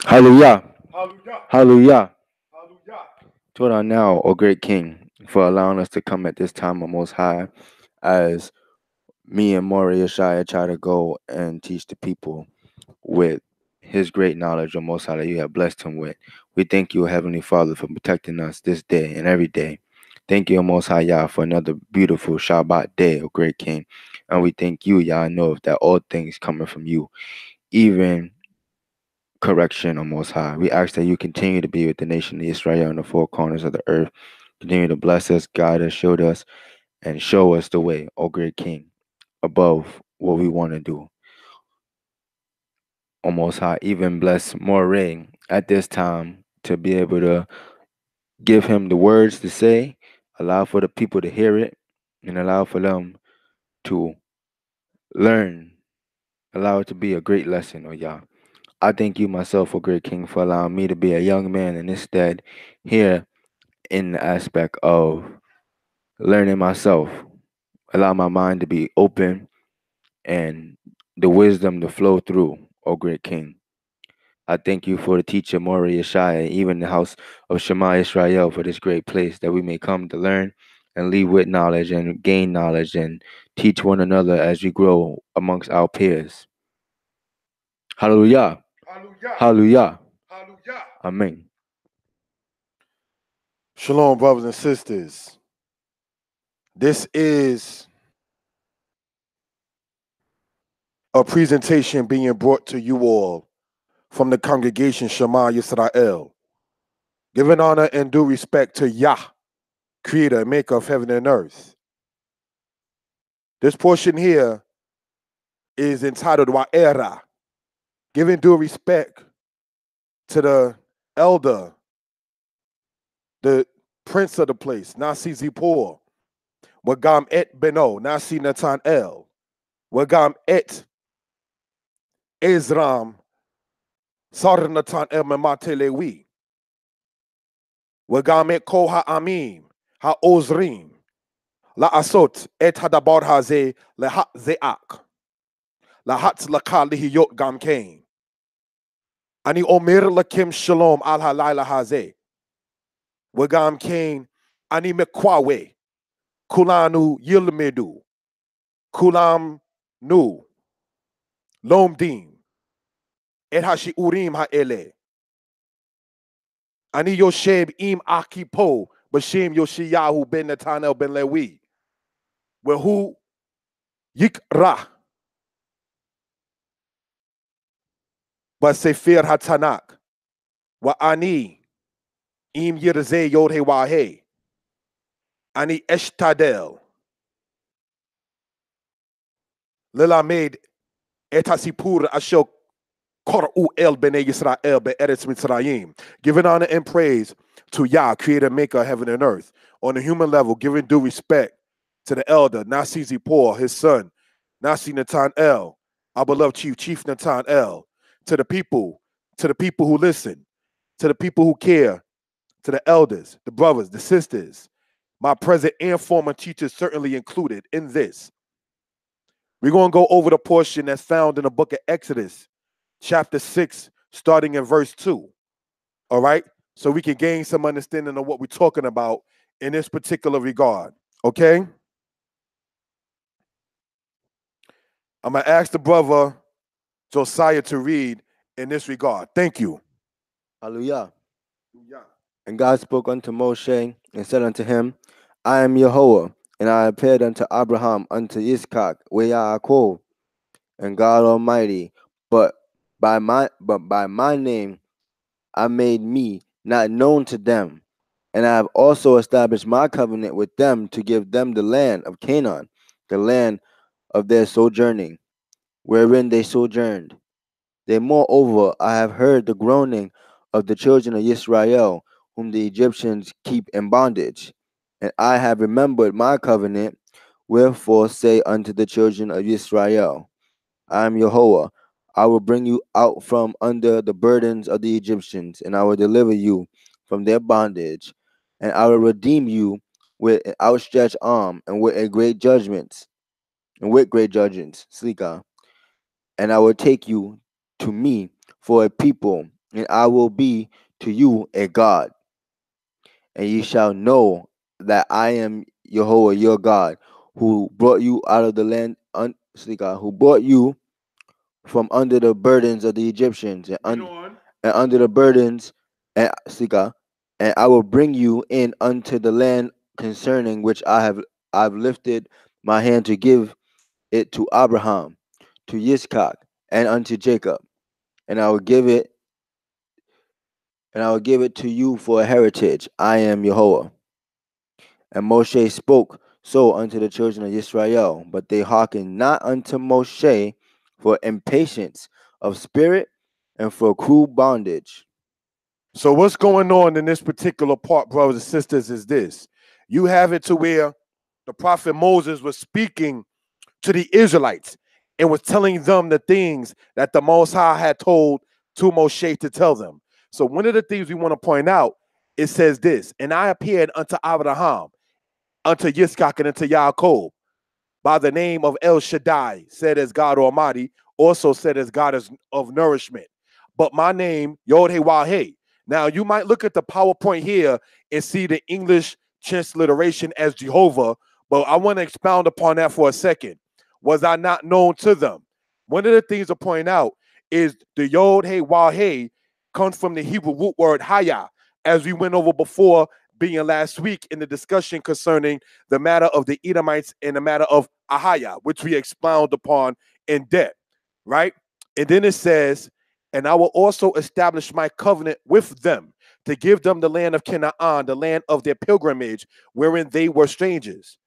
Hallelujah. Hallelujah. Hallelujah. Hallelujah. Torah now, O great King, for allowing us to come at this time of Most High as me and Maury Yeshaya try to go and teach the people with his great knowledge of Most High that you have blessed him with. We thank you, Heavenly Father, for protecting us this day and every day. Thank you, Most High Yah, for another beautiful Shabbat day, O great King. And we thank you, Yah, know that all things coming from you, even correction, O Most High. We ask that you continue to be with the nation of Israel in the four corners of the earth. Continue to bless us, guide us, and show us the way, O great King, above what we want to do. O Most High, even bless Moray at this time to be able to give him the words to say, allow for the people to hear it, and allow for them to learn, allow it to be a great lesson, O Yah. I thank you myself, O great King, for allowing me to be a young man and instead here in the aspect of learning myself, allow my mind to be open and the wisdom to flow through, O great King. I thank you for the teacher Mori Yeshaya, even the house of Shema Israel, for this great place that we may come to learn and leave with knowledge and gain knowledge and teach one another as we grow amongst our peers. Hallelujah. Hallelujah. Hallelujah. Hallelujah. Amen. Shalom, brothers and sisters. This is a presentation being brought to you all from the congregation Shema Yisrael, giving honor and due respect to Yah, creator and maker of heaven and earth. This portion here is entitled Wa'era, giving due respect to the elder, the prince of the place, Nasi Zippor, Wagam et Beno, Nasi Natan El, Wagam et Ezram, Sar Natan El Memate Lewi, Wagam et Ko Ha'amim, Ha'ozrim, La'asot et Hadabar Haze Lehat Zeak, Lahat Laka Lihiyot Gam Kain, Ani Omer Lakim Shalom Al Halayla Haze, Wagam Kain, Ani Mekwawe, Kulanu Yilmedu, Kulam Nu, Lomdim, Et Hashi Urim Ha'ele, Ani Yosheb Im Akipo, Bashim Yoshiyahu Ben Netanel Ben Lewi, Wehu Yikra, Basefer Hatanak, Wa Ani, Im Yirze Yodhe Wahe, Ani Eshtadel, Lilamed Etasipur Ashok Kor'u El Bene Yisrael Be Eretz Mitzrayim, giving honor and praise to Yah, creator and maker of heaven and earth. On a human level, giving due respect to the elder, Nasi Zippor, his son, Nasi Natan El, our beloved Chief Natan El, to the people who listen, to the people who care, to the elders, the brothers, the sisters, my present and former teachers certainly included in this. We're going to go over the portion that's found in the book of Exodus, chapter 6, starting in verse 2. All right? So we can gain some understanding of what we're talking about in this particular regard. Okay? I'm going to ask the brother Josiah to read in this regard. Thank you. Hallelujah. And God spoke unto Moshe and said unto him, I am Jehovah, and I appeared unto Abraham, unto Isaac, with Yaakov, and God Almighty, but by my name I made me not known to them. And I have also established my covenant with them to give them the land of Canaan, the land of their sojourning, wherein they sojourned. Then moreover I have heard the groaning of the children of Israel, whom the Egyptians keep in bondage. And I have remembered my covenant, wherefore say unto the children of Israel, I am Jehovah. I will bring you out from under the burdens of the Egyptians, and I will deliver you from their bondage, and I will redeem you with an outstretched arm and with a great judgments, Slika. And I will take you to me for a people, and I will be to you a God, and ye shall know that I am Jehovah your God, who brought you out of the land, who brought you from under the burdens of the Egyptians, and under the burdens, and and I will bring you in unto the land concerning which I've lifted my hand to give it to Abraham, to Yitzchak, and unto Jacob, and I will give it to you for a heritage. I am Jehovah. And Moshe spoke so unto the children of Israel, but they hearkened not unto Moshe for impatience of spirit and for cruel bondage. So what's going on in this particular part, brothers and sisters, is this. You have it to where the prophet Moses was speaking to the Israelites and was telling them the things that the Most High had told to Moshe to tell them. So one of the things we want to point out, it says this, and I appeared unto Abraham, unto Yitzchak, and unto Yaakov by the name of El Shaddai, said as God Almighty, also said as God of nourishment. But my name, Yod He Wah He. Now, you might look at the PowerPoint here and see the English transliteration as Jehovah, but I want to expound upon that for a second. Was I not known to them? One of the things to point out is the Yod He Wah He comes from the Hebrew root word Haya, as we went over before being last week in the discussion concerning the matter of the Edomites and the matter of Ahaya, which we expound upon in depth, right? And then it says, and I will also establish my covenant with them to give them the land of Canaan, the land of their pilgrimage, wherein they were strangers.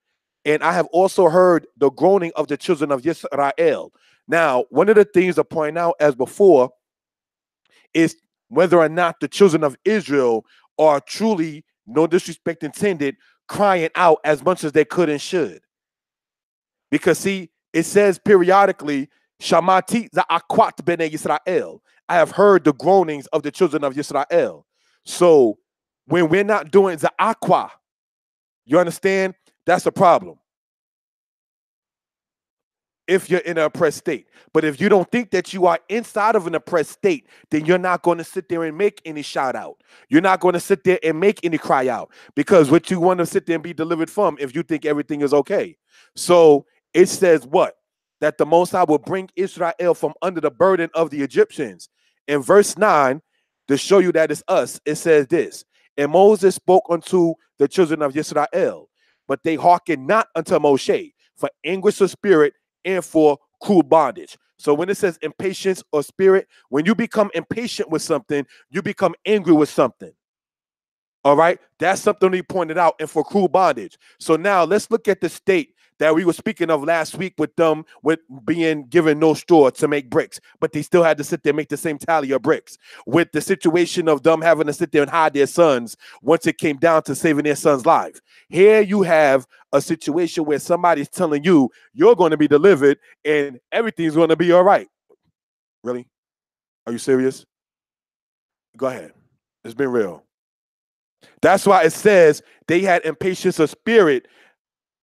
And I have also heard the groaning of the children of Israel. Now, one of the things to point out as before is whether or not the children of Israel are truly, no disrespect intended, crying out as much as they could and should. Because see, it says periodically, Shamati za'akwat b'nei Yisrael. I have heard the groanings of the children of Yisrael. So when we're not doing za'akwa, you understand? That's a problem. If you're in an oppressed state. But if you don't think that you are inside of an oppressed state, then you're not going to sit there and make any shout out. You're not going to sit there and make any cry out, because what you want to sit there and be delivered from if you think everything is okay. So it says what? That the Most High will bring Israel from under the burden of the Egyptians. In verse 9, to show you that it's us, it says this, and Moses spoke unto the children of Israel, but they hearkened not unto Moshe for anguish of spirit and for cruel bondage. So when it says impatience or spirit, when you become impatient with something, you become angry with something. All right, that's something he pointed out, and for cruel bondage. So now let's look at the state that we were speaking of last week with them with being given no straw to make bricks, but they still had to sit there and make the same tally of bricks. With the situation of them having to sit there and hide their sons once it came down to saving their son's life. Here you have a situation where somebody's telling you you're going to be delivered and everything's going to be all right. Really? Are you serious? Go ahead. It's been real. That's why it says they had impatience of spirit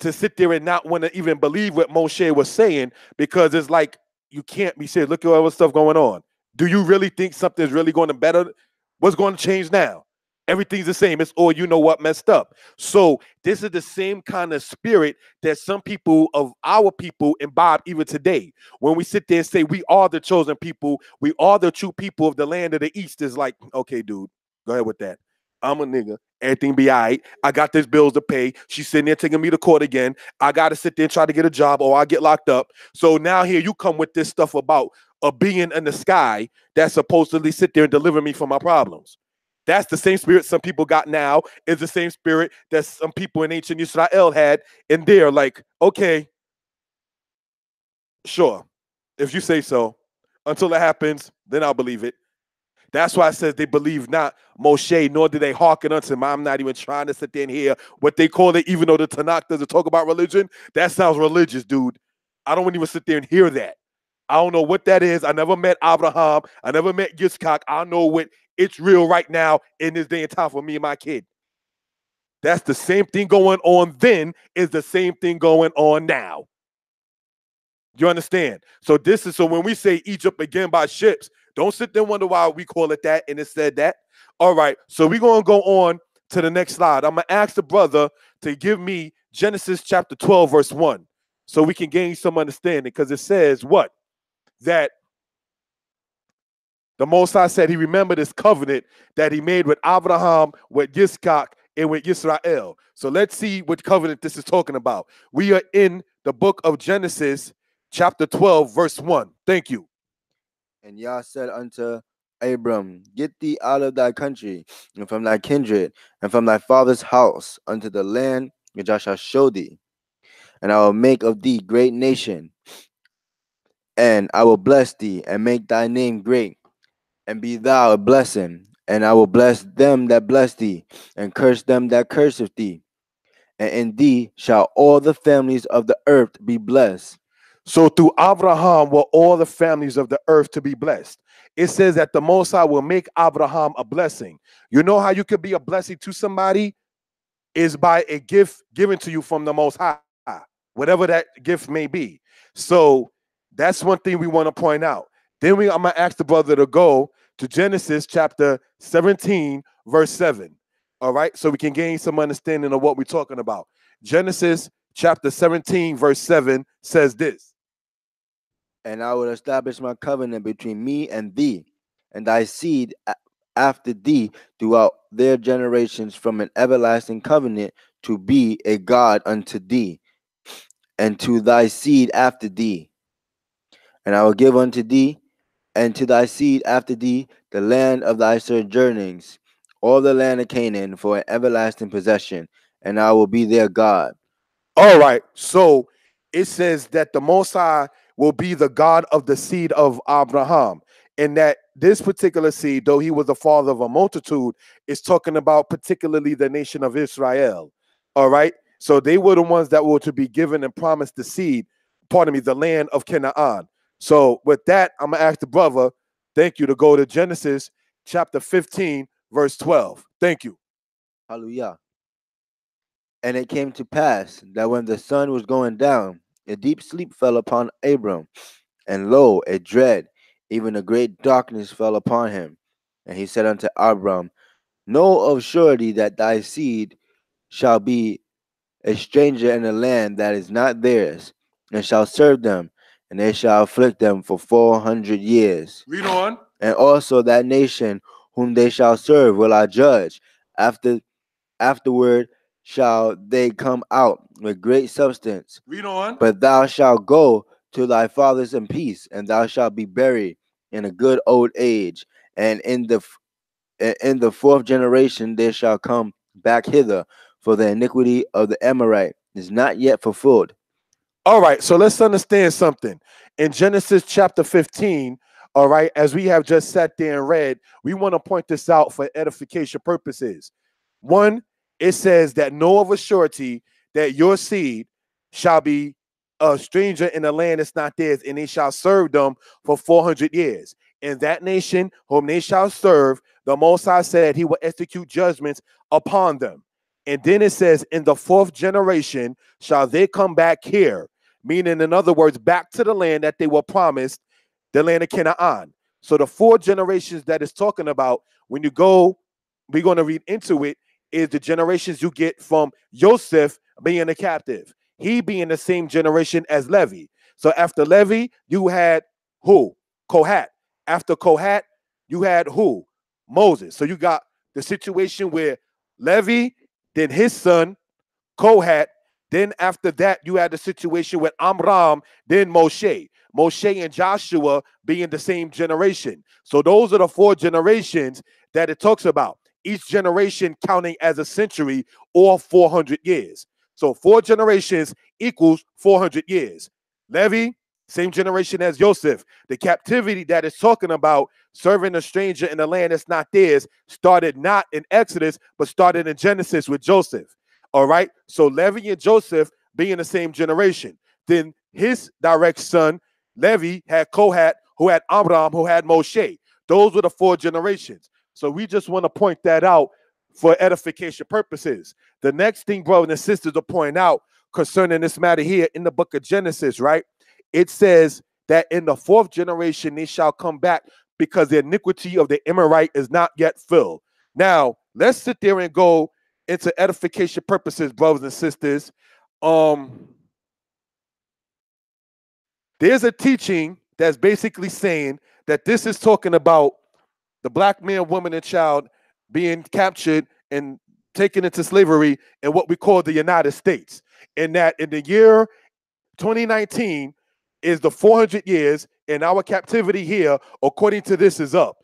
to sit there and not want to even believe what Moshe was saying, because it's like, you can't be serious. Look at all the stuff going on. Do you really think something's really going to better? What's going to change now? Everything's the same. It's all, you know what, messed up. So this is the same kind of spirit that some people of our people imbibe even today. When we sit there and say we are the chosen people, we are the true people of the land of the East, is like, okay, dude, go ahead with that. I'm a nigga. Everything be all right. I got these bills to pay. She's sitting there taking me to court again. I got to sit there and try to get a job or I get locked up. So now here you come with this stuff about a being in the sky that's supposedly sit there and deliver me from my problems. That's the same spirit some people got now, is the same spirit that some people in ancient Israel had. And they're like, okay, sure, if you say so. Until it happens, then I'll believe it. That's why it says they believe not Moshe, nor do they hearken unto him. I'm not even trying to sit there and hear what they call it, even though the Tanakh doesn't talk about religion. That sounds religious, dude. I don't even sit there and hear that. I don't know what that is. I never met Abraham. I never met Yitzchak. I know what it's real right now in this day and time for me and my kid. That's the same thing going on then is the same thing going on now. You understand? So this is, so when we say Egypt again by ships, Don't sit there and wonder why we call it that and it said that. All right, so we're going to go on to the next slide. I'm going to ask the brother to give me Genesis chapter 12, verse 1, so we can gain some understanding, because it says what? That the Most High said he remembered his covenant that he made with Abraham, with Yitzchak, and with Israel. So let's see what covenant this is talking about. We are in the book of Genesis, chapter 12, verse 1. Thank you. And Yah said unto Abram, Get thee out of thy country, and from thy kindred, and from thy father's house, unto the land which I shall show thee. And I will make of thee great nation, and I will bless thee, and make thy name great, and be thou a blessing. And I will bless them that bless thee, and curse them that curseth thee. And in thee shall all the families of the earth be blessed. So through Abraham were all the families of the earth to be blessed. It says that the Most High will make Abraham a blessing. You know how you could be a blessing to somebody? Is by a gift given to you from the Most High, whatever that gift may be. So that's one thing we want to point out. Then I'm going to ask the brother to go to Genesis chapter 17, verse 7. All right, so we can gain some understanding of what we're talking about. Genesis chapter 17, verse 7 says this. And I will establish my covenant between me and thee, and thy seed after thee throughout their generations, from an everlasting covenant, to be a God unto thee, and to thy seed after thee. And I will give unto thee, and to thy seed after thee, the land of thy sojournings, all the land of Canaan, for an everlasting possession, and I will be their God. All right, so it says that the Most High will be the God of the seed of Abraham, and that this particular seed, though he was the father of a multitude, is talking about particularly the nation of Israel. All right, so they were the ones that were to be given and promised the seed, pardon me, the land of Canaan. So with that, I'm gonna ask the brother, thank you, to go to Genesis chapter 15, verse 12. Thank you. Hallelujah. And it came to pass that when the sun was going down, a deep sleep fell upon Abram, and lo, a dread, even a great darkness fell upon him. And he said unto Abram, Know of surety that thy seed shall be a stranger in a land that is not theirs, and shall serve them, and they shall afflict them for 400 years. Read on. And also that nation whom they shall serve will I judge. Afterward shall they come out with great substance. Read on. But thou shalt go to thy fathers in peace, and thou shalt be buried in a good old age. And in the fourth generation they shall come back hither, for the iniquity of the Amorite is not yet fulfilled. All right, so let's understand something. In Genesis chapter 15, all right, as we have just sat there and read, we want to point this out for edification purposes. One, it says that know of a surety that your seed shall be a stranger in the land that's not theirs, and they shall serve them for 400 years. And that nation whom they shall serve, the Most High said he will execute judgments upon them. And then it says, in the fourth generation shall they come back here, meaning, in other words, back to the land that they were promised, the land of Canaan. So the four generations that it's talking about, when you go, we're going to read into it, is the generations you get from Joseph being a captive. He being the same generation as Levi. So after Levi, you had who? Kohat. After Kohat, you had who? Moses. So you got the situation where Levi, then his son, Kohat. Then after that, you had the situation with Amram, then Moshe. Moshe and Joshua being the same generation. So those are the four generations that it talks about. Each generation counting as a century or 400 years. So 4 generations equals 400 years. Levi, same generation as Joseph. The captivity that it's talking about, serving a stranger in the land that's not theirs, started not in Exodus, but started in Genesis with Joseph. All right. So Levi and Joseph being the same generation. Then his direct son, Levi, had Kohat, who had Amram, who had Moshe. Those were the 4 generations. So we just want to point that out for edification purposes. The next thing, brothers and sisters, to point out concerning this matter here in the book of Genesis, right? It says that in the 4th generation, they shall come back because the iniquity of the Amorite is not yet filled. Now, let's sit there and go into edification purposes, brothers and sisters. There's a teaching that's basically saying that this is talking about the black man, woman, and child being captured and taken into slavery in what we call the United States. And that in the year 2019 is the 400 years, and our captivity here, according to this, is up.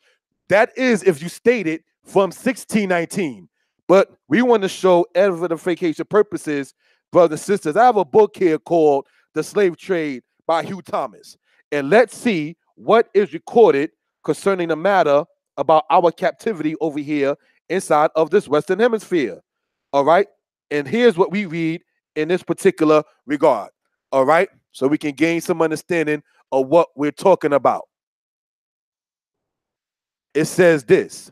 That is if you state it from 1619. But we want to show edification purposes, brothers and sisters. I have a book here called The Slave Trade by Hugh Thomas. And let's see what is recorded concerning the matter about our captivity over here inside of this Western Hemisphere. All right. And here's what we read in this particular regard. All right. So we can gain some understanding of what we're talking about. It says this.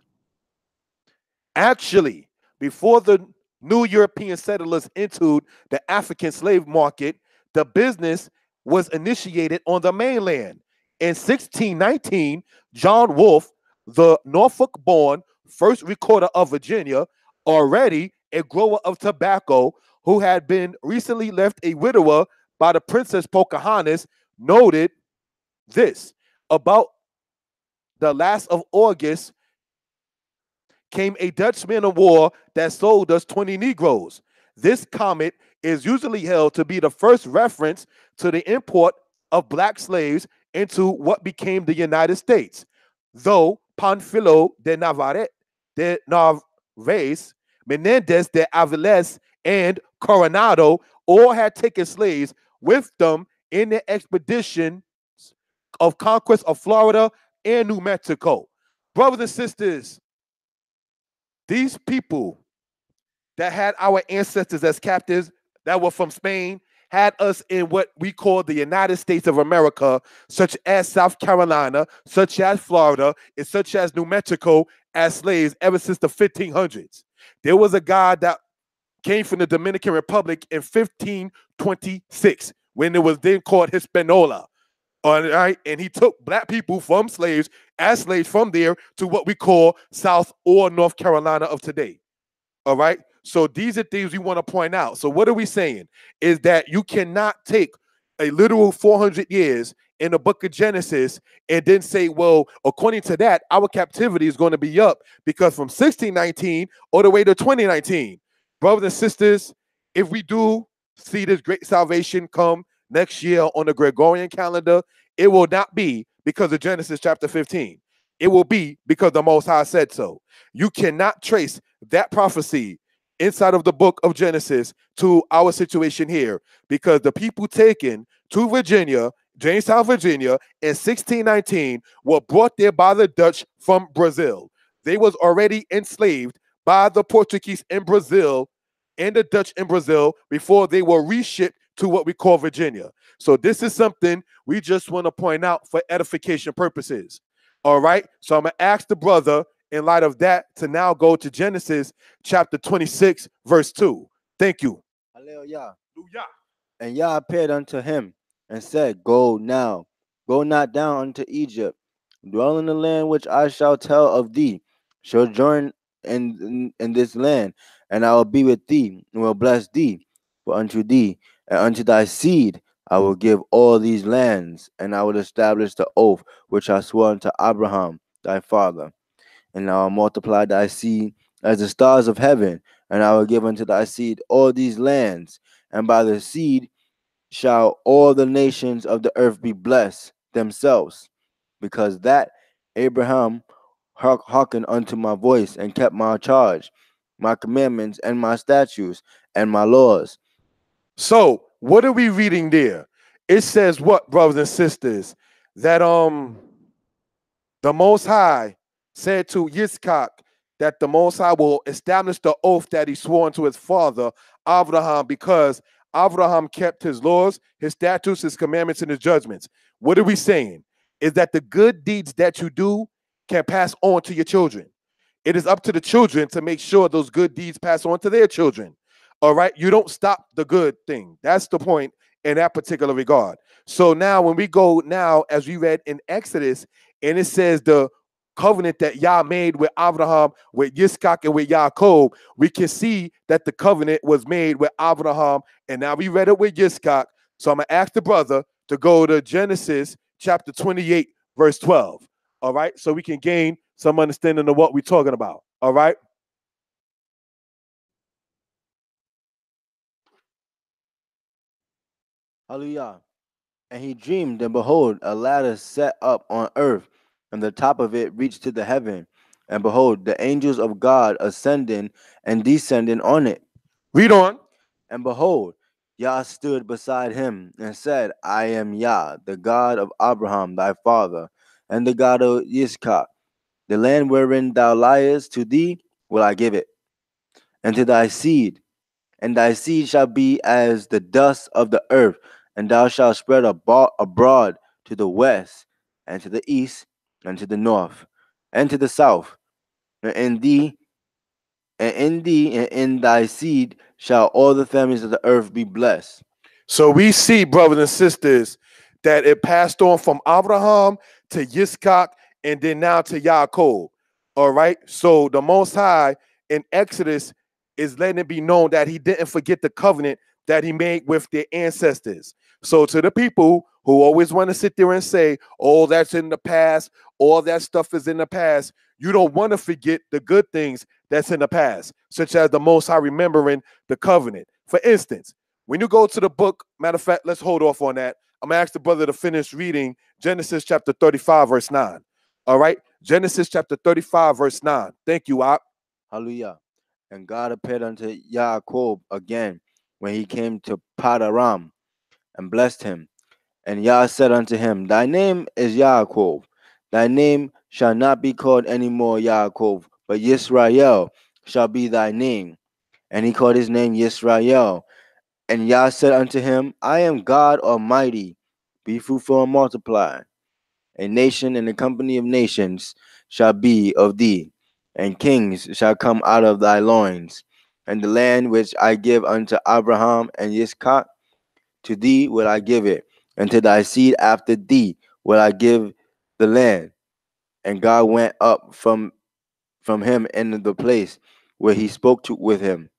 Actually, before the new European settlers entered the African slave market, the business was initiated on the mainland. In 1619, John Wolfe, the Norfolk-born first recorder of Virginia, already a grower of tobacco, who had been recently left a widower by the Princess Pocahontas, noted this: about the last of August came a Dutch man of war that sold us 20 Negroes. This comment is usually held to be the first reference to the import of black slaves into what became the United States, though Panfilo de Narvaez, Menendez de Aviles, and Coronado all had taken slaves with them in the expedition of conquest of Florida and New Mexico. Brothers and sisters, these people that had our ancestors as captives that were from Spain had us in what we call the United States of America, such as South Carolina, such as Florida, and such as New Mexico as slaves ever since the 1500s. There was a guy that came from the Dominican Republic in 1526 when it was then called Hispaniola. All right, and he took black people from slaves as slaves from there to what we call South or North Carolina of today. All right, so these are things we want to point out. So what are we saying? Is that you cannot take a literal 400 years in the book of Genesis and then say, well, according to that, our captivity is going to be up because from 1619 all the way to 2019. Brothers and sisters, if we do see this great salvation come next year on the Gregorian calendar, it will not be because of Genesis chapter 15. It will be because the Most High said so. You cannot trace that prophecy inside of the book of Genesis to our situation here because the people taken to Virginia, Jamestown, Virginia, in 1619 were brought there by the Dutch from Brazil. They was already enslaved by the Portuguese in Brazil and the Dutch in Brazil before they were reshipped to what we call Virginia. So this is something we just want to point out for edification purposes. All right. So I'm going to ask the brother in light of that to now go to Genesis chapter 26, verse 2. Thank you. Hallelujah. Hallelujah. And Yah appeared unto him and said, Go now, go not down unto Egypt, dwell in the land which I shall tell of thee, sojourn in this land, and I will be with thee, and will bless thee. For unto thee and unto thy seed I will give all these lands, and I will establish the oath which I swore unto Abraham thy father. And I will multiply thy seed as the stars of heaven, and I will give unto thy seed all these lands, and by the seed shall all the nations of the earth be blessed themselves, because that Abraham hearkened unto my voice and kept my charge, my commandments, and my statutes, and my laws. So what are we reading there? It says what, brothers and sisters? That the Most High said to Yitzchak that the Most High will establish the oath that he swore unto his father Abraham, because Abraham kept his laws, his statutes, his commandments, and his judgments. What are we saying? Is that the good deeds that you do can pass on to your children. It is up to the children to make sure those good deeds pass on to their children. All right, you don't stop the good thing. That's the point in that particular regard. So now when we go now, as we read in Exodus, and it says the covenant that Yah made with Abraham, with Yitzchak, and with Yaakov, we can see that the covenant was made with Abraham, and now we read it with Yitzchak. So I'm going to ask the brother to go to Genesis chapter 28, verse 12. All right, so we can gain some understanding of what we're talking about. All right. Hallelujah. And he dreamed, and behold, a ladder set up on earth, and the top of it reached to the heaven. And behold, the angels of God ascending and descending on it. Read on. And behold, Yah stood beside him and said, I am Yah, the God of Abraham thy father, and the God of Yitzchak. The land wherein thou liest, to thee will I give it, and to thy seed. And thy seed shall be as the dust of the earth, and thou shalt spread abroad to the west, and to the east, and to the north, and to the south. And and in thy seed shall all the families of the earth be blessed. So we see, brothers and sisters, that it passed on from Abraham to Yitzchak and then now to Yaakov. All right. So the Most High in Exodus is letting it be known that he didn't forget the covenant that he made with their ancestors. So to the people who always want to sit there and say, oh, that's in the past, all that stuff is in the past, you don't want to forget the good things that's in the past, such as the Most High remembering the covenant. For instance, when you go to the book, matter of fact, let's hold off on that. I'm going to ask the brother to finish reading Genesis chapter 35, verse 9. All right? Genesis chapter 35, verse 9. Thank you, Ak. Hallelujah. And God appeared unto Yaakov again when he came to Padaram, and blessed him. And Yah said unto him, Thy name is Yaakov. Thy name shall not be called any more Yaakov, but Yisrael shall be thy name. And he called his name Yisrael. And Yah said unto him, I am God Almighty. Be fruitful and multiply. A nation and a company of nations shall be of thee, and kings shall come out of thy loins. And the land which I give unto Abraham and Yitzchak, to thee will I give it, and to thy seed after thee will I give the land. And God went up from him into the place where he spoke with him.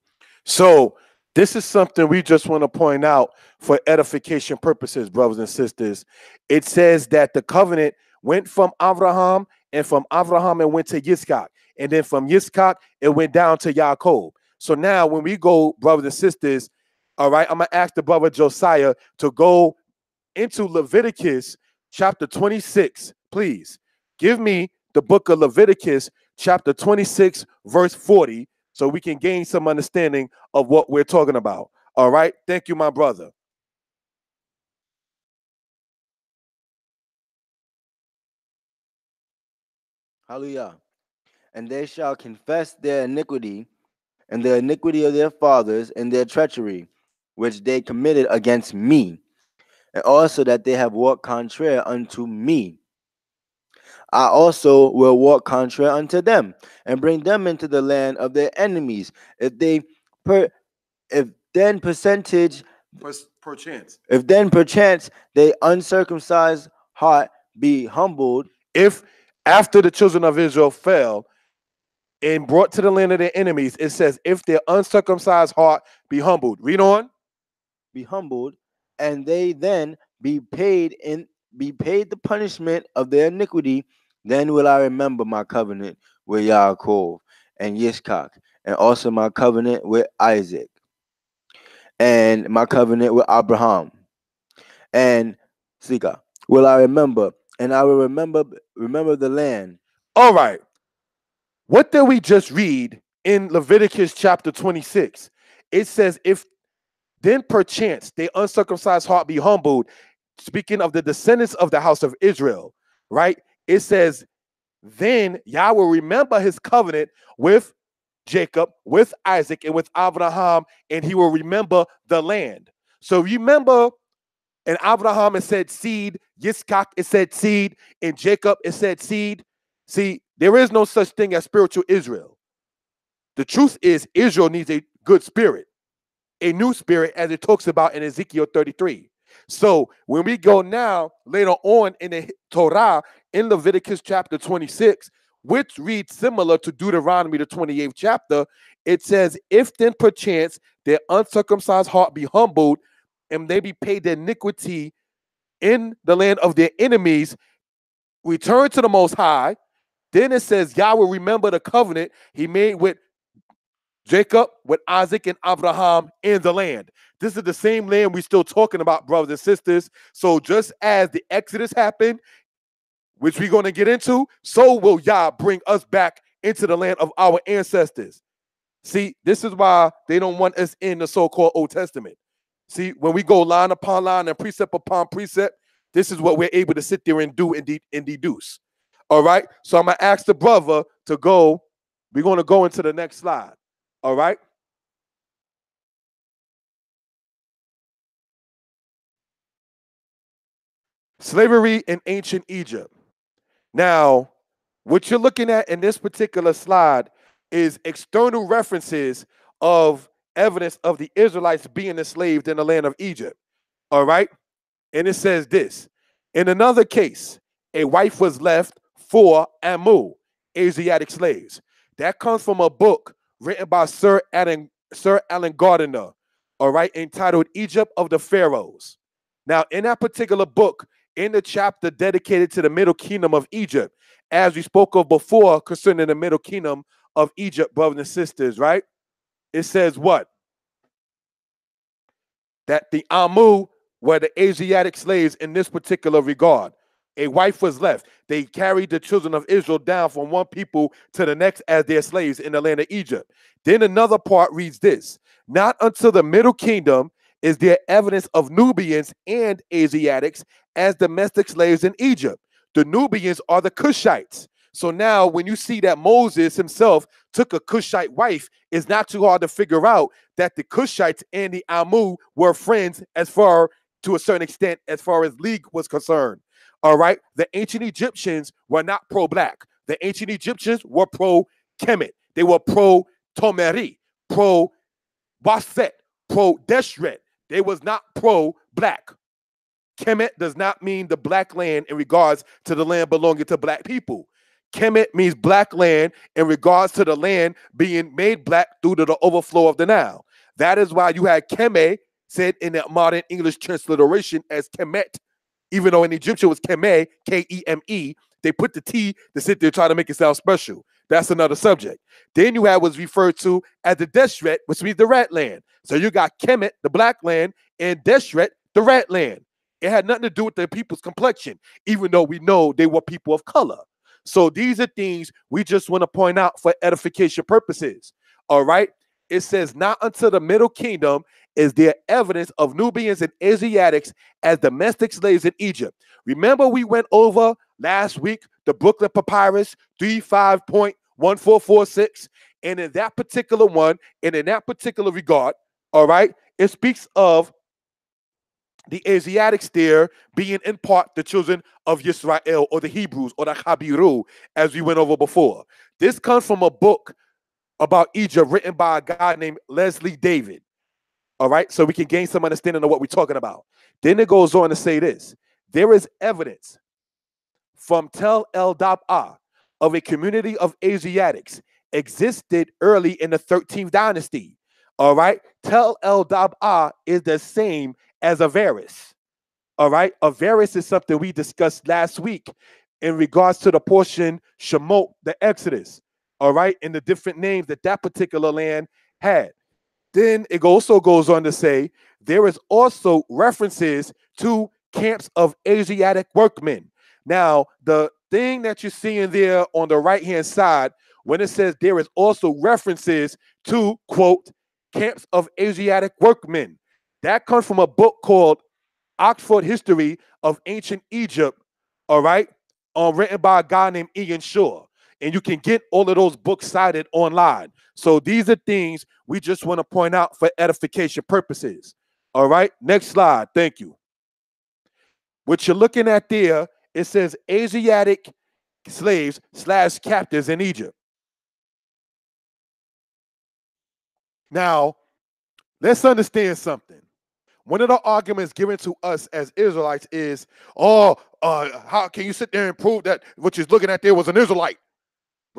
So this is something we just want to point out for edification purposes, brothers and sisters. It says that the covenant went from Abraham, and from Abraham it went to Yitzchak, and then from Yitzchak it went down to Yaakov. So now when we go, brothers and sisters, all right, I'm going to ask the brother Josiah to go into Leviticus chapter 26, please. Give me the book of Leviticus chapter 26, verse 40, so we can gain some understanding of what we're talking about. All right. Thank you, my brother. Hallelujah. And they shall confess their iniquity and the iniquity of their fathers and their treachery, which they committed against me, and also that they have walked contrary unto me. I also will walk contrary unto them, and bring them into the land of their enemies. If they if then percentage Perchance. if then perchance they uncircumcised heart be humbled. If after the children of Israel fell and brought to the land of their enemies, it says, if their uncircumcised heart be humbled. Read on. Be humbled, and they then be paid the punishment of their iniquity, then will I remember my covenant with Yaakov and Yitzchak, and also my covenant with Isaac, and my covenant with Abraham, and Sika will I remember, and I will remember the land. All right. What did we just read in Leviticus chapter 26? It says, if then perchance the uncircumcised heart be humbled, speaking of the descendants of the house of Israel, right? It says, then Yah will remember his covenant with Jacob, with Isaac, and with Abraham, and he will remember the land. So remember, in Abraham it said seed, Yitzchak it said seed, in Jacob it said seed. See, there is no such thing as spiritual Israel. The truth is, Israel needs a good spirit, a new spirit, as it talks about in Ezekiel 33. So when we go now, later on in the Torah, in Leviticus chapter 26, which reads similar to Deuteronomy, the 28th chapter. It says, if then perchance their uncircumcised heart be humbled, and they be paid their iniquity in the land of their enemies, return to the Most High. Then it says, Yah will remember the covenant he made with Jacob, with Isaac and Abraham in the land. This is the same land we're still talking about, brothers and sisters. So just as the Exodus happened, which we're going to get into, so will Yah bring us back into the land of our ancestors. See, this is why they don't want us in the so-called Old Testament. See, when we go line upon line and precept upon precept, this is what we're able to sit there and do and deduce. All right? So I'm going to ask the brother to go. We're going to go into the next slide. All right? Slavery in ancient Egypt. Now, what you're looking at in this particular slide is external references of evidence of the Israelites being enslaved in the land of Egypt. All right? And it says this. In another case, a wife was left for Amu, Asiatic slaves. That comes from a book written by Sir Alan Gardiner, all right, entitled Egypt of the Pharaohs. Now, in that particular book, in the chapter dedicated to the Middle Kingdom of Egypt, as we spoke of before concerning the Middle Kingdom of Egypt, brothers and sisters, right? It says what? That the Amu were the Asiatic slaves in this particular regard. A wife was left. They carried the children of Israel down from one people to the next as their slaves in the land of Egypt. Then another part reads this. Not until the Middle Kingdom is there evidence of Nubians and Asiatics as domestic slaves in Egypt. The Nubians are the Cushites. So now when you see that Moses himself took a Cushite wife, it's not too hard to figure out that the Cushites and the Amu were friends as far, to a certain extent, as far as league was concerned. All right. The ancient Egyptians were not pro-black. The ancient Egyptians were pro-Kemet. They were pro-Tomeri, pro-Baset, pro-Deshret. They was not pro-black. Kemet does not mean the black land in regards to the land belonging to black people. Kemet means black land in regards to the land being made black due to the overflow of the Nile. That is why you had Keme said in the modern English transliteration as Kemet, even though in Egyptian it was Keme, K-E-M-E. They put the T to sit there trying to make it sound special. That's another subject. Then you had what's referred to as the Deshret, which means the red land. So you got Kemet, the black land, and Deshret, the red land. It had nothing to do with their people's complexion, even though we know they were people of color. So these are things we just want to point out for edification purposes. All right. It says, not until the Middle Kingdom is there evidence of Nubians and Asiatics as domestic slaves in Egypt. Remember, we went over last week the Brooklyn Papyrus 35.1446. And in that particular one, and in that particular regard, all right, it speaks of the Asiatics there being in part the children of Yisrael, or the Hebrews, or the Habiru, as we went over before. This comes from a book about Egypt written by a guy named Leslie David. All right, so we can gain some understanding of what we're talking about. Then it goes on to say this. There is evidence from Tel El Dab'a of a community of Asiatics existed early in the 13th dynasty. All right, Tel El Dab'a is the same as Avaris. All right, Avaris is something we discussed last week in regards to the portion Shemot, the Exodus. All right, and the different names that that particular land had. Then it also goes on to say there is also references to camps of Asiatic workmen. Now, the thing that you're seeing there on the right-hand side, when it says there is also references to, quote, camps of Asiatic workmen, that comes from a book called Oxford History of Ancient Egypt, all right, written by a guy named Ian Shaw. And you can get all of those books cited online. So these are things we just want to point out for edification purposes. All right, next slide. Thank you. What you're looking at there, it says Asiatic slaves / captives in Egypt. Now, let's understand something. One of the arguments given to us as Israelites is, how can you sit there and prove that what you're looking at there was an Israelite?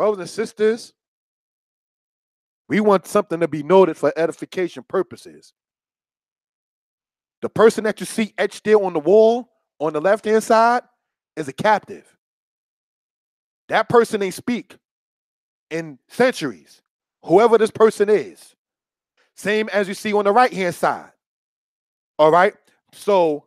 Brothers and sisters, we want something to be noted for edification purposes. The person that you see etched there on the wall on the left-hand side is a captive. That person ain't speak in centuries, whoever this person is. Same as you see on the right-hand side. All right? So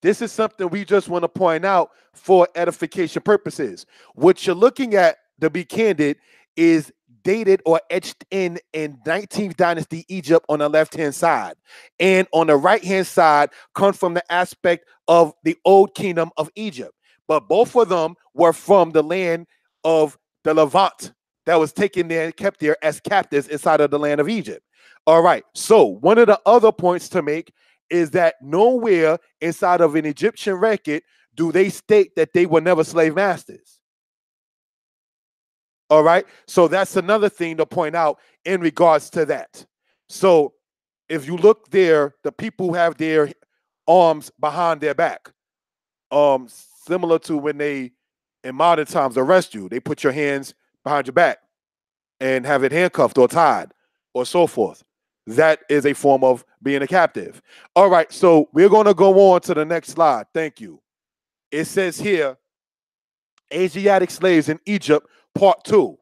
this is something we just want to point out for edification purposes. What you're looking at, to be candid, is dated or etched in 19th dynasty Egypt on the left-hand side. And on the right-hand side comes from the aspect of the old kingdom of Egypt. But both of them were from the land of the Levant that was taken there and kept there as captives inside of the land of Egypt. All right. So one of the other points to make is that nowhere inside of an Egyptian record do they state that they were never slave masters. All right. So that's another thing to point out in regards to that. So if you look there, the people have their arms behind their back. Similar to when they, in modern times, arrest you. They put your hands behind your back and have it handcuffed or tied or so forth. That is a form of being a captive. All right, so we're going to go on to the next slide. Thank you. It says here, Asiatic slaves in Egypt, part 2.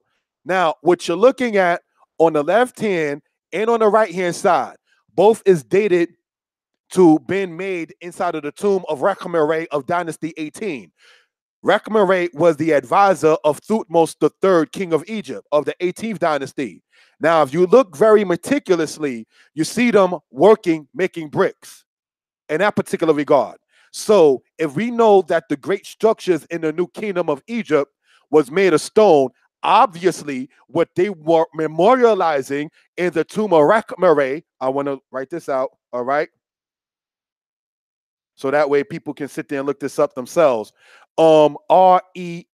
Now, what you're looking at on the left hand and on the right hand side, both is dated to been made inside of the tomb of Rekhmere of Dynasty 18. Rekhmere was the advisor of Thutmose III, king of Egypt, of the 18th dynasty. Now, if you look very meticulously, you see them working, making bricks in that particular regard. So if we know that the great structures in the new kingdom of Egypt was made of stone, obviously what they were memorializing in the tomb of Rekhmere, I want to write this out, all right? So that way people can sit there and look this up themselves. Rekhmire.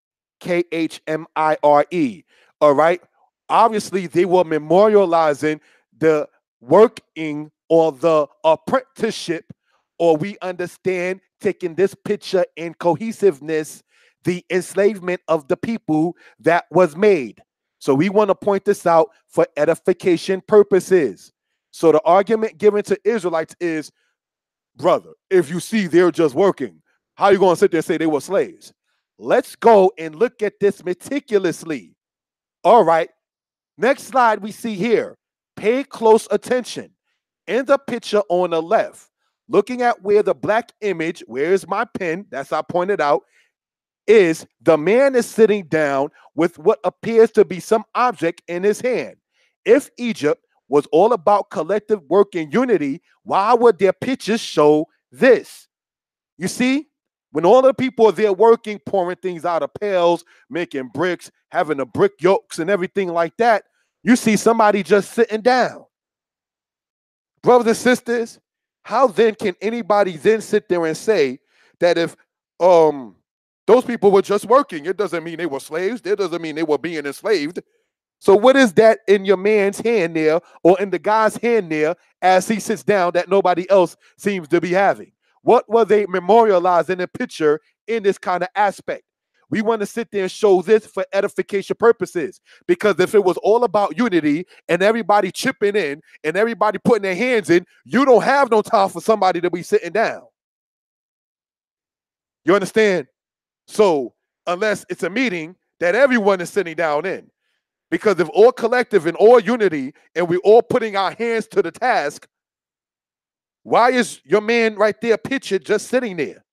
All right. Obviously, they were memorializing the working or the apprenticeship, or we understand taking this picture in cohesiveness, the enslavement of the people that was made. So we want to point this out for edification purposes. So the argument given to Israelites is, brother, if you see they're just working, how are you going to sit there and say they were slaves? Let's go and look at this meticulously. All right. Next slide we see here. Pay close attention. In the picture on the left, looking at where the black image, where's my pen, that's I pointed out, is the man is sitting down with what appears to be some object in his hand. If Egypt was all about collective work and unity, why would their pictures show this? You see, when all the people are there working, pouring things out of pails, making bricks, having the brick yolks and everything like that, you see somebody just sitting down. Brothers and sisters, how then can anybody then sit there and say that if those people were just working, it doesn't mean they were slaves, it doesn't mean they were being enslaved. So what is that in your man's hand there, or in the guy's hand there, as he sits down that nobody else seems to be having? What were they memorialized in the picture in this kind of aspect? We want to sit there and show this for edification purposes, because if it was all about unity and everybody chipping in and everybody putting their hands in, you don't have no time for somebody to be sitting down. You understand? So unless it's a meeting that everyone is sitting down in, because if all collective and all unity and we all putting our hands to the task, why is your man right there pictured just sitting there?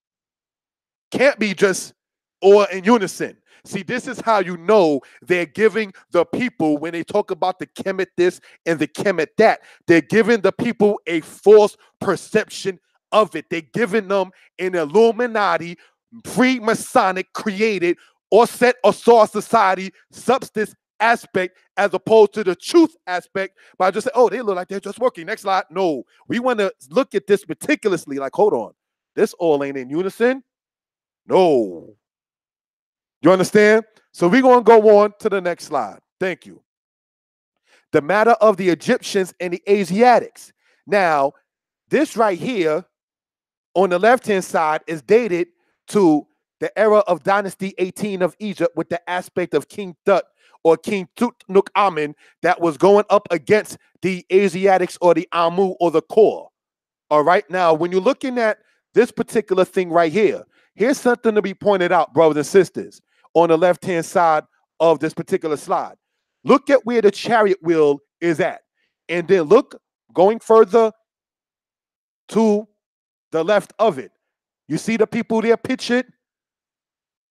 Can't be just all in unison. See, this is how you know they're giving the people, when they talk about the Kemet this and the Kemet that, they're giving the people a false perception of it. They're giving them an Illuminati, pre-Masonic created or set or saw society substance aspect, as opposed to the truth aspect, by just saying, oh, they look like they're just working. Next slide. No, we want to look at this meticulously, like, hold on, this all ain't in unison. No. You understand? So we're going to go on to the next slide. Thank you. The matter of the Egyptians and the Asiatics. Now, this right here on the left-hand side is dated to the era of Dynasty 18 of Egypt, with the aspect of King Tut, or King Tutankhamun that was going up against the Asiatics or the Amu or the Core. All right. Now, when you're looking at this particular thing right here, here's something to be pointed out, brothers and sisters, on the left-hand side of this particular slide. Look at where the chariot wheel is at. And then look, going further to the left of it. You see the people there pictured?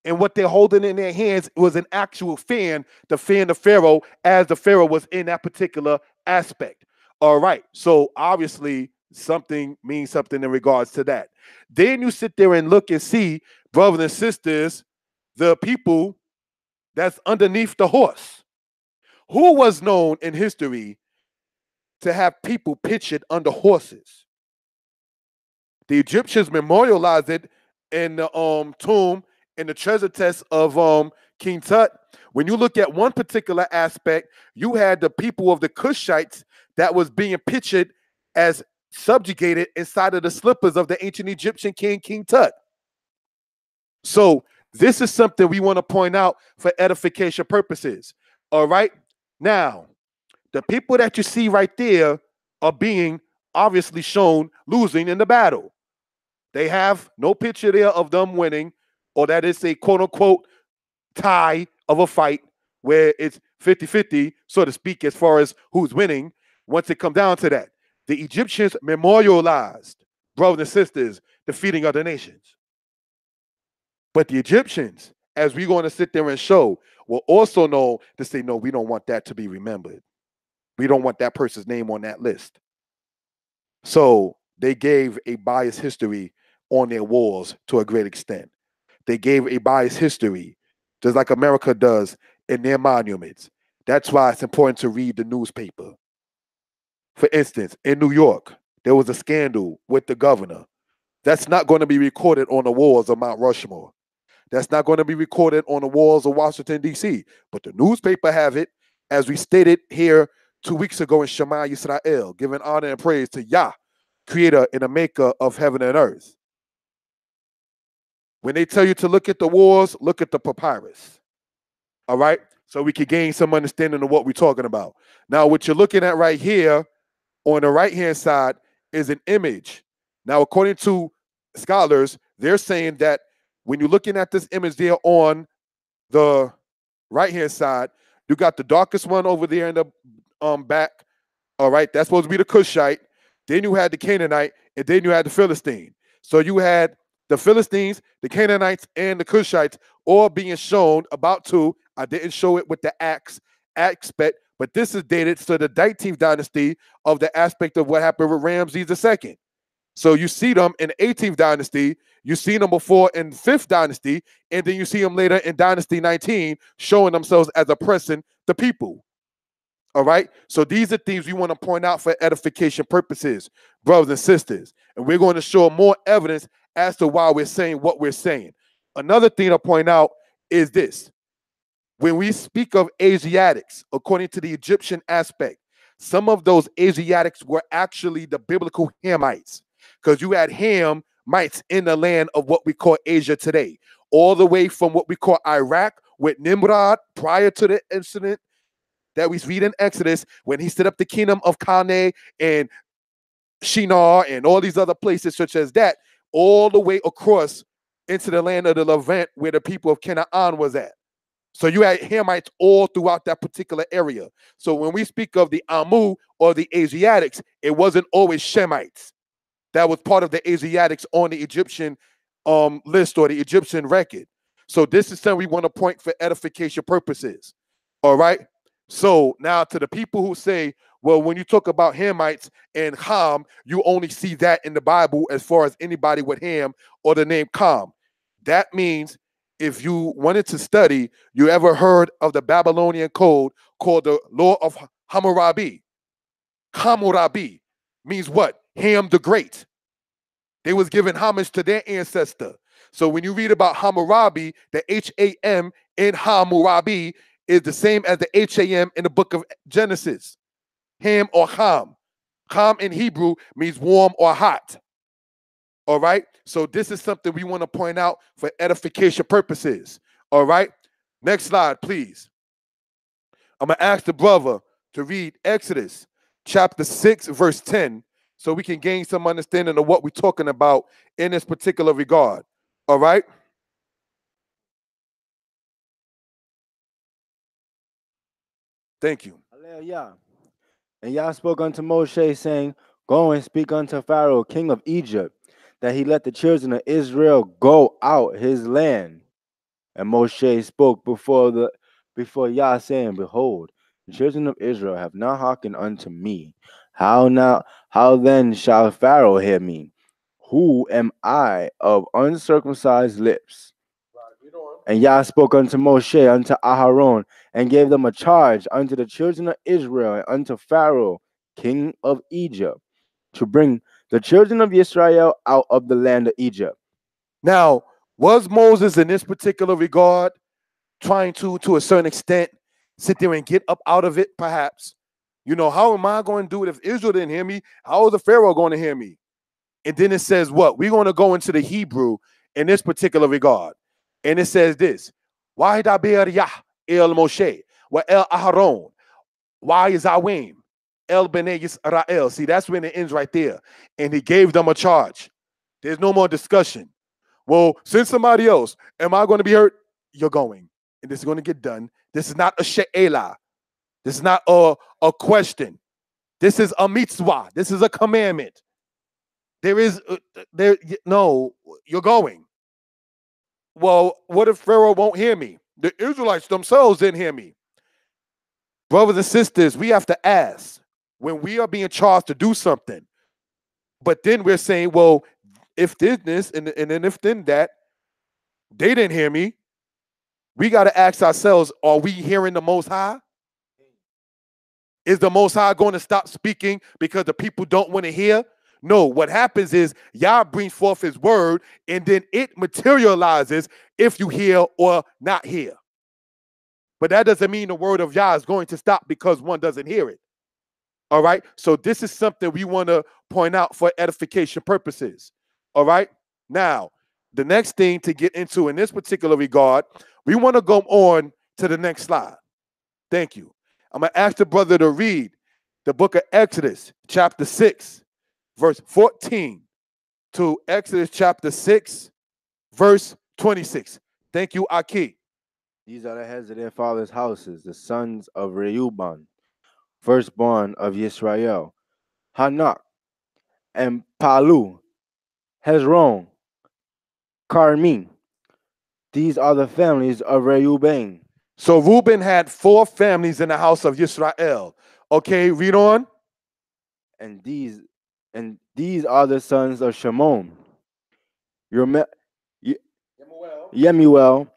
And what they're holding in their hands was an actual fan to fan the Pharaoh as the Pharaoh was in that particular aspect. All right. So obviously something means something in regards to that. Then you sit there and look and see, brothers and sisters, the people that's underneath the horse. Who was known in history to have people pictured under horses? The Egyptians memorialized it in the tomb in the treasure chest of King Tut. When you look at one particular aspect, you had the people of the Cushites that was being pictured as subjugated inside of the slippers of the ancient Egyptian king, King Tut. So this is something we want to point out for edification purposes. All right. Now, the people that you see right there are being obviously shown losing in the battle. They have no picture there of them winning, or that is a quote unquote tie of a fight where it's 50-50, so to speak, as far as who's winning. Once it comes down to that, the Egyptians memorialized, brothers and sisters, the feeding of the nations. But the Egyptians, as we're going to sit there and show, will also know to say, no, we don't want that to be remembered. We don't want that person's name on that list. So they gave a biased history on their walls to a great extent. They gave a biased history, just like America does in their monuments. That's why it's important to read the newspaper. For instance, in New York, there was a scandal with the governor. That's not going to be recorded on the walls of Mount Rushmore. That's not going to be recorded on the walls of Washington, D.C. But the newspaper have it, as we stated here 2 weeks ago in Shema Yisrael, giving honor and praise to Yah, creator and a maker of heaven and earth. When they tell you to look at the walls, look at the papyrus. All right? So we can gain some understanding of what we're talking about. Now, what you're looking at right here on the right-hand side is an image. Now, according to scholars, they're saying that when you're looking at this image there on the right-hand side, you got the darkest one over there in the back. All right, that's supposed to be the Cushite. Then you had the Canaanite, and then you had the Philistine. So you had the Philistines, the Canaanites, and the Cushites all being shown about to. I didn't show it with the aspect, but this is dated to the 19th dynasty of the aspect of what happened with Ramses II. So you see them in the 18th dynasty, you see them before in 5th dynasty, and then you see them later in dynasty 19 showing themselves as oppressing the people. All right? So these are things we want to point out for edification purposes, brothers and sisters. And we're going to show more evidence as to why we're saying what we're saying. Another thing to point out is this. When we speak of Asiatics, according to the Egyptian aspect, some of those Asiatics were actually the biblical Hamites, because you had Hamites in the land of what we call Asia today, all the way from what we call Iraq with Nimrod prior to the incident that we read in Exodus when he set up the kingdom of Calneh and Shinar and all these other places such as that, all the way across into the land of the Levant where the people of Canaan was at. So you had Hamites all throughout that particular area. So when we speak of the Amu or the Asiatics, it wasn't always Shemites. That was part of the Asiatics on the Egyptian list or the Egyptian record. So this is something we want to point for edification purposes. All right. So now to the people who say, well, when you talk about Hamites and Ham, you only see that in the Bible as far as anybody with Ham or the name Ham. That means if you wanted to study, you ever heard of the Babylonian code called the Law of Hammurabi? Hammurabi means what? Ham the Great. They was giving homage to their ancestor. So when you read about Hammurabi, the H-A-M in Hammurabi is the same as the H-A-M in the book of Genesis. Ham or Ham. Ham in Hebrew means warm or hot. All right? So this is something we want to point out for edification purposes. All right? Next slide, please. I'm going to ask the brother to read Exodus chapter 6, verse 10, so we can gain some understanding of what we're talking about in this particular regard. All right? Thank you. Hallelujah. And Yah spoke unto Moshe, saying, Go and speak unto Pharaoh, king of Egypt, that he let the children of Israel go out his land. And Moshe spoke before Yah, saying, Behold, the children of Israel have not hearkened unto me. How then shall Pharaoh hear me? Who am I of uncircumcised lips? And Yah spoke unto Moshe, unto Aharon, and gave them a charge unto the children of Israel, and unto Pharaoh, king of Egypt, to bring the children of Israel out of the land of Egypt. Now, was Moses in this particular regard trying to a certain extent, sit there and get up out of it, perhaps? You know, how am I going to do it if Israel didn't hear me? How is the Pharaoh going to hear me? And then it says what? We're going to go into the Hebrew in this particular regard. And it says this. Why daber Yah el Moshe wa el Aharon? Why is Awim el Bnei Yisrael? See, that's when it ends right there. And he gave them a charge. There's no more discussion. Well, send somebody else. Am I going to be hurt? You're going. And this is going to get done. This is not a she'ela. This is not a question. This is a mitzvah. This is a commandment. No, you're going. Well, what if Pharaoh won't hear me? The Israelites themselves didn't hear me. Brothers and sisters, we have to ask when we are being charged to do something, but then we're saying, well, if this and then if then that, they didn't hear me. We got to ask ourselves, are we hearing the Most High? Is the Most High going to stop speaking because the people don't want to hear? No, what happens is Yah brings forth his word, and then it materializes if you hear or not hear. But that doesn't mean the word of Yah is going to stop because one doesn't hear it. All right? So this is something we want to point out for edification purposes. All right? Now, the next thing to get into in this particular regard, we want to go on to the next slide. Thank you. I'm going to ask the brother to read the book of Exodus, chapter 6, verse 14 to Exodus chapter 6, verse 26. Thank you, Aki. These are the heads of their fathers' houses, the sons of Reuben, firstborn of Yisrael, Hanak, and Palu, Hezron, Carmi. These are the families of Reuben. So Reuben had 4 families in the house of Yisrael. Okay, read on. And these are the sons of Shimon, Yemuel,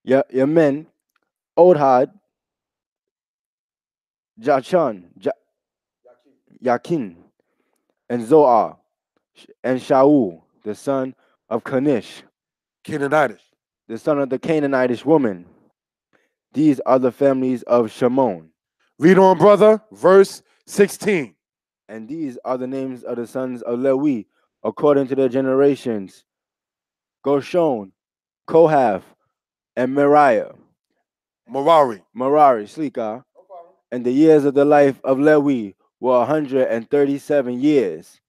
Yemen, Odhad, Jachan, Yakin, and Zoar, and Shaul, the son of Canish, Canaanitish, the son of the Canaanitish woman. These are the families of Shimon. Read on, brother. Verse 16. And these are the names of the sons of Lewi, according to their generations: Gershon, Kohath, and Merari, Slika. And the years of the life of Lewi were 137 years.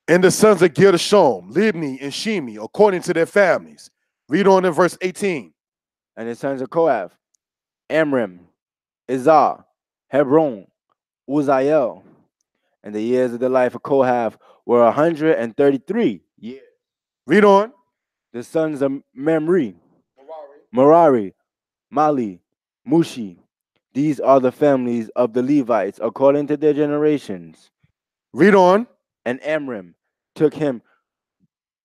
And the sons of Gershom, Libni and Shimi, according to their families. Read on in verse 18. And the sons of Kohath, Amram, Izhar, Hebron, Uzziel. And the years of the life of Kohath were 133 years. Read on. The sons of Merari, Mali, Mushi. These are the families of the Levites according to their generations. Read on. And Amram took him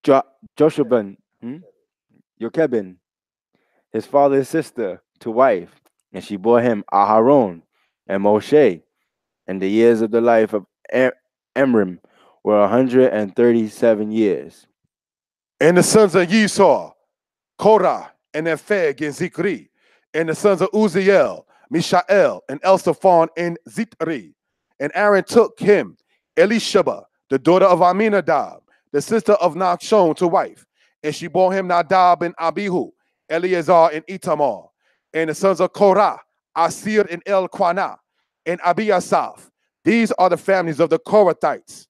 Joshua, Jochebed, his father's sister, to wife, and she bore him Aharon and Moshe. And the years of the life of Amram were 137 years. And the sons of Esau, Korah, and Epheg, and Zikri. And the sons of Uzziel, Mishael, and Elsaphon, and Zitri. And Aaron took him, Elisheba, the daughter of Aminadab, the sister of Nachshon, to wife. And she bore him Nadab and Abihu, Eleazar and Itamar. And the sons of Korah, Asir, and Elkanah, and Abiasaph. These are the families of the Korathites.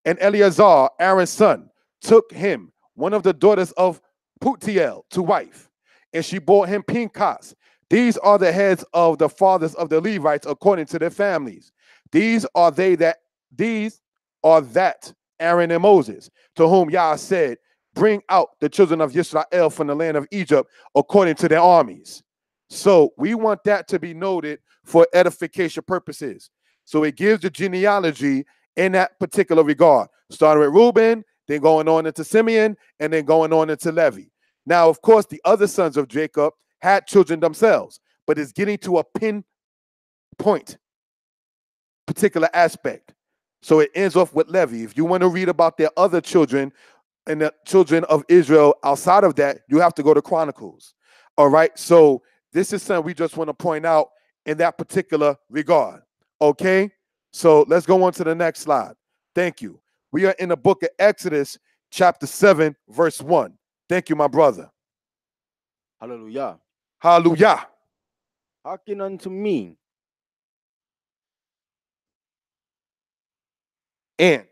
And Eleazar, Aaron's son, took him, one of the daughters of Putiel, to wife, and she bore him Pinchas. These are the heads of the fathers of the Levites according to their families. These are that Aaron and Moses, to whom Yah said, bring out the children of Israel from the land of Egypt according to their armies. So we want that to be noted for edification purposes. So it gives the genealogy in that particular regard, starting with Reuben, then going on into Simeon, and then going on into Levi. Now, of course, the other sons of Jacob had children themselves, but it's getting to a pinpoint particular aspect. So it ends off with Levi. If you want to read about their other children and the children of Israel outside of that, you have to go to Chronicles. All right. So this is something we just want to point out in that particular regard. Okay. So let's go on to the next slide. Thank you. We are in the book of Exodus, chapter 7, verse 1. Thank you, my brother. Hallelujah. Hallelujah. Hearken unto me. And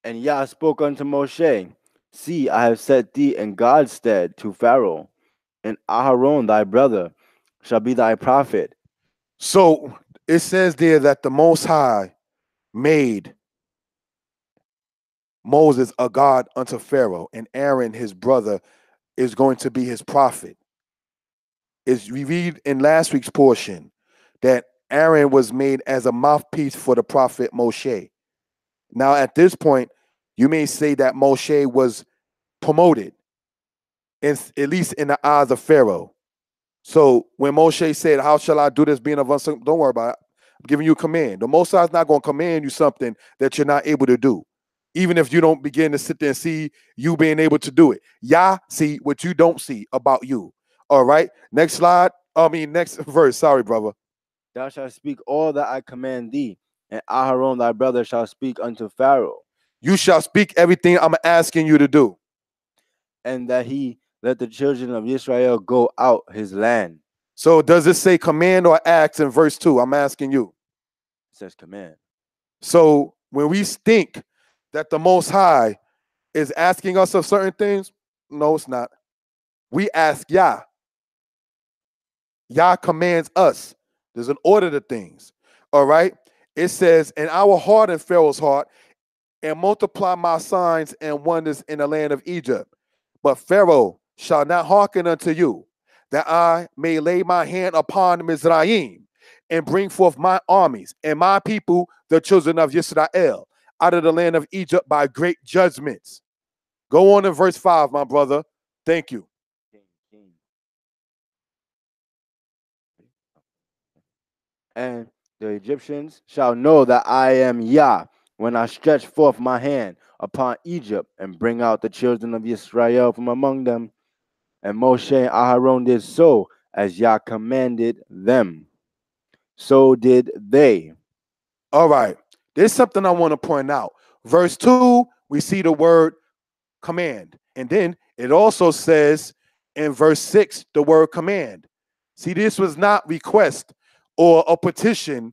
And Yah spoke unto Moshe, see, I have set thee in God's stead to Pharaoh, and Aharon thy brother shall be thy prophet. so it says there that the Most High made Moses a god unto Pharaoh, and Aaron, his brother, is going to be his prophet. Is we read in last week's portion that Aaron was made as a mouthpiece for the prophet Moshe. Now, at this point, you may say that Moshe was promoted, at least in the eyes of Pharaoh. So when Moshe said, how shall I do this being of uncircumcised? Don't worry about it. I'm giving you a command. The Most High is not going to command you something that you're not able to do, even if you don't begin to sit there and see you being able to do it. Yah see what you don't see about you. All right. Next slide. Next verse. Sorry, brother. Thou shalt speak all that I command thee, and Aharon thy brother shall speak unto Pharaoh, You shall speak everything I'm asking you to do. and that he let the children of Israel go out his land. So does it say command or act in verse 2? I'm asking you. It says command. So when we think that the Most High is asking us of certain things, no, it's not. We ask Yah. Yah commands us. There's an order to things. All right. It says, and I will harden Pharaoh's heart and multiply my signs and wonders in the land of Egypt. But Pharaoh shall not hearken unto you, that I may lay my hand upon Mizraim and bring forth my armies and my people, the children of Israel, out of the land of Egypt by great judgments. Go on in verse 5, my brother. Thank you. And the Egyptians shall know that I am Yah when I stretch forth my hand upon Egypt and bring out the children of Israel from among them. And Moshe and Aharon did so as Yah commanded them. So did they. All right. There's something I want to point out. Verse 2, we see the word command. And then it also says in verse 6, the word command. See, this was not request or a petition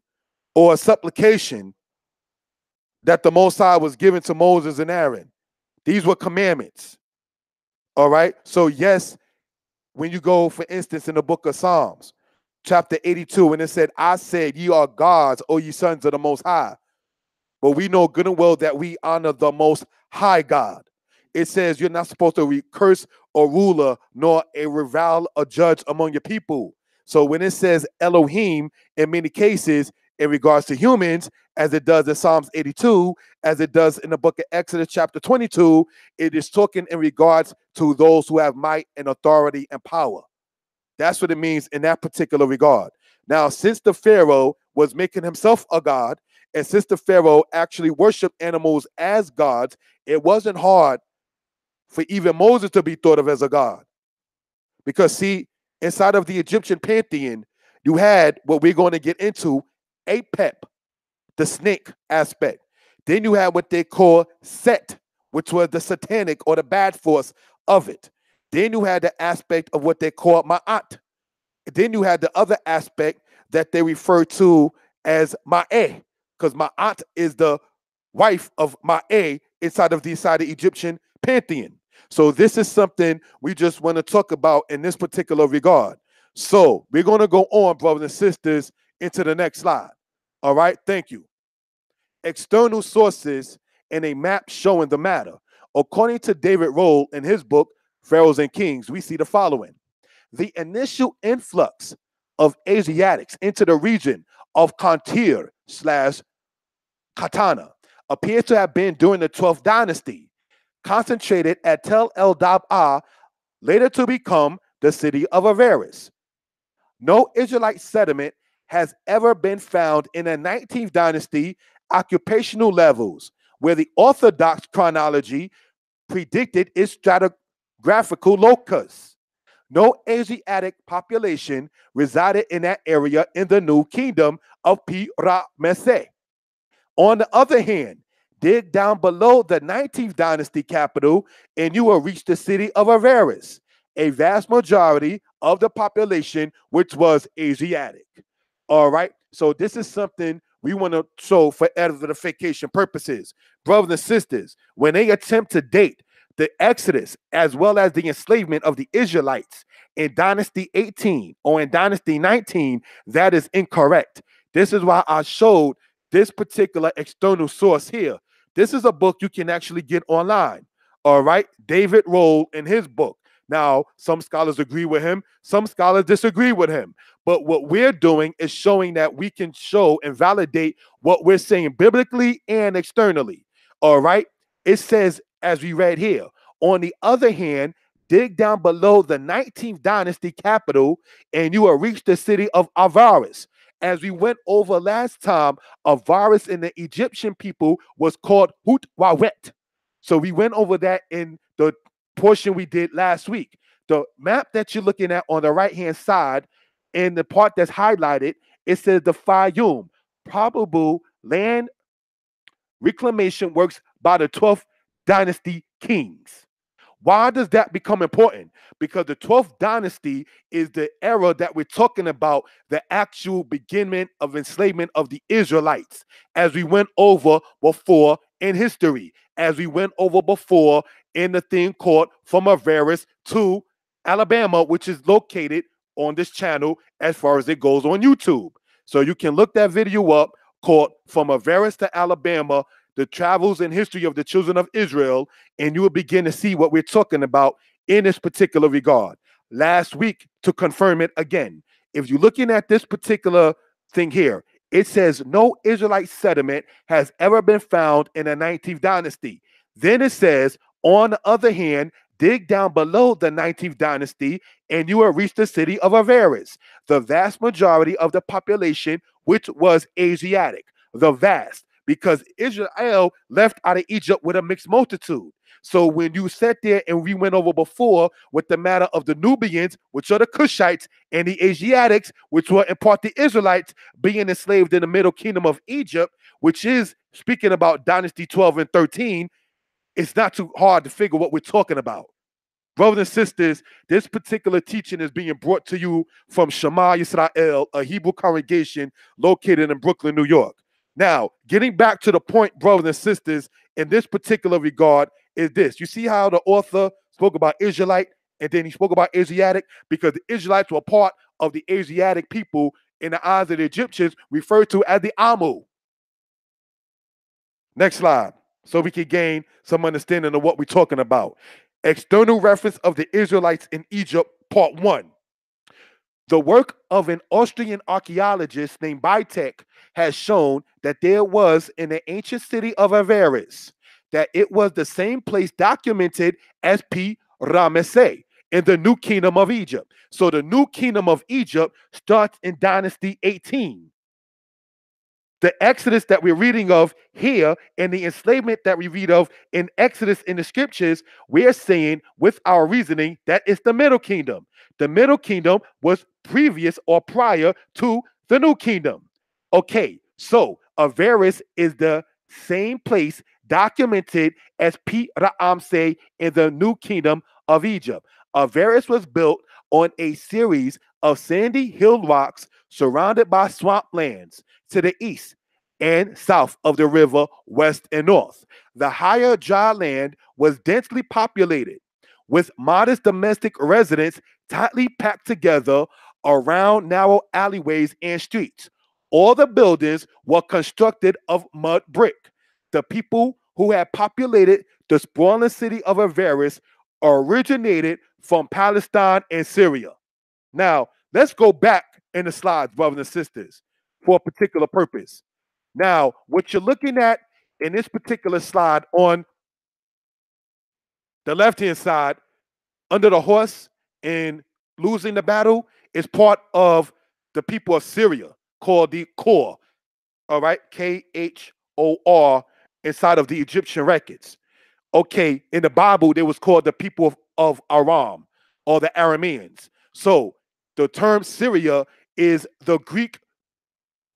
or a supplication that the Most High was given to Moses and Aaron. These were commandments. All right. So, yes, when you go, for instance, in the book of Psalms, chapter 82, when it said, I said, ye are gods, O ye sons of the Most High. But we know good and well that we honor the Most High God. It says you're not supposed to curse a ruler nor a revile a judge among your people. So when it says Elohim, in many cases, in regards to humans, as it does in Psalms 82, as it does in the book of Exodus chapter 22, it is talking in regards to those who have might and authority and power. That's what it means in that particular regard. Now, since the Pharaoh was making himself a god, and since the Pharaoh actually worshiped animals as gods, it wasn't hard for even Moses to be thought of as a god. Because, see, inside of the Egyptian pantheon, you had what we're going to get into, Apep, the snake aspect. Then you had what they call Set, which was the satanic or the bad force of it. Then you had the aspect of what they call Ma'at. Then you had the other aspect that they refer to as Ma'eh, because Ma'at is the wife of Ma'eh inside of the Egyptian pantheon. So this is something we just want to talk about in this particular regard. So we're going to go on, brothers and sisters, into the next slide. All right, thank you. External sources and a map showing the matter. According to David Roll in his book, Pharaohs and Kings, we see the following. The initial influx of Asiatics into the region of Kantir / Katana appears to have been during the 12th dynasty, concentrated at Tel El Dab'a, later to become the city of Avaris. No Israelite settlement has ever been found in the 19th dynasty occupational levels, where the Orthodox chronology predicted its stratigraphical locus. No Asiatic population resided in that area in the new kingdom of Pi-Ramesse. On the other hand, dig down below the 19th dynasty capital and you will reach the city of Avaris, a vast majority of the population which was Asiatic. All right, so this is something we want to show for edification purposes. Brothers and sisters, when they attempt to date the Exodus as well as the enslavement of the Israelites in Dynasty 18 or in Dynasty 19, that is incorrect. This is why I showed this particular external source here. This is a book you can actually get online. All right, David Roll in his book. Now, some scholars agree with him, some scholars disagree with him. But what we're doing is showing that we can show and validate what we're saying biblically and externally. All right, it says, as we read here, on the other hand, dig down below the 19th dynasty capital and you will reach the city of Avaris. As we went over last time, Avaris in the Egyptian people was called Hut-Wawet. So we went over that in the portion we did last week. The map that you're looking at on the right-hand side, in the part that's highlighted, it says the Fayum, probable land reclamation works by the 12th dynasty kings. Why does that become important? Because the 12th dynasty is the era that we're talking about, the actual beginning of enslavement of the Israelites, as we went over before in history, as we went over before in the thing called From Avaris to Alabama, which is located on this channel as far as it goes on YouTube. So you can look that video up called From Avaris to Alabama, the travels and history of the children of Israel, and you will begin to see what we're talking about in this particular regard. Last week, to confirm it again, if you're looking at this particular thing here, it says no Israelite settlement has ever been found in the 19th dynasty. Then it says, on the other hand, dig down below the 19th dynasty and you will reach the city of Avaris, the vast majority of the population which was Asiatic, the vast, because Israel left out of Egypt with a mixed multitude. So when you sat there and we went over before with the matter of the Nubians, which are the Cushites, and the Asiatics, which were in part the Israelites, being enslaved in the middle kingdom of Egypt, which is speaking about Dynasty 12 and 13, it's not too hard to figure what we're talking about. Brothers and sisters, this particular teaching is being brought to you from Shema Yisrael, a Hebrew congregation located in Brooklyn, New York. Now, getting back to the point, brothers and sisters, in this particular regard is this. You see how the author spoke about Israelite and then he spoke about Asiatic? Because the Israelites were part of the Asiatic people in the eyes of the Egyptians, referred to as the Amu. Next slide, so we can gain some understanding of what we're talking about. External reference of the Israelites in Egypt, part 1. The work of an Austrian archaeologist named Bitek has shown that there was in the ancient city of Avaris, that it was the same place documented as Pi-Ramesse in the New Kingdom of Egypt. So the New Kingdom of Egypt starts in Dynasty 18. The Exodus that we're reading of here and the enslavement that we read of in Exodus in the scriptures, we're saying with our reasoning that it's the Middle Kingdom. The Middle Kingdom was previous or prior to the New Kingdom. Okay, so Avaris is the same place documented as Pi-Ramesse in the New Kingdom of Egypt. Avaris was built on a series of sandy hill rocks surrounded by swamplands to the east and south of the river, west and north. The higher dry land was densely populated with modest domestic residents tightly packed together around narrow alleyways and streets. All the buildings were constructed of mud brick. The people who had populated the sprawling city of Avaris originated from Palestine and Syria. Now, let's go back in the slides, brothers and sisters, for a particular purpose. Now, what you're looking at in this particular slide on the left-hand side, under the horse and losing the battle, is part of the people of Syria called the Khor, all right, Khor, inside of the Egyptian records. Okay, in the Bible, they was called the people of Aram or the Arameans. So the term Syria is the Greek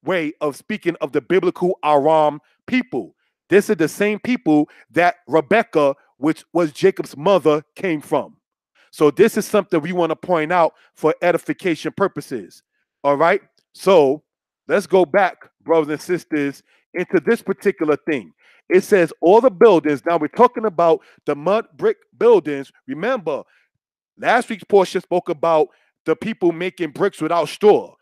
way of speaking of the biblical Aram people. This is the same people that Rebecca, which was Jacob's mother, came from. So this is something we want to point out for edification purposes. All right. So let's go back, brothers and sisters, into this particular thing. It says all the buildings. Now we're talking about the mud brick buildings. Remember, last week's portion spoke about the people making bricks without straw.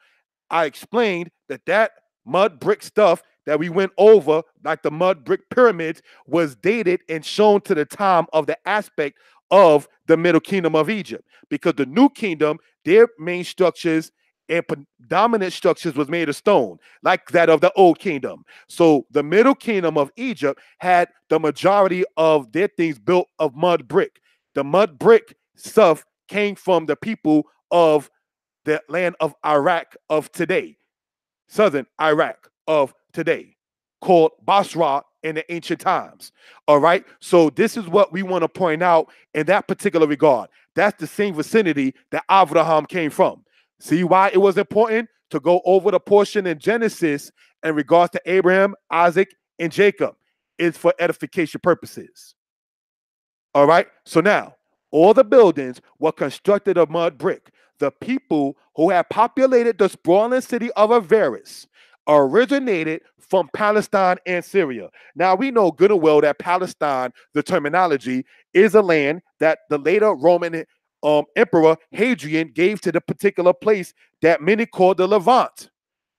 I explained that mud brick stuff that we went over, like the mud brick pyramids, was dated and shown to the time of the aspect of the Middle Kingdom of Egypt. Because the New Kingdom, their main structures and predominant structures was made of stone, like that of the Old Kingdom. So the Middle Kingdom of Egypt had the majority of their things built of mud brick. The mud brick stuff came from the people of the land of Iraq of today, southern Iraq of today, called Basra in the ancient times. All right. So this is what we want to point out in that particular regard. That's the same vicinity that Abraham came from. See why it was important to go over the portion in Genesis in regards to Abraham, Isaac, and Jacob. It's for edification purposes. All right. So now, all the buildings were constructed of mud brick. The people who had populated the sprawling city of Avaris originated from Palestine and Syria. Now, we know good and well that Palestine, the terminology, is a land that the later Roman Emperor Hadrian gave to the particular place that many call the Levant.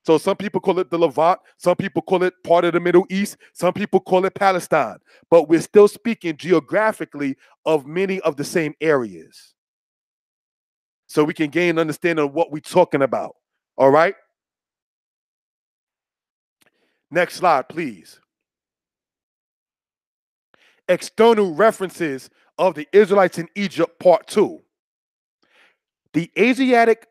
So some people call it the Levant, some people call it part of the Middle East, some people call it Palestine. But we're still speaking geographically of many of the same areas. So we can gain an understanding of what we're talking about. All right? Next slide, please. External references of the Israelites in Egypt, part 2. The Asiatic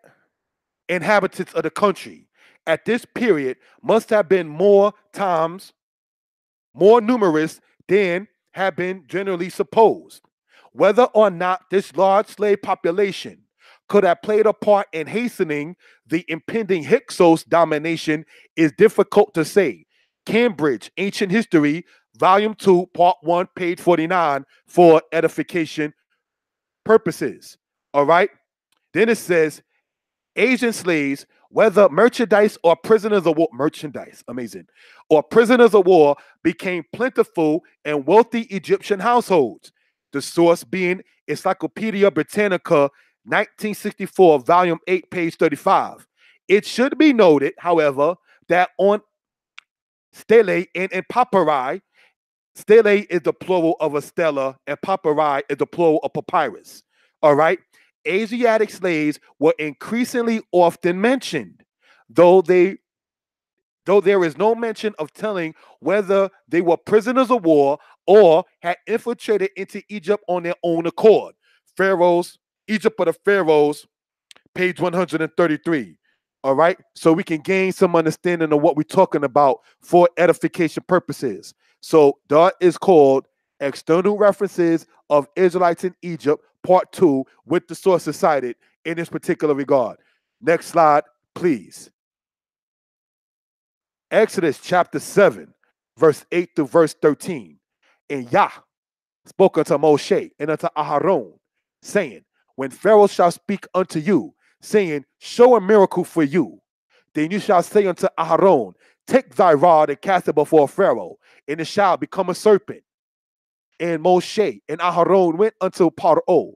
inhabitants of the country at this period must have been more numerous than have been generally supposed. Whether or not this large slave population could have played a part in hastening the impending Hyksos domination is difficult to say. Cambridge, Ancient History, Volume 2, Part 1, page 49, for edification purposes. All right? Then it says, Asian slaves, whether merchandise or prisoners of war, or prisoners of war, became plentiful in wealthy Egyptian households. The source being Encyclopedia Britannica, 1964, volume 8, page 35. It should be noted, however, that on stele and papyri, stele is the plural of a stela, and papyri is the plural of papyrus. All right? Asiatic slaves were increasingly often mentioned, though there is no mention of telling whether they were prisoners of war or had infiltrated into Egypt on their own accord. Pharaohs, Egypt of the Pharaohs, page 133. All right, so we can gain some understanding of what we're talking about for edification purposes. So that is called External References of Israelites in Egypt, Part 2, with the sources cited in this particular regard. Next slide, please. Exodus chapter 7, verse 8 through verse 13. And Yah spoke unto Moshe and unto Aharon, saying, when Pharaoh shall speak unto you, saying, show a miracle for you, then you shall say unto Aharon, take thy rod and cast it before Pharaoh, and it shall become a serpent. And Moshe and Aharon went unto Paro,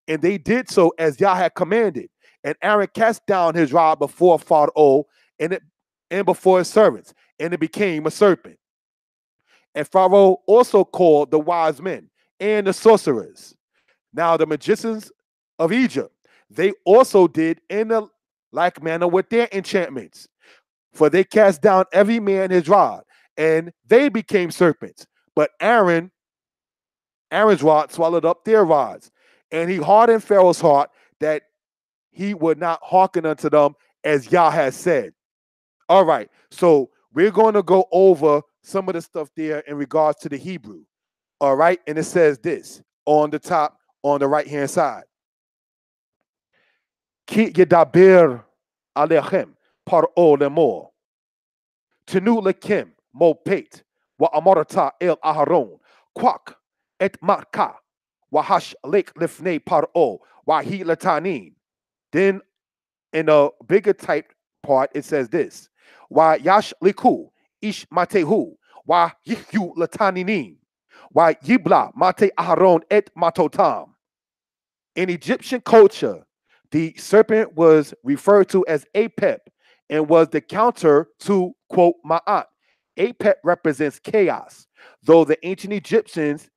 and they did so as Yah had commanded. And Aaron cast down his rod before Pharaoh and before his servants, and it became a serpent. And Pharaoh also called the wise men and the sorcerers. Now the magicians of Egypt, they also did in a like manner with their enchantments. For they cast down every man his rod, and they became serpents. But Aaron's rod swallowed up their rods. And he hardened Pharaoh's heart that he would not hearken unto them as Yah has said. All right, so we're going to go over some of the stuff there in regards to the Hebrew. All right, and it says this on the top, on the right-hand side. Ki yedaber alechem paro lemor. Tenu lekem mopet wa amorata el aharon kwak et marka wa hash lek lifnei paro wa hi latanin. Then in a bigger type part, it says this. Wa yash liku ish matehu wa yihyu lataninim wa yibla mate aharon et matotam. In Egyptian culture, the serpent was referred to as Apep and was the counter to, quote, Ma'at. Apep represents chaos, though the ancient Egyptians,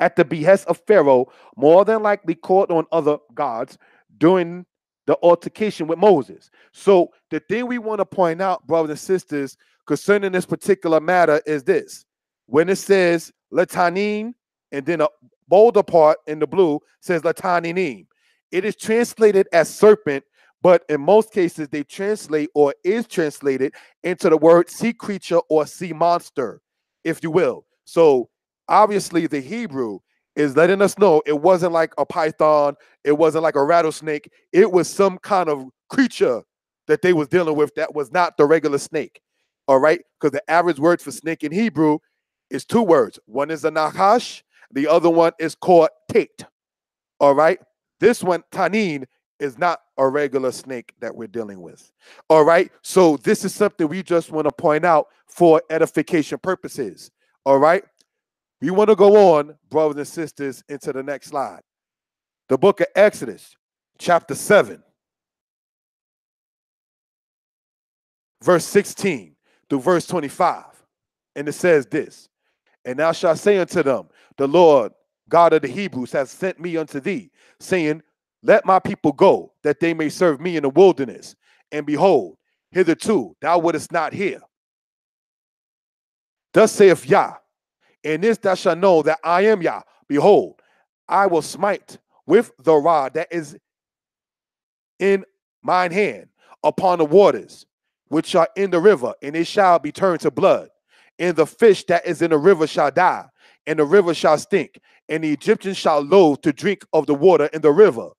at the behest of Pharaoh, more than likely called on other gods during the altercation with Moses. So the thing we want to point out, brothers and sisters, concerning this particular matter is this. When it says Latanin, and then a bolder part in the blue says Lataninim, it is translated as serpent, but in most cases they translate or is translated into the word sea creature or sea monster, if you will. So obviously the Hebrew is letting us know it wasn't like a python, it wasn't like a rattlesnake, it was some kind of creature that they was dealing with that was not the regular snake. All right, because the average word for snake in Hebrew is two words. One is a nachash, the other one is called tate. All right, this one, tanin, is not a regular snake that we're dealing with. All right, so this is something we just want to point out for edification purposes. All right, we want to go on, brothers and sisters, into the next slide. The book of Exodus, chapter 7, verse 16 through verse 25. And it says this, and thou shalt say unto them, the Lord God of the Hebrews has sent me unto thee, saying, let my people go, that they may serve me in the wilderness. And behold, hitherto thou wouldest not hear. Thus saith Yah, in this thou shalt know that I am Yah. Behold, I will smite with the rod that is in mine hand upon the waters which are in the river, and it shall be turned to blood. And the fish that is in the river shall die, and the river shall stink, and the Egyptians shall loathe to drink of the water in the river.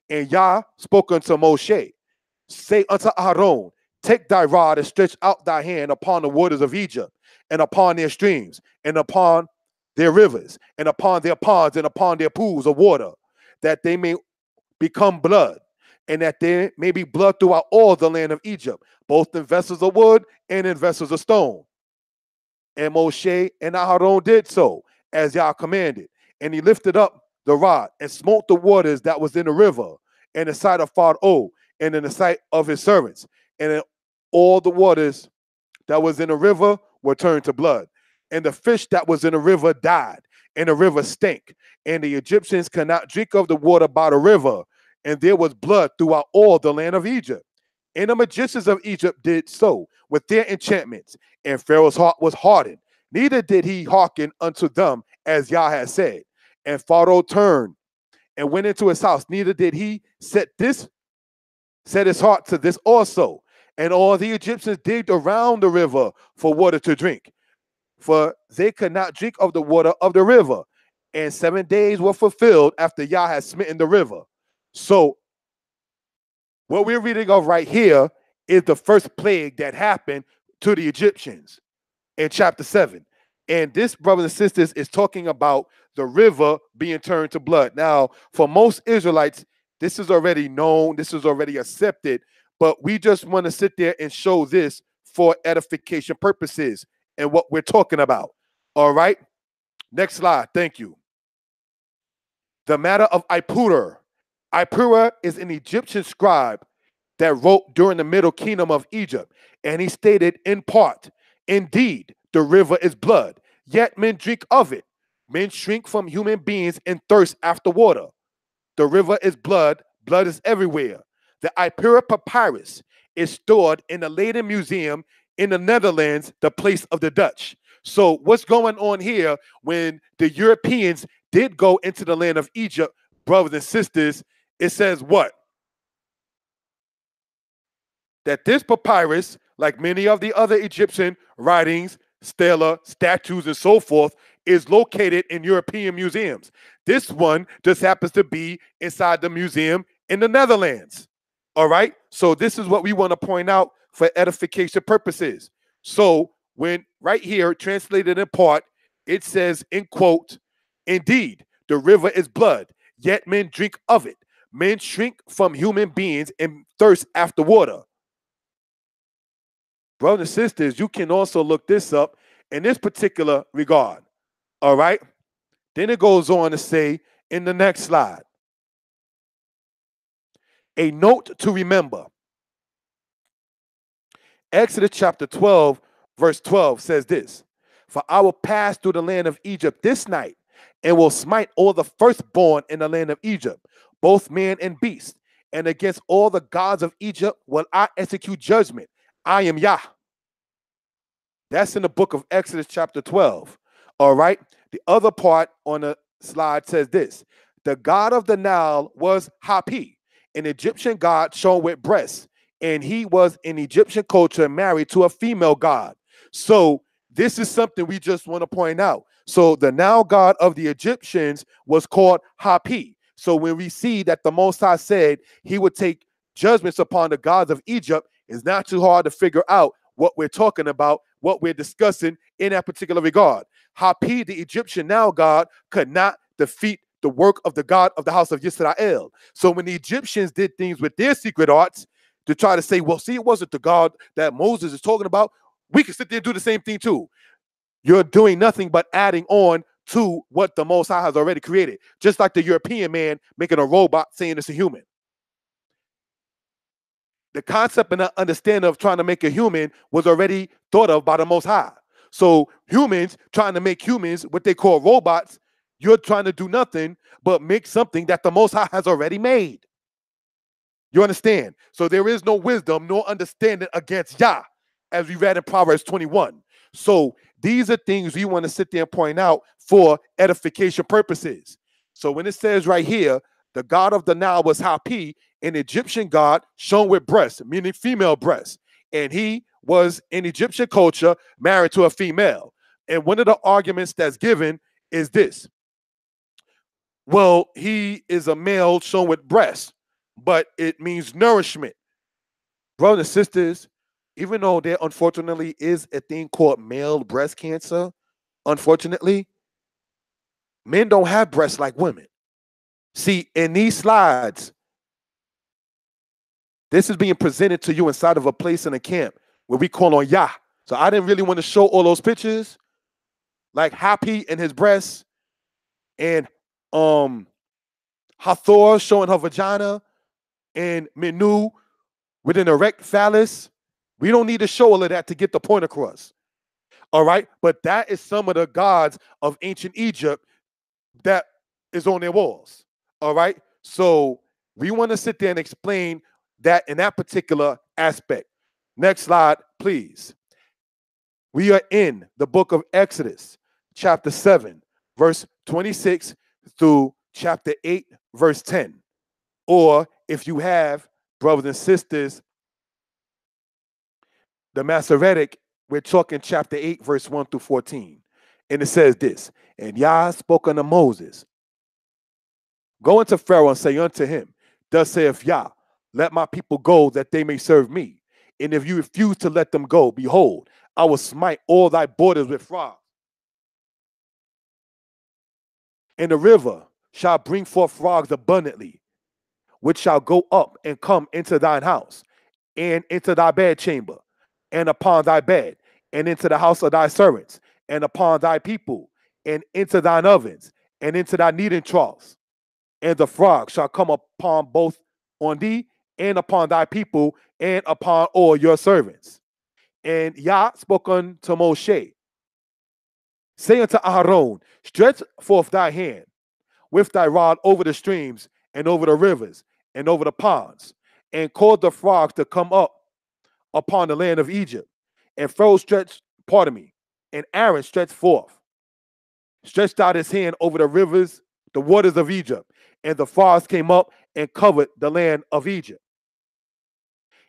And Yah spoke unto Moshe, say unto Aaron, take thy rod and stretch out thy hand upon the waters of Egypt, and upon their streams, and upon their rivers, and upon their ponds, and upon their pools of water, that they may become blood, and that there may be blood throughout all the land of Egypt, both in vessels of wood and in vessels of stone. And Moshe and Aharon did so, as Yah commanded. And he lifted up the rod and smote the waters that was in the river, in the sight of Pharaoh, and in the sight of his servants. And all the waters that was in the river were turned to blood. And the fish that was in the river died, and the river stank. And the Egyptians could not drink of the water by the river, and there was blood throughout all the land of Egypt. And the magicians of Egypt did so with their enchantments, and Pharaoh's heart was hardened. Neither did he hearken unto them as Yah had said. And Pharaoh turned and went into his house. Neither did he set his heart to this also. And all the Egyptians digged around the river for water to drink, for they could not drink of the water of the river. And 7 days were fulfilled after Yah had smitten the river. So what we're reading of right here is the first plague that happened to the Egyptians in chapter 7. And this, brothers and sisters, is talking about the river being turned to blood. Now, for most Israelites, this is already known, this is already accepted, but we just want to sit there and show this for edification purposes and what we're talking about. All right? Next slide. Thank you. The matter of Ipura. Ipura is an Egyptian scribe that wrote during the Middle Kingdom of Egypt, and he stated in part, indeed, the river is blood, yet men drink of it. Men shrink from human beings and thirst after water. The river is blood, blood is everywhere. The Ipura papyrus is stored in the Leiden Museum in the Netherlands, the place of the Dutch. So what's going on here when the Europeans did go into the land of Egypt, brothers and sisters, it says what? That this papyrus, like many of the other Egyptian writings, stela, statues, and so forth, is located in European museums. This one just happens to be inside the museum in the Netherlands. All right? So this is what we want to point out for edification purposes. So when right here, translated in part, it says, in quote, indeed, the river is blood, yet men drink of it. Men shrink from human beings and thirst after water. Brothers and sisters, you can also look this up in this particular regard. All right? Then it goes on to say in the next slide, a note to remember. Exodus chapter 12, verse 12 says this, for I will pass through the land of Egypt this night and will smite all the firstborn in the land of Egypt, both man and beast, and against all the gods of Egypt will I execute judgment. I am Yah. That's in the book of Exodus chapter 12. All right. The other part on the slide says this. The god of the Nile was Hapi, an Egyptian god shown with breasts, and he was in Egyptian culture married to a female god. So this is something we just want to point out. So the Nile god of the Egyptians was called Hapi. So when we see that the Most High said he would take judgments upon the gods of Egypt, it's not too hard to figure out what we're talking about, what we're discussing in that particular regard. Hapi, the Egyptian Nile god, could not defeat the work of the God of the house of Israel. So when the Egyptians did things with their secret arts to try to say, well, see, it wasn't the God that Moses is talking about, we can sit there and do the same thing too. You're doing nothing but adding on to what the Most High has already created. Just like the European man making a robot saying it's a human. The concept and the understanding of trying to make a human was already thought of by the Most High. So humans trying to make humans, what they call robots, you're trying to do nothing but make something that the Most High has already made. You understand? So there is no wisdom, nor understanding against Yah, as we read in Proverbs 21. So these are things we want to sit there and point out for edification purposes. So when it says right here, the god of the Nile was Hapi, an Egyptian god shown with breasts, meaning female breasts. And he was in Egyptian culture married to a female. And one of the arguments that's given is this. Well, he is a male shown with breasts, but it means nourishment. Brothers and sisters, even though there unfortunately is a thing called male breast cancer, unfortunately, men don't have breasts like women. See, in these slides, this is being presented to you inside of a place in a camp where we call on Yah. So I didn't really want to show all those pictures, like Happy and his breasts, and Hathor showing her vagina, and Menu with an erect phallus. We don't need to show all of that to get the point across. All right, but that is some of the gods of ancient Egypt that is on their walls. All right, so we want to sit there and explain that in that particular aspect. Next slide, please. We are in the book of Exodus, chapter 7, verse 26 through chapter 8, verse 10. Or if you have, brothers and sisters, the Masoretic, we're talking chapter 8, verse 1 through 14. And it says this, and Yah spoke unto Moses, go unto Pharaoh and say unto him, thus saith Yah, let my people go that they may serve me. And if you refuse to let them go, behold, I will smite all thy borders with frogs. And the river shall bring forth frogs abundantly, which shall go up and come into thine house, and into thy bedchamber, and upon thy bed, and into the house of thy servants, and upon thy people, and into thine ovens, and into thy kneading troughs. And the frog shall come upon both on thee, and upon thy people, and upon all your servants. And Yah spoke unto Moshe, say unto Aaron, stretch forth thy hand with thy rod over the streams, and over the rivers, and over the ponds, and cause the frogs to come up upon the land of Egypt. And Pharaoh and Aaron stretched out his hand over the rivers, the waters of Egypt, and the frogs came up and covered the land of Egypt.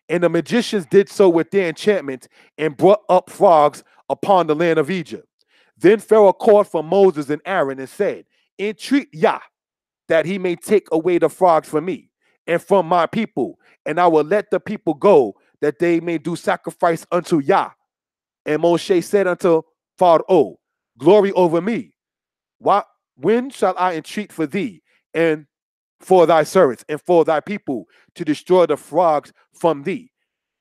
And the magicians did so with their enchantments and brought up frogs upon the land of Egypt. Then Pharaoh called for Moses and Aaron and said, entreat Yah that he may take away the frogs from me and from my people, and I will let the people go that they may do sacrifice unto Yah. And Moshe said unto Pharaoh, glory over me. When shall I entreat for thee and for thy servants and for thy people to destroy the frogs from thee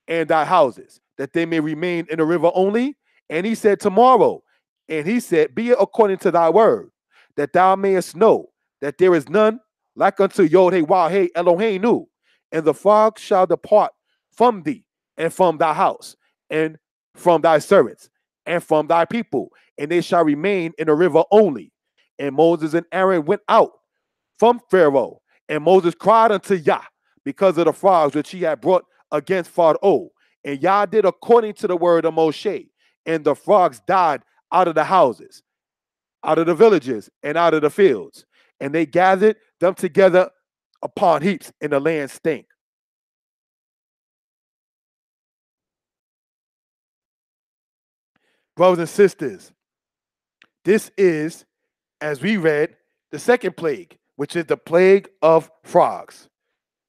and thy houses, that they may remain in the river only? And he said, tomorrow. And he said, be it according to thy word, that thou mayest know that there is none like unto Yod-Heh-Wah-Heh Eloheinu, and the frogs shall depart from thee, and from thy house, and from thy servants, and from thy people, and they shall remain in the river only. And Moses and Aaron went out from Pharaoh, and Moses cried unto Yah because of the frogs which he had brought against Pharaoh. And Yah did according to the word of Moshe, and the frogs died out of the houses, out of the villages, and out of the fields. And they gathered them together upon heaps, and the land stank. Brothers and sisters, this is, as we read, the second plague, which is the plague of frogs.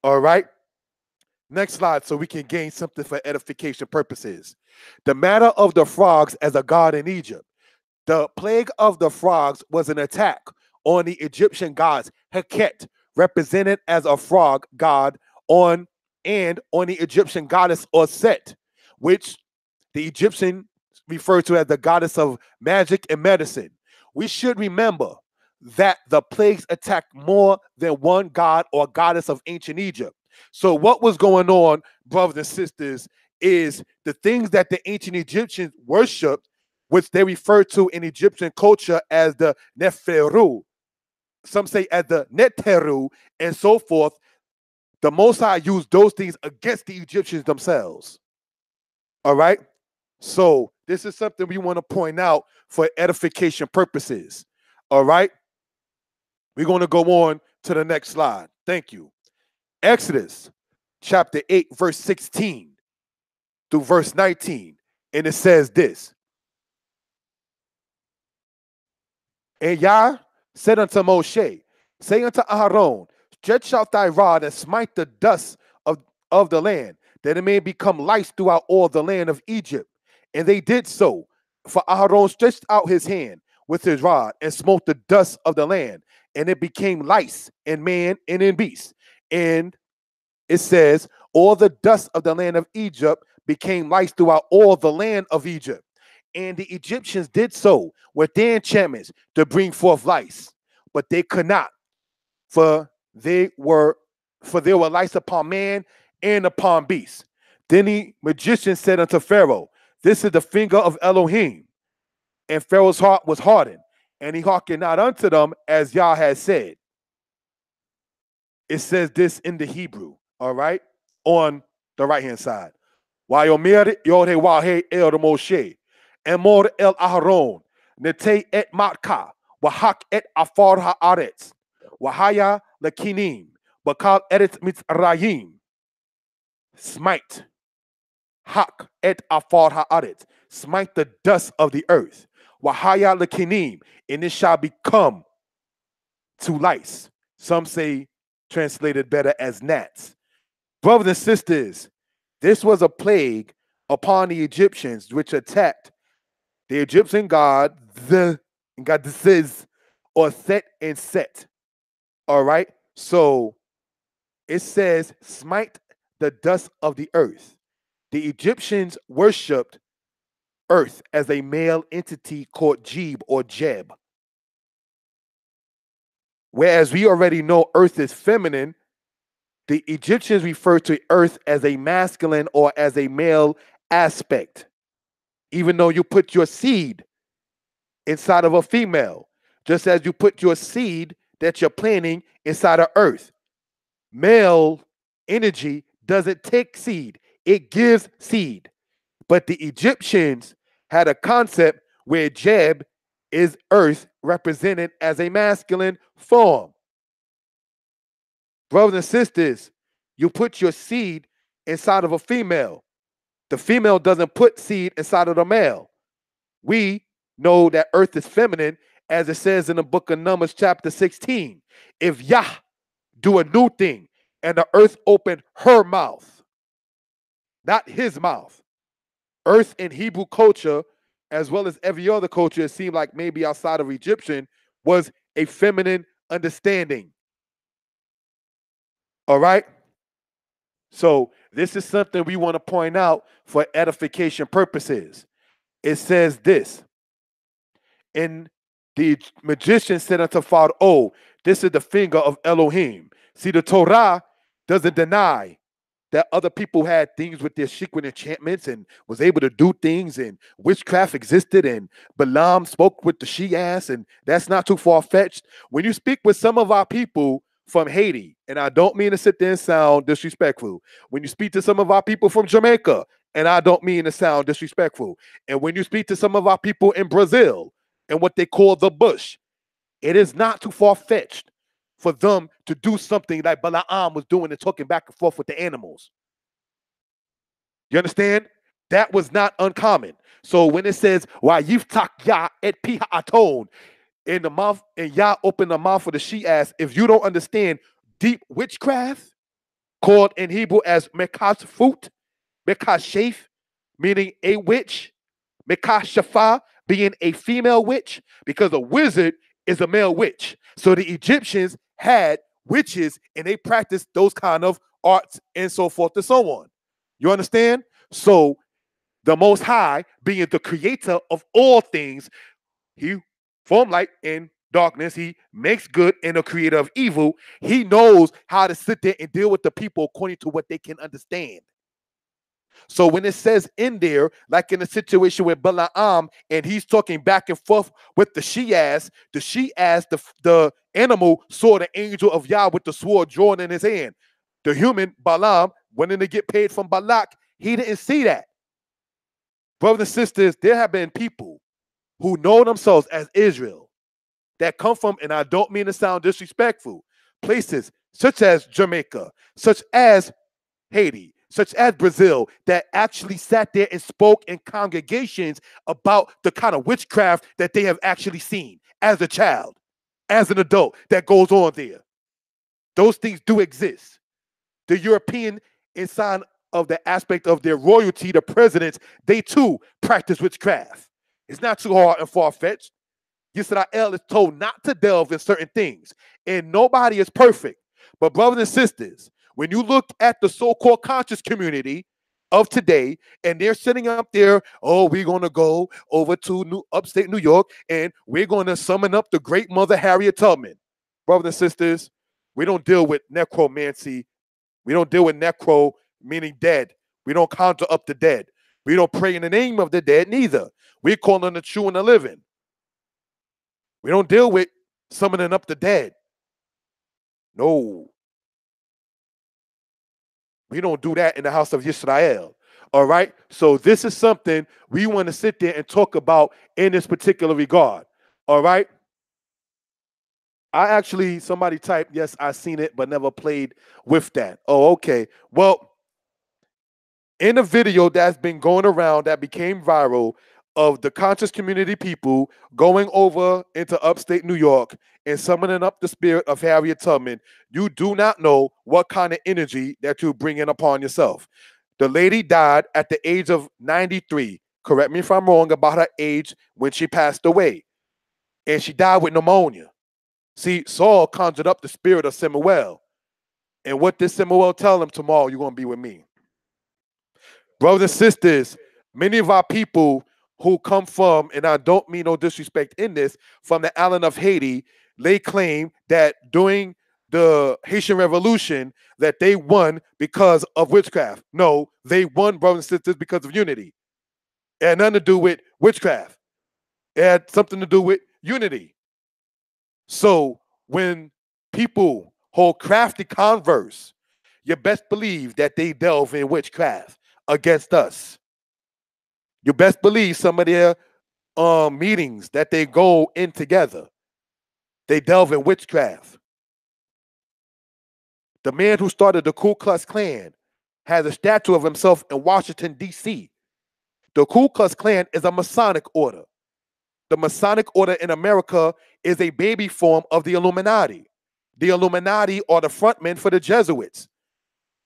All right? Next slide so we can gain something for edification purposes. The matter of the frogs as a god in Egypt. The plague of the frogs was an attack on the Egyptian gods Heket, represented as a frog god, on the Egyptian goddess Set, which the Egyptian referred to as the goddess of magic and medicine. We should remember that the plagues attacked more than one god or goddess of ancient Egypt. So what was going on, brothers and sisters, is the things that the ancient Egyptians worshipped, which they refer to in Egyptian culture as the Neferu, some say as the Neteru, and so forth. The Most High used those things against the Egyptians themselves. All right? So this is something we want to point out for edification purposes. All right? We're going to go on to the next slide. Thank you. Exodus chapter 8, verse 16 through verse 19. And it says this. And Yah said unto Moshe, say unto Aaron, stretch out thy rod and smite the dust of the land, that it may become lice throughout all the land of Egypt. And they did so. For Aaron stretched out his hand with his rod and smote the dust of the land, and it became lice in man and in beast. And it says, all the dust of the land of Egypt became lice throughout all the land of Egypt. And the Egyptians did so with their enchantments to bring forth lice, but they could not, for there were lice upon man and upon beasts. Then the magician said unto Pharaoh, this is the finger of Elohim. And Pharaoh's heart was hardened, and he hearkened not unto them as Yah had said. It says this in the Hebrew, all right, on the right-hand side. Wayomer Yod-Heh-Wah-Heh El Moshe, Emor El Aharon, Nete et Matka, Wahak et Afar Haaretz, Wahaya Lakinim, Bakal Eretz Mitzrayim, smite, Hak et Afar Haaretz, smite the dust of the earth, Wahaya Lakinim, and it shall become to lice. Some say translated better as gnats. Brothers and sisters, this was a plague upon the Egyptians which attacked the Egyptian god, the goddesses or set and set. All right. So it says, smite the dust of the earth. The Egyptians worshipped earth as a male entity called Jeb or Jeb. Whereas we already know earth is feminine, the Egyptians refer to earth as a masculine or as a male aspect, even though you put your seed inside of a female, just as you put your seed that you're planting inside of earth. Male energy doesn't take seed, it gives seed. But the Egyptians had a concept where Jeb is earth represented as a masculine form. Brothers and sisters, you put your seed inside of a female. The female doesn't put seed inside of the male. We know that earth is feminine, as it says in the book of Numbers, chapter 16. If Yah do a new thing and the earth opened her mouth, not his mouth. Earth in Hebrew culture, as well as every other culture, it seemed like maybe outside of Egyptian, was a feminine understanding. All right? So this is something we want to point out for edification purposes. It says this, and the magician said unto Pharaoh, oh, this is the finger of Elohim. See, the Torah doesn't deny that other people had things with their secret enchantments and was able to do things, and witchcraft existed, and Balaam spoke with the she-ass, and that's not too far-fetched. When you speak with some of our people from Haiti, and I don't mean to sit there and sound disrespectful, when you speak to some of our people from Jamaica, and I don't mean to sound disrespectful, and when you speak to some of our people in Brazil and what they call the bush, it is not too far-fetched for them to do something like Balaam was doing and talking back and forth with the animals. You understand? That was not uncommon. So when it says, "Why yiftak Yah et pi ha'aton," in the mouth, and Yah opened the mouth of the she-ass, if you don't understand deep witchcraft, called in Hebrew as mekas fut, mekas shef, meaning a witch, mekas shafa, being a female witch, because a wizard is a male witch. So the Egyptians had witches and they practiced those kind of arts and so forth and so on. You understand? So the Most High, being the creator of all things, he formed light and darkness. He makes good and the creator of evil. He knows how to sit there and deal with the people according to what they can understand. So when it says in there, like in the situation with Balaam, and he's talking back and forth with the she-ass, the animal saw the angel of Yah with the sword drawn in his hand. The human, Balaam, wanting to get paid from Balak, he didn't see that. Brothers and sisters, there have been people who know themselves as Israel that come from, and I don't mean to sound disrespectful, places such as Jamaica, such as Haiti, such as Brazil, that actually sat there and spoke in congregations about the kind of witchcraft that they have actually seen as a child, as an adult, that goes on there. Those things do exist. The European, inside of the aspect of their royalty, the presidents, they too practice witchcraft. It's not too hard and far-fetched. Yisrael is told not to delve in certain things, and nobody is perfect. But brothers and sisters, when you look at the so-called conscious community of today, and they're sitting up there, oh, we're going to go over to upstate New York, and we're going to summon up the great mother Harriet Tubman. Brothers and sisters, we don't deal with necromancy. We don't deal with necro, meaning dead. We don't conjure up the dead. We don't pray in the name of the dead neither. We call on the true and the living. We don't deal with summoning up the dead. No. We don't do that in the house of Yisrael. All right? So this is something we want to sit there and talk about in this particular regard. All right? Somebody typed, yes, I seen it, but never played with that. Oh, okay. Well, in a video that's been going around that became viral of the conscious community people going over into upstate New York and summoning up the spirit of Harriet Tubman, you do not know what kind of energy that you're bringing upon yourself. The lady died at the age of 93. Correct me if I'm wrong about her age when she passed away. And she died with pneumonia. See, Saul conjured up the spirit of Samuel. And what did Samuel tell him? Tomorrow you're going to be with me. Brothers and sisters, many of our people who come from, and I don't mean no disrespect in this, from the island of Haiti, they claim that during the Haitian Revolution that they won because of witchcraft. No, they won, brothers and sisters, because of unity. It had nothing to do with witchcraft. It had something to do with unity. So when people hold crafty converse, you best believe that they delve in witchcraft against us. You best believe some of their meetings that they go in together, they delve in witchcraft. The man who started the Ku Klux Klan has a statue of himself in Washington, D.C. The Ku Klux Klan is a Masonic order. The Masonic order in America is a baby form of the Illuminati. The Illuminati are the frontmen for the Jesuits.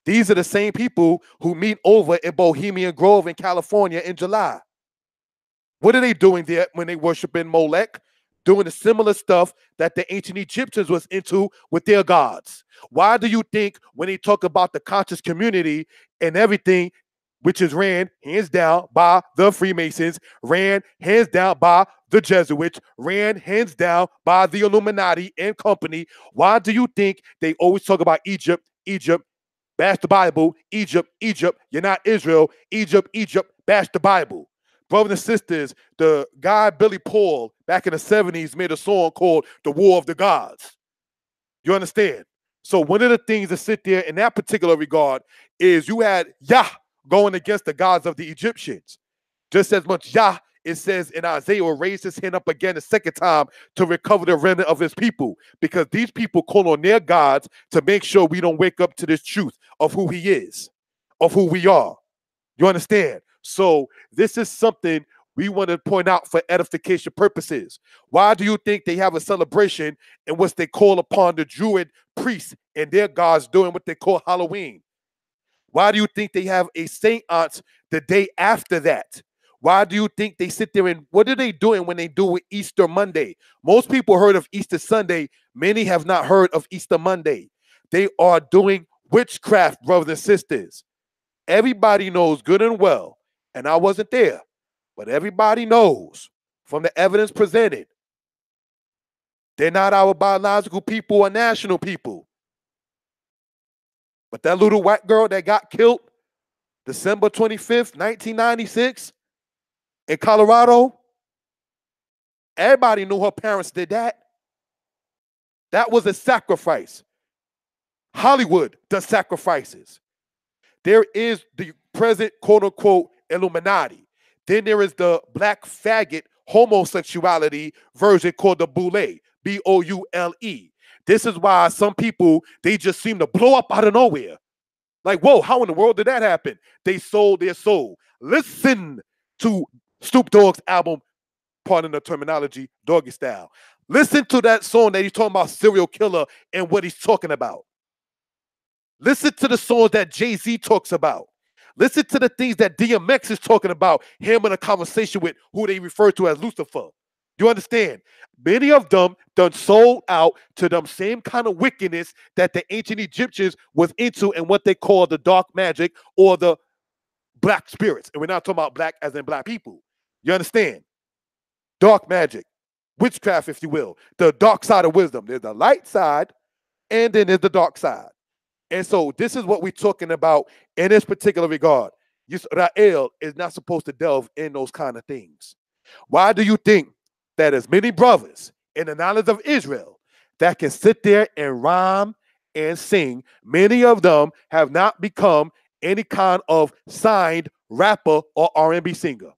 These are the same people who meet over in Bohemian Grove in California in July. What are they doing there when they worship in Molech? Doing the similar stuff that the ancient Egyptians was into with their gods. Why do you think when they talk about the conscious community and everything, which is ran hands down by the Freemasons, ran hands down by the Jesuits, ran hands down by the Illuminati and company, why do you think they always talk about Egypt, Egypt, bash the Bible, Egypt, Egypt, you're not Israel, Egypt, Egypt, bash the Bible? Brothers and sisters, the guy Billy Paul back in the 70s made a song called The War of the Gods. You understand? So one of the things that sit there in that particular regard is you had Yah going against the gods of the Egyptians. Just as much Yah, it says in Isaiah, will raise his hand up again a second time to recover the remnant of his people, because these people call on their gods to make sure we don't wake up to this truth of who he is, of who we are. You understand? So this is something we want to point out for edification purposes. Why do you think they have a celebration in which they call upon the Druid priests and their gods doing what they call Halloween? Why do you think they have a Saint Aunts the day after that? Why do you think they sit there and what are they doing when they do Easter Monday? Most people heard of Easter Sunday. Many have not heard of Easter Monday. They are doing witchcraft, brothers and sisters. Everybody knows good and well, and I wasn't there, but everybody knows from the evidence presented, they're not our biological people or national people. But that little white girl that got killed December 25th, 1996 in Colorado, everybody knew her parents did that. That was a sacrifice. Hollywood does sacrifices. There is the present quote-unquote Illuminati. Then there is the black faggot homosexuality version called the Boule, B-O-U-L-E. This is why some people, they just seem to blow up out of nowhere. Like, whoa, how in the world did that happen? They sold their soul. Listen to Snoop Dogg's album, pardon the terminology, Doggy Style. Listen to that song that he's talking about serial killer and what he's talking about. Listen to the songs that Jay-Z talks about. Listen to the things that DMX is talking about, him in a conversation with who they refer to as Lucifer. You understand? Many of them done sold out to them same kind of wickedness that the ancient Egyptians was into and what they call the dark magic or the black spirits. And we're not talking about black as in black people. You understand? Dark magic, witchcraft, if you will. The dark side of wisdom. There's the light side and then there's the dark side. And so this is what we're talking about in this particular regard. Israel is not supposed to delve in those kind of things. Why do you think that as many brothers in the knowledge of Israel that can sit there and rhyme and sing, many of them have not become any kind of signed rapper or R&B singer?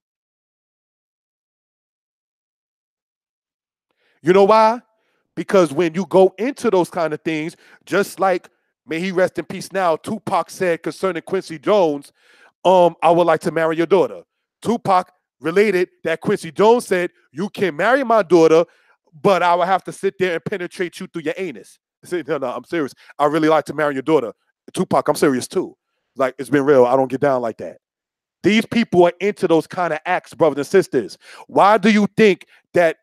You know why? Because when you go into those kind of things, just like, may he rest in peace now, Tupac said concerning Quincy Jones, I would like to marry your daughter. Tupac related that Quincy Jones said, you can marry my daughter, but I will have to sit there and penetrate you through your anus. I said, no, I'm serious. I really like to marry your daughter. Tupac, I'm serious too. Like, it's been real. I don't get down like that. These people are into those kind of acts, brothers and sisters. Why do you think that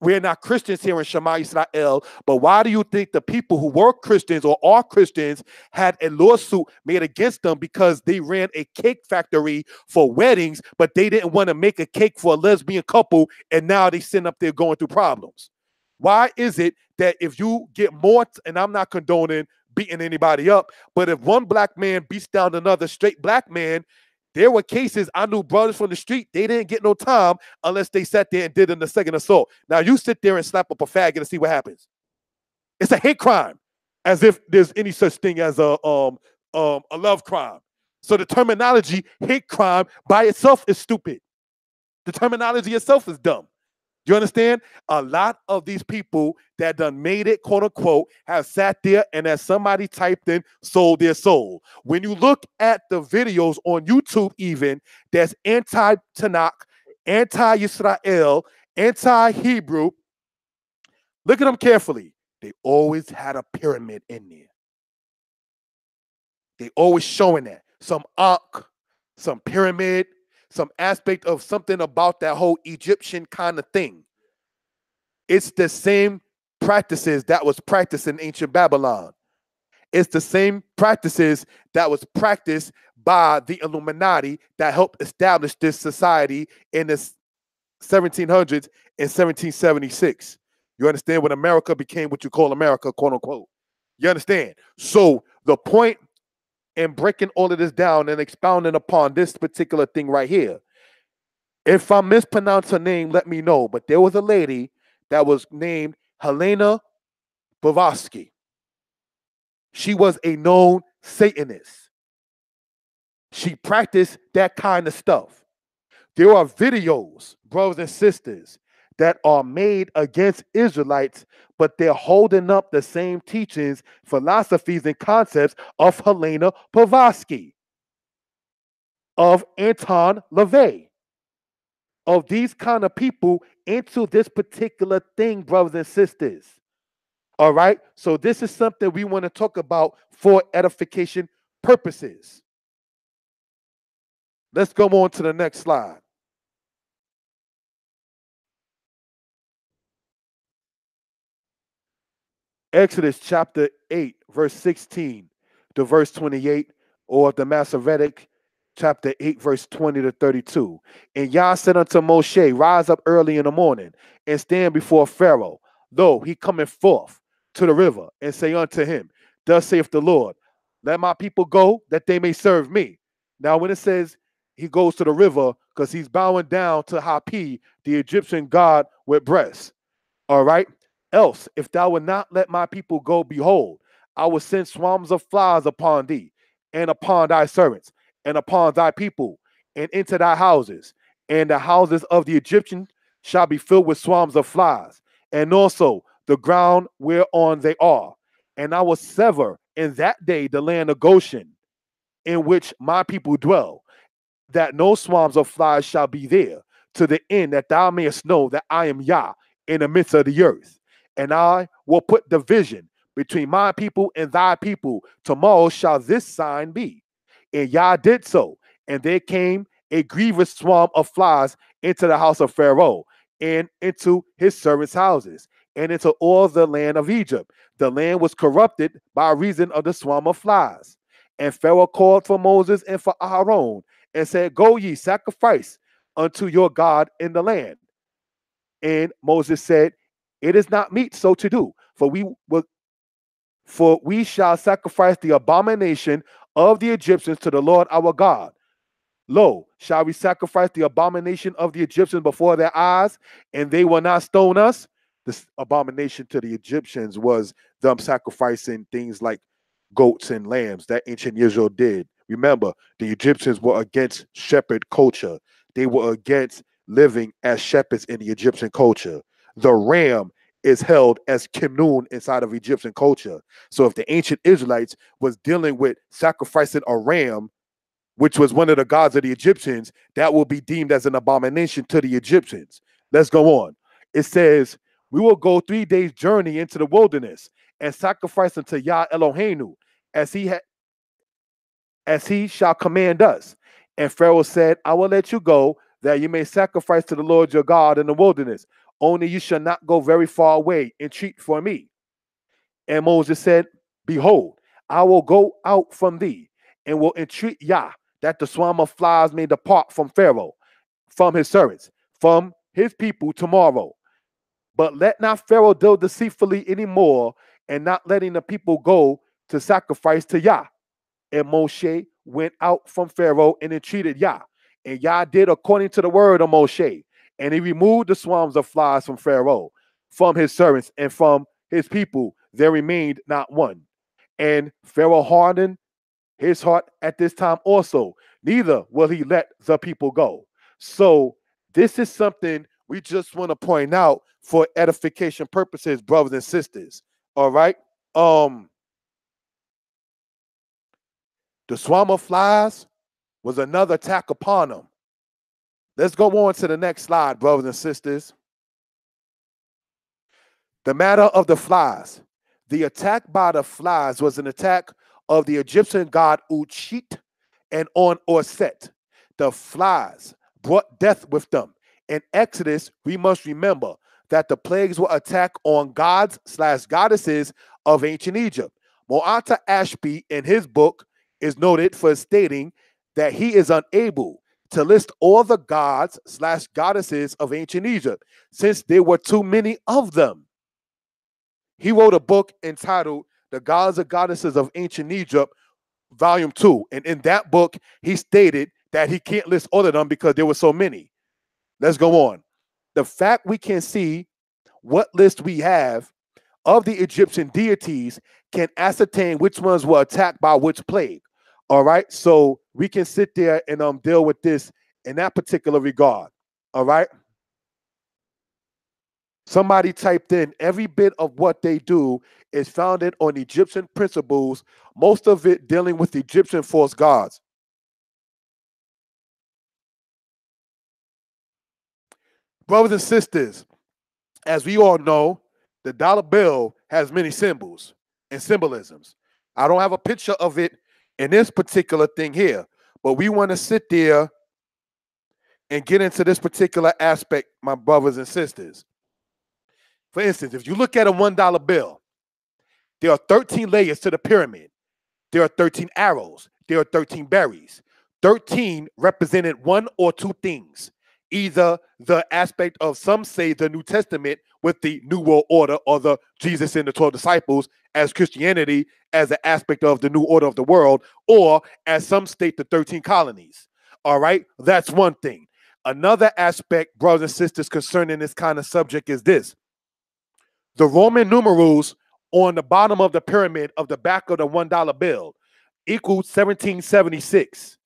We're not Christians here in Shema Israel, but why do you think the people who were Christians or are Christians had a lawsuit made against them because they ran a cake factory for weddings, but they didn't want to make a cake for a lesbian couple, and now they sitting up there going through problems? Why is it that if you get more, and I'm not condoning beating anybody up, but if one black man beats down another straight black man, there were cases I knew brothers from the street, they didn't get no time unless they sat there and did in the second assault. Now you sit there and slap up a faggot and see what happens. It's a hate crime, as if there's any such thing as a love crime. So the terminology hate crime by itself is stupid. The terminology itself is dumb. Do you understand? A lot of these people that done made it, quote unquote, have sat there and as somebody typed in, sold their soul. When you look at the videos on YouTube, even that's anti-Tanakh, anti-Israel, anti-Hebrew, look at them carefully. They always had a pyramid in there. They always showing that. Some ankh, some pyramid, some aspect of something about that whole Egyptian kind of thing. It's the same practices that was practiced in ancient Babylon. It's the same practices that was practiced by the Illuminati that helped establish this society in the 1700s and 1776. You understand? When America became what you call America, quote unquote. You understand? So the point in breaking all of this down and expounding upon this particular thing right here, if I mispronounce her name, let me know. But there was a lady that was named Helena Blavatsky. She was a known Satanist. She practiced that kind of stuff. There are videos, brothers and sisters, that are made against Israelites, but they're holding up the same teachings, philosophies, and concepts of Helena Blavatsky, of Anton LaVey, of these kind of people into this particular thing, brothers and sisters. All right? So this is something we want to talk about for edification purposes. Let's go on to the next slide. Exodus chapter 8, verse 16 to verse 28, or the Masoretic chapter 8, verse 20 to 32. And Yah said unto Moshe, rise up early in the morning and stand before Pharaoh, though he cometh forth to the river, and say unto him, thus saith the Lord, let my people go that they may serve me. Now, when it says he goes to the river, because he's bowing down to Hapi, the Egyptian god with breasts. All right. Else, if thou would not let my people go, behold, I will send swarms of flies upon thee, and upon thy servants, and upon thy people, and into thy houses, and the houses of the Egyptians shall be filled with swarms of flies, and also the ground whereon they are. And I will sever in that day the land of Goshen, in which my people dwell, that no swarms of flies shall be there, to the end that thou mayest know that I am Yah in the midst of the earth. And I will put division between my people and thy people. Tomorrow shall this sign be. And Yah did so. And there came a grievous swarm of flies into the house of Pharaoh, and into his servants' houses, and into all the land of Egypt. The land was corrupted by reason of the swarm of flies. And Pharaoh called for Moses and for Aaron, and said, go ye, sacrifice unto your God in the land. And Moses said, it is not meet so to do, for we shall sacrifice the abomination of the Egyptians to the Lord our God. Lo, shall we sacrifice the abomination of the Egyptians before their eyes, and they will not stone us? This abomination to the Egyptians was them sacrificing things like goats and lambs that ancient Israel did. Remember, the Egyptians were against shepherd culture. They were against living as shepherds in the Egyptian culture. The ram is held as Kimnun inside of Egyptian culture. So if the ancient Israelites was dealing with sacrificing a ram, which was one of the gods of the Egyptians, that will be deemed as an abomination to the Egyptians. Let's go on. It says, we will go 3 days' journey into the wilderness and sacrifice unto Yah Eloheinu as he shall command us. And Pharaoh said, I will let you go, that you may sacrifice to the Lord your God in the wilderness. only you shall not go very far away. Entreat for me. And Moses said, behold, I will go out from thee, and will entreat Yah, that the swarm of flies may depart from Pharaoh, from his servants, from his people tomorrow. But let not Pharaoh deal deceitfully anymore, and not letting the people go to sacrifice to Yah. And Moshe went out from Pharaoh and entreated Yah. And Yah did according to the word of Moshe. And he removed the swarms of flies from Pharaoh, from his servants, and from his people. There remained not one. And Pharaoh hardened his heart at this time also. Neither will he let the people go. So this is something we just want to point out for edification purposes, brothers and sisters. All right. The swarm of flies was another attack upon them. Let's go on to the next slide, brothers and sisters. The matter of the flies. The attack by the flies was an attack of the Egyptian god Uchit and on Orset. The flies brought death with them. In Exodus, we must remember that the plagues were attack on gods/goddesses of ancient Egypt. Moata Ashby, in his book, is noted for stating that he is unable to list all the gods/goddesses of ancient Egypt, since there were too many of them. He wrote a book entitled The Gods and Goddesses of Ancient Egypt, Volume 2. And in that book, he stated that he can't list all of them because there were so many. Let's go on. The fact we can see what list we have of the Egyptian deities can ascertain which ones were attacked by which plague. All right. So we can sit there and deal with this in that particular regard. All right. Somebody typed in, every bit of what they do is founded on Egyptian principles, most of it dealing with Egyptian false gods. Brothers and sisters, as we all know, the dollar bill has many symbols and symbolisms. I don't have a picture of it in this particular thing here, but we want to sit there and get into this particular aspect, my brothers and sisters. For instance, if you look at a $1 bill, there are 13 layers to the pyramid. There are 13 arrows. There are 13 berries. 13 represented one or two things. Either the aspect of, some say, the New Testament with the New World Order, or the Jesus and the 12 disciples as Christianity as an aspect of the New Order of the world, or as some state, the 13 colonies. All right, that's one thing. Another aspect, brothers and sisters, concerning this kind of subject is this. The Roman numerals on the bottom of the pyramid of the back of the $1 bill equals 1776.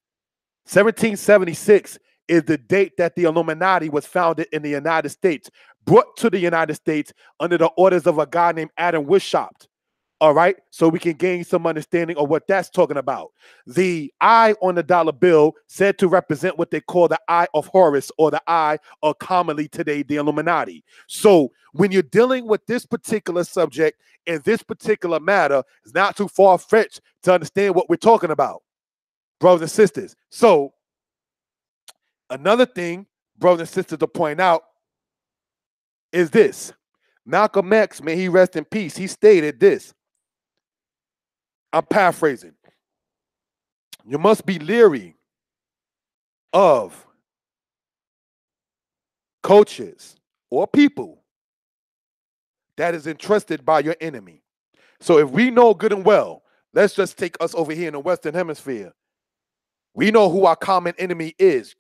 1776 is the date that the Illuminati was founded in the United States, brought to the United States under the orders of a guy named Adam Weishaupt. All right, so we can gain some understanding of what that's talking about. The eye on the dollar bill said to represent what they call the eye of Horus, or the eye of, commonly today, the Illuminati. So when you're dealing with this particular subject and this particular matter, it's not too far-fetched to understand what we're talking about, brothers and sisters. So another thing, brothers and sisters, to point out is this. Malcolm X, may he rest in peace, he stated this. I'm paraphrasing. You must be leery of coaches or people that is entrusted by your enemy. So if we know good and well, let's just take us over here in the Western Hemisphere. We know who our common enemy is.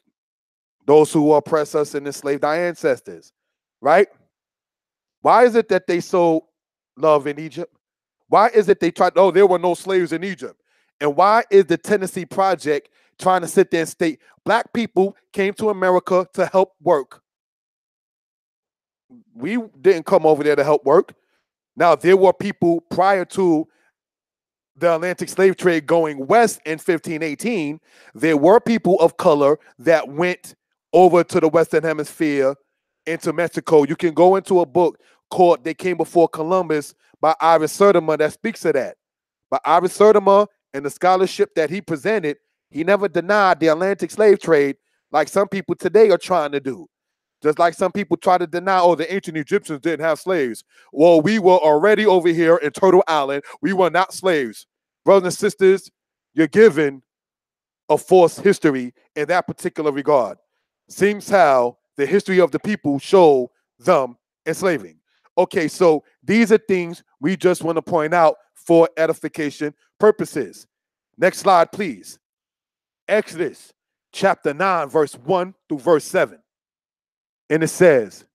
Those who oppress us and enslaved our ancestors, right? Why is it that they so love in Egypt? Why is it they tried, oh, there were no slaves in Egypt? And why is the Tennessee Project trying to sit there and state black people came to America to help work? We didn't come over there to help work. Now, there were people prior to the Atlantic slave trade going west in 1518. There were people of color that went over to the Western Hemisphere into Mexico. You can go into a book called They Came Before Columbus by Iris Sertimer that speaks of that. But Iris Sertimer and the scholarship that he presented, he never denied the Atlantic slave trade like some people today are trying to do. Just like some people try to deny, oh, the ancient Egyptians didn't have slaves. Well, we were already over here in Turtle Island. We were not slaves. Brothers and sisters, you're given a false history in that particular regard. Seems how the history of the people show them enslaving. Okay, so these are things we just want to point out for edification purposes. Next slide, please. Exodus chapter 9, verse 1 through verse 7. And it says,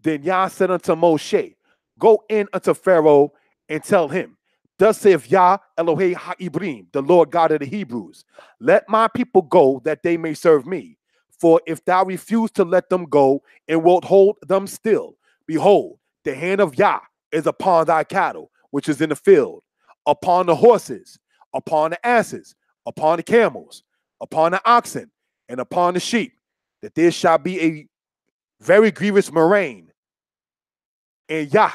Then Yah said unto Moshe, Go in unto Pharaoh and tell him, Thus saith Yah Elohei HaIbrim, the Lord God of the Hebrews, Let my people go that they may serve me. For if thou refuse to let them go and wilt hold them still, behold, the hand of Yah is upon thy cattle, which is in the field, upon the horses, upon the asses, upon the camels, upon the oxen, and upon the sheep, that there shall be a very grievous murrain. And Yah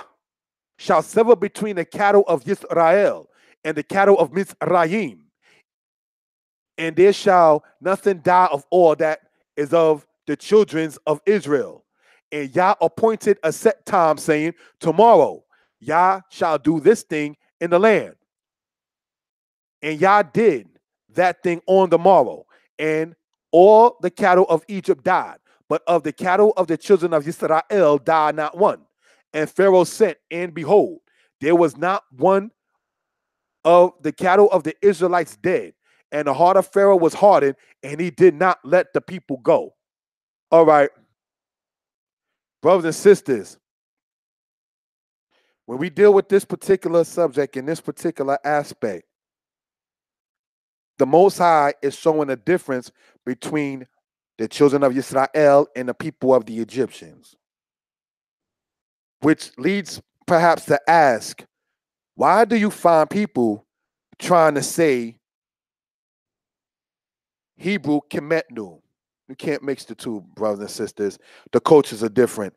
shall sever between the cattle of Israel and the cattle of Mizraim. And there shall nothing die of all that is of the children of Israel. And Yah appointed a set time, saying, Tomorrow Yah shall do this thing in the land. And Yah did that thing on the morrow, and all the cattle of Egypt died. But of the cattle of the children of Israel died not one. And Pharaoh sent, and behold, there was not one of the cattle of the Israelites dead. And the heart of Pharaoh was hardened, and he did not let the people go. All right, brothers and sisters, when we deal with this particular subject in this particular aspect, the Most High is showing a difference between the children of Israel and the people of the Egyptians, which leads perhaps to ask, why do you find people trying to say Hebrew kemetnu? You can't mix the two, brothers and sisters. The cultures are different.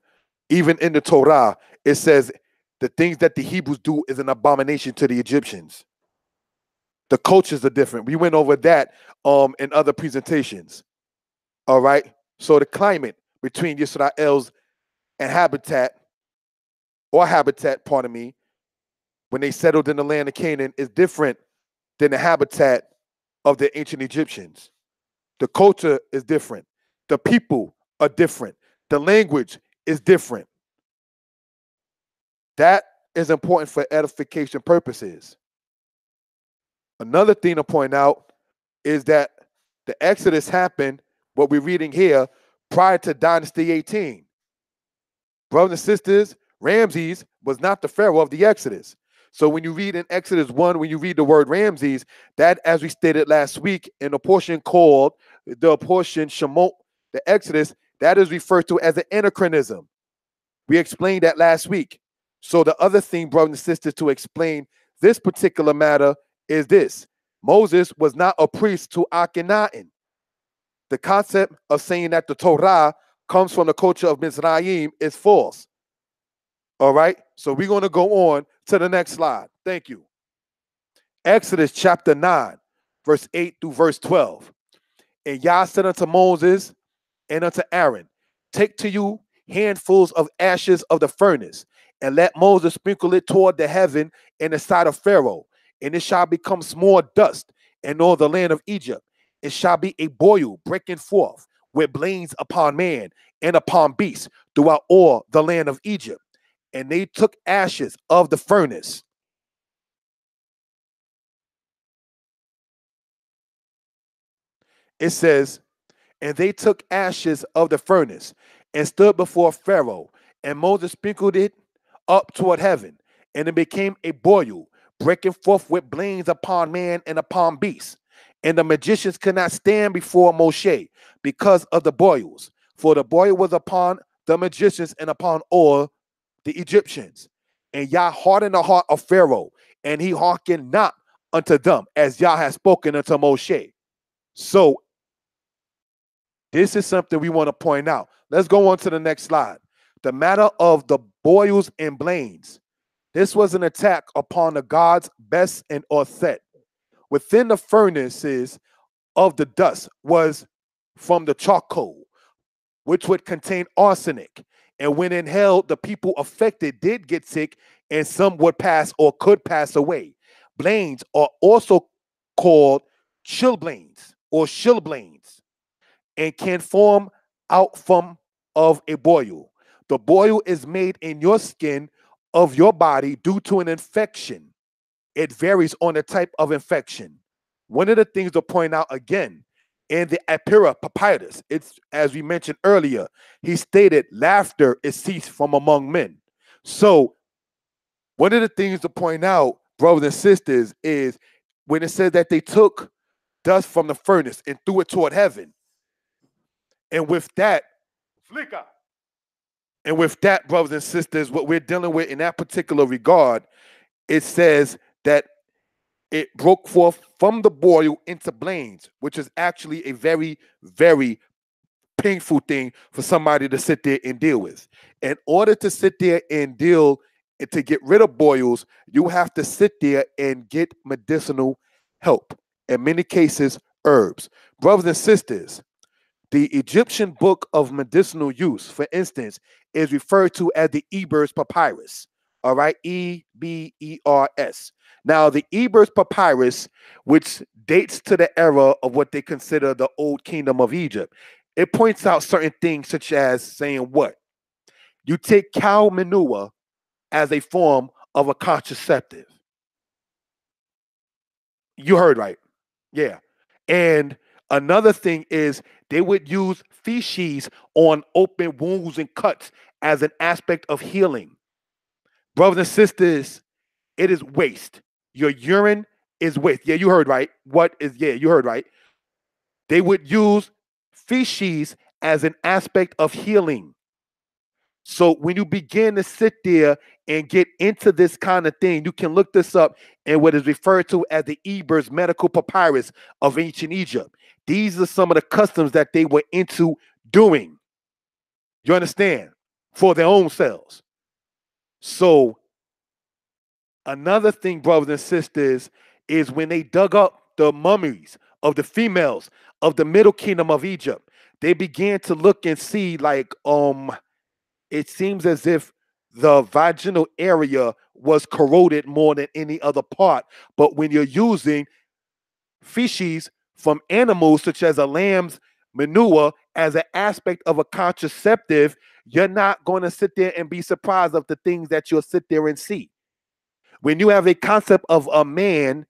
Even in the Torah, it says the things that the Hebrews do is an abomination to the Egyptians. The cultures are different. We went over that in other presentations. All right. So the climate between Israel's and habitat, pardon me, when they settled in the land of Canaan is different than the habitat of the ancient Egyptians. The culture is different. The people are different. The language is different. That is important for edification purposes. Another thing to point out is that the Exodus happened, what we're reading here, prior to Dynasty 18. Brothers and sisters, Ramses was not the Pharaoh of the Exodus. So when you read in Exodus 1, when you read the word Ramses, that, as we stated last week, in the portion called the portion Shemot, the Exodus, that is referred to as an anachronism. We explained that last week. So the other thing, brothers and sisters, to explain this particular matter is this. Moses was not a priest to Akhenaten. The concept of saying that the Torah comes from the culture of Mizraim is false. All right, so we're going to go on to the next slide. Thank you. Exodus chapter 9, verse 8 through verse 12. And Yah said unto Moses and unto Aaron, Take to you handfuls of ashes of the furnace, and let Moses sprinkle it toward the heaven in the sight of Pharaoh, and it shall become small dust in all the land of Egypt. It shall be a boil breaking forth with blains upon man and upon beasts throughout all the land of Egypt. And they took ashes of the furnace. It says, and they took ashes of the furnace and stood before Pharaoh, and Moses sprinkled it up toward heaven, and it became a boil, breaking forth with blains upon man and upon beasts. And the magicians could not stand before Moshe because of the boils, for the boil was upon the magicians and upon all the Egyptians. And Yah hardened the heart of Pharaoh, and he hearkened not unto them, as Yah had spoken unto Moshe. So this is something we want to point out. Let's go on to the next slide. The matter of the boils and blains. This was an attack upon the gods Bes and Orthet. Within the furnaces of the dust was from the charcoal, which would contain arsenic. And when inhaled, the people affected did get sick, and some would pass or could pass away. Blains are also called chilblains or chilblains and can form out from of a boil. The boil is made in your skin of your body due to an infection. It varies on the type of infection. One of the things to point out again in the Apira Papyrus, it's as we mentioned earlier, he stated, laughter is ceased from among men. So, one of the things to point out, brothers and sisters, is when it says that they took dust from the furnace and threw it toward heaven. And with that, flicker. And with that, brothers and sisters, what we're dealing with in that particular regard, it says that it broke forth from the boil into blains, which is actually a very, very painful thing for somebody to sit there and deal with. In order to sit there and deal and to get rid of boils, you have to sit there and get medicinal help. In many cases, herbs. Brothers and sisters, the Egyptian book of medicinal use, for instance, is referred to as the Eber's Papyrus. All right, Ebers. Now, the Eber's Papyrus, which dates to the era of what they consider the Old Kingdom of Egypt, it points out certain things such as saying what? You take cow manure as a form of a contraceptive. You heard right. Yeah. And another thing is they would use feces on open wounds and cuts as an aspect of healing. Brothers and sisters, it is waste. Your urine is waste. Yeah, you heard right. You heard right. They would use feces as an aspect of healing. So when you begin to sit there and get into this kind of thing, you can look this up in what is referred to as the Eber's Medical Papyrus of ancient Egypt. These are some of the customs that they were into doing. You understand? For their own selves. So another thing, brothers and sisters, is when they dug up the mummies of the females of the Middle Kingdom of Egypt, they began to look and see like it seems as if the vaginal area was corroded more than any other part. But when you're using feces from animals such as a lamb's manure as an aspect of a contraceptive, you're not going to sit there and be surprised of the things that you'll sit there and see. When you have a concept of a man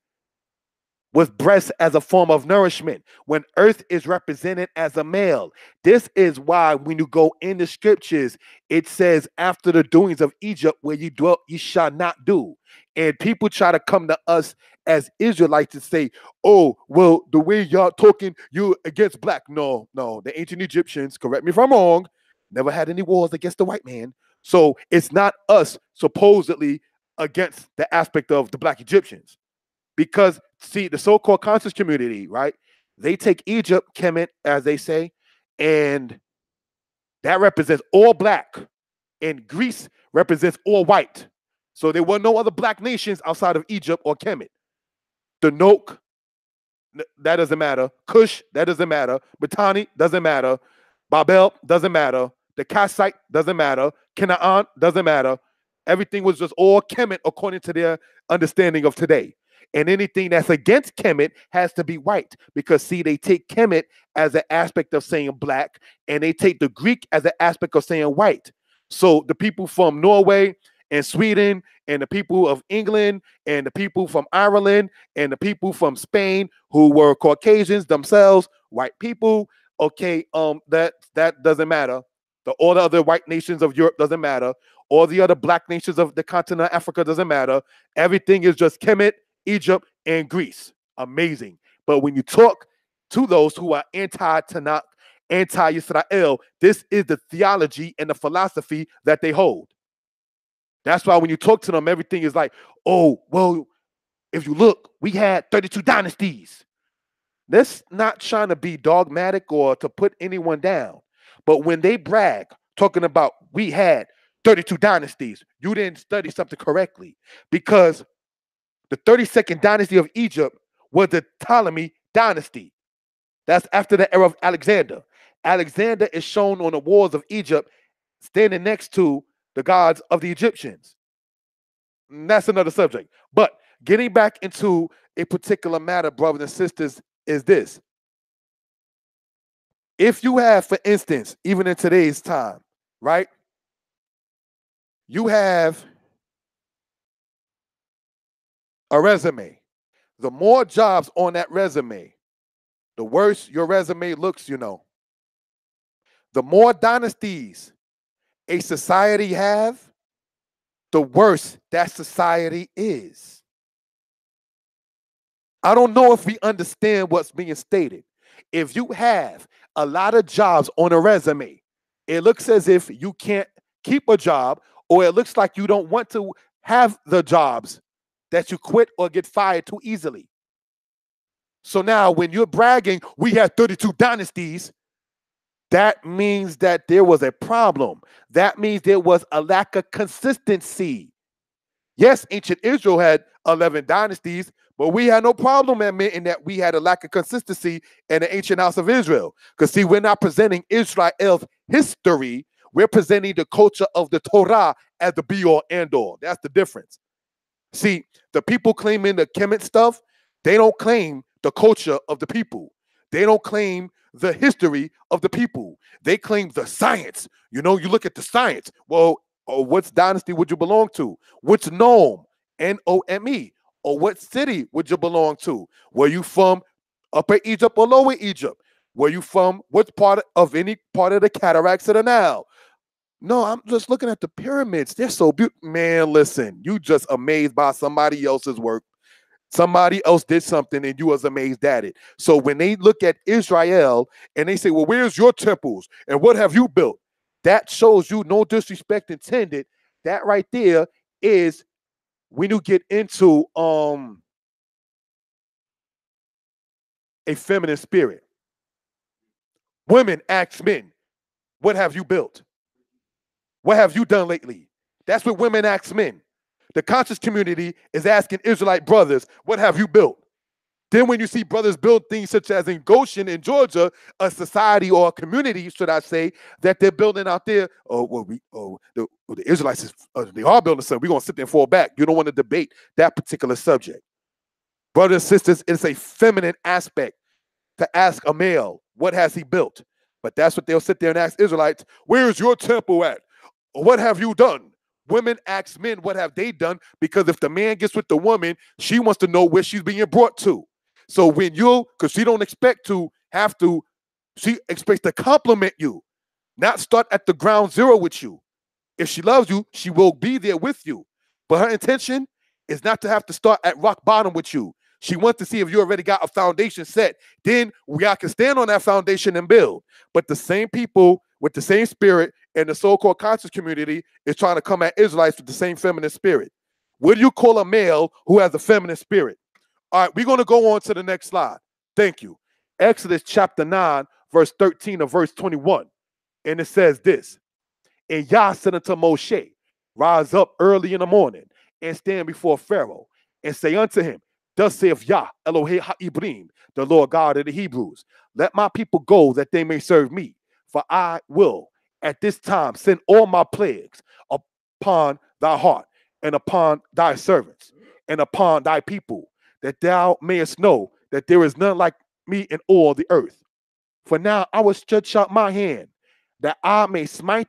with breasts as a form of nourishment, when earth is represented as a male. This is why when you go in the scriptures, it says, after the doings of Egypt, where you dwelt, you shall not do. And people try to come to us as Israelites to say, oh, well, the way y'all talking, you against black. No, the ancient Egyptians, correct me if I'm wrong, never had any wars against the white man. So it's not us supposedly against the aspect of the black Egyptians. Because, see, the so-called conscious community, right? They take Egypt, Kemet, as they say, and that represents all black. And Greece represents all white. So there were no other black nations outside of Egypt or Kemet. The Noak, that doesn't matter. Cush, that doesn't matter. Mitanni, doesn't matter. Babel, doesn't matter. The Kassite, doesn't matter. Canaan, doesn't matter. Everything was just all Kemet according to their understanding of today. And anything that's against Kemet has to be white because, see, they take Kemet as an aspect of saying black, and they take the Greek as an aspect of saying white. So the people from Norway and Sweden and the people of England and the people from Ireland and the people from Spain who were Caucasians themselves, white people, okay, that doesn't matter. All the other white nations of Europe doesn't matter. All the other black nations of the continent of Africa doesn't matter. Everything is just Kemet, Egypt, and Greece. Amazing. But when you talk to those who are anti-Tanakh, anti-Israel, this is the theology and the philosophy that they hold. That's why when you talk to them, everything is like, oh, well, if you look, we had 32 dynasties. That's not trying to be dogmatic or to put anyone down. But when they brag, talking about we had 32 dynasties, you didn't study something correctly, because the 32nd dynasty of Egypt was the Ptolemy dynasty. That's after the era of Alexander. Alexander is shown on the walls of Egypt standing next to the gods of the Egyptians. And that's another subject. But getting back into a particular matter, brothers and sisters, is this. If you have, for instance, even in today's time, right? You have a resume. The more jobs on that resume, the worse your resume looks, you know. The more dynasties a society have, the worse that society is. I don't know if we understand what's being stated. If you have a lot of jobs on a resume, it looks as if you can't keep a job, or it looks like you don't want to have the jobs, that you quit or get fired too easily. So now when you're bragging, we had 32 dynasties, that means that there was a problem. That means there was a lack of consistency. Yes, ancient Israel had 11 dynasties, but we had no problem admitting that we had a lack of consistency in the ancient house of Israel. Because see, we're not presenting Israel's history. We're presenting the culture of the Torah as the be-all, end-all. That's the difference. See, the people claiming the Kemet stuff, they don't claim the culture of the people. They don't claim the history of the people. They claim the science. You know, you look at the science. Well, what dynasty would you belong to? Which nome? Nome. Or what city would you belong to? Were you from Upper Egypt or Lower Egypt? Were you from what part of any part of the cataracts of the Nile? No, I'm just looking at the pyramids. They're so beautiful. Man, listen, you just amazed by somebody else's work. Somebody else did something and you was amazed at it. So when they look at Israel and they say, well, where's your temples and what have you built? That shows you, no disrespect intended, that right there is when you get into a feminine spirit. Women ask men, what have you built? What have you done lately? That's what women ask men. The conscious community is asking Israelite brothers, what have you built? Then when you see brothers build things such as in Goshen in Georgia, a society or a community, should I say, that they're building out there, the Israelites, they are building something. We're going to sit there and fall back. You don't want to debate that particular subject. Brothers and sisters, it's a feminine aspect to ask a male, what has he built? But that's what they'll sit there and ask Israelites, where's your temple at? Or what have you done? Women ask men, what have they done? Because if the man gets with the woman, she wants to know where she's being brought to. So when because she don't expect to have to, she expects to compliment you, not start at the ground zero with you. If she loves you, she will be there with you. But her intention is not to have to start at rock bottom with you. She wants to see if you already got a foundation set. Then we can stand on that foundation and build. But the same people with the same spirit and the so-called conscious community is trying to come at Israelites with the same feminine spirit. What do you call a male who has a feminine spirit? All right, we're going to go on to the next slide. Thank you. Exodus chapter 9, verse 13 or verse 21. And it says this. And Yah said unto Moshe, rise up early in the morning and stand before Pharaoh and say unto him, thus saith Yah, Elohei ha'ibrim, the Lord God of the Hebrews, let my people go that they may serve me. For I will at this time send all my plagues upon thy heart and upon thy servants and upon thy people, that thou mayest know that there is none like me in all the earth. For now I will stretch out my hand, that I may smite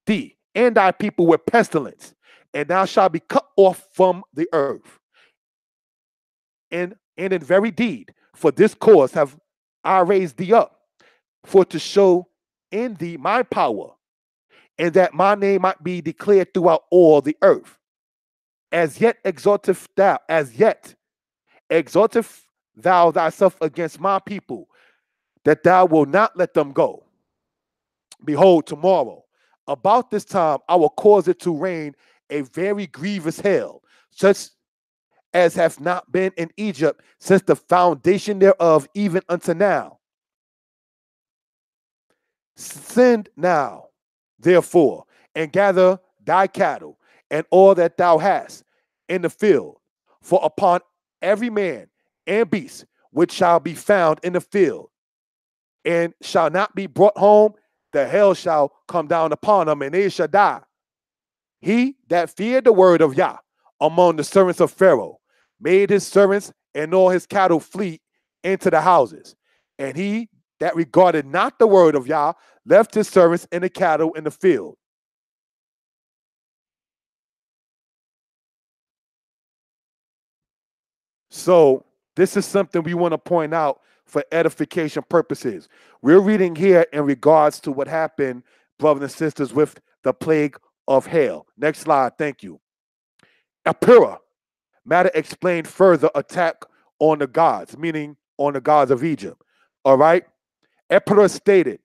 thee and thy people with pestilence, and thou shalt be cut off from the earth. And in very deed, for this cause have I raised thee up, for to show in thee my power, and that my name might be declared throughout all the earth. As yet exalteth thou thyself against my people, that thou wilt not let them go. Behold, tomorrow, about this time, I will cause it to rain a very grievous hail, such as hath not been in Egypt since the foundation thereof, even unto now. Send now, therefore, and gather thy cattle and all that thou hast in the field, for upon every man and beast which shall be found in the field and shall not be brought home, the hell shall come down upon them, and they shall die. He that feared the word of Yah among the servants of Pharaoh made his servants and all his cattle flee into the houses. And he that regarded not the word of Yah left his servants and the cattle in the field. So this is something we want to point out for edification purposes. We're reading here in regards to what happened, brothers and sisters, with the plague of hail. Next slide, thank you. Apura, matter explained further attack on the gods, meaning on the gods of Egypt. All right? Apura stated,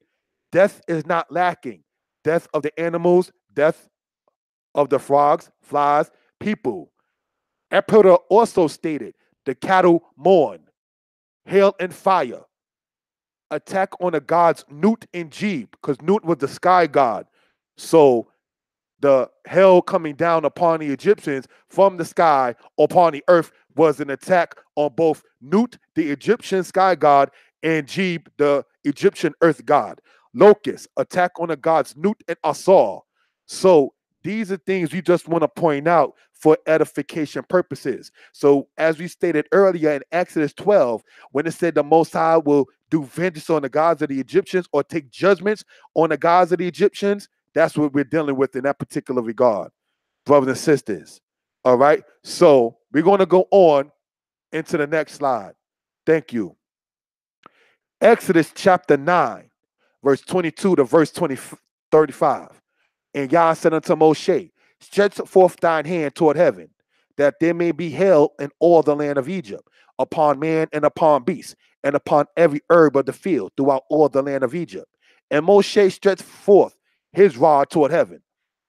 death is not lacking. Death of the animals, death of the frogs, flies, people. Apura also stated, the cattle mourn. Hail and fire. Attack on the gods Nut and Jeb, because Nut was the sky god. So the hell coming down upon the Egyptians from the sky upon the earth was an attack on both Nut, the Egyptian sky god, and Jeb, the Egyptian earth god. Locust, attack on the gods Nut and Asar. So these are things we just want to point out for edification purposes. So as we stated earlier in Exodus 12, when it said the Most High will do vengeance on the gods of the Egyptians or take judgments on the gods of the Egyptians, that's what we're dealing with in that particular regard, brothers and sisters. All right. So we're going to go on into the next slide. Thank you. Exodus chapter 9, verse 22 to verse 35. And Yah said unto Moshe, stretch forth thine hand toward heaven, that there may be hail in all the land of Egypt, upon man and upon beast, and upon every herb of the field throughout all the land of Egypt. And Moshe stretched forth his rod toward heaven,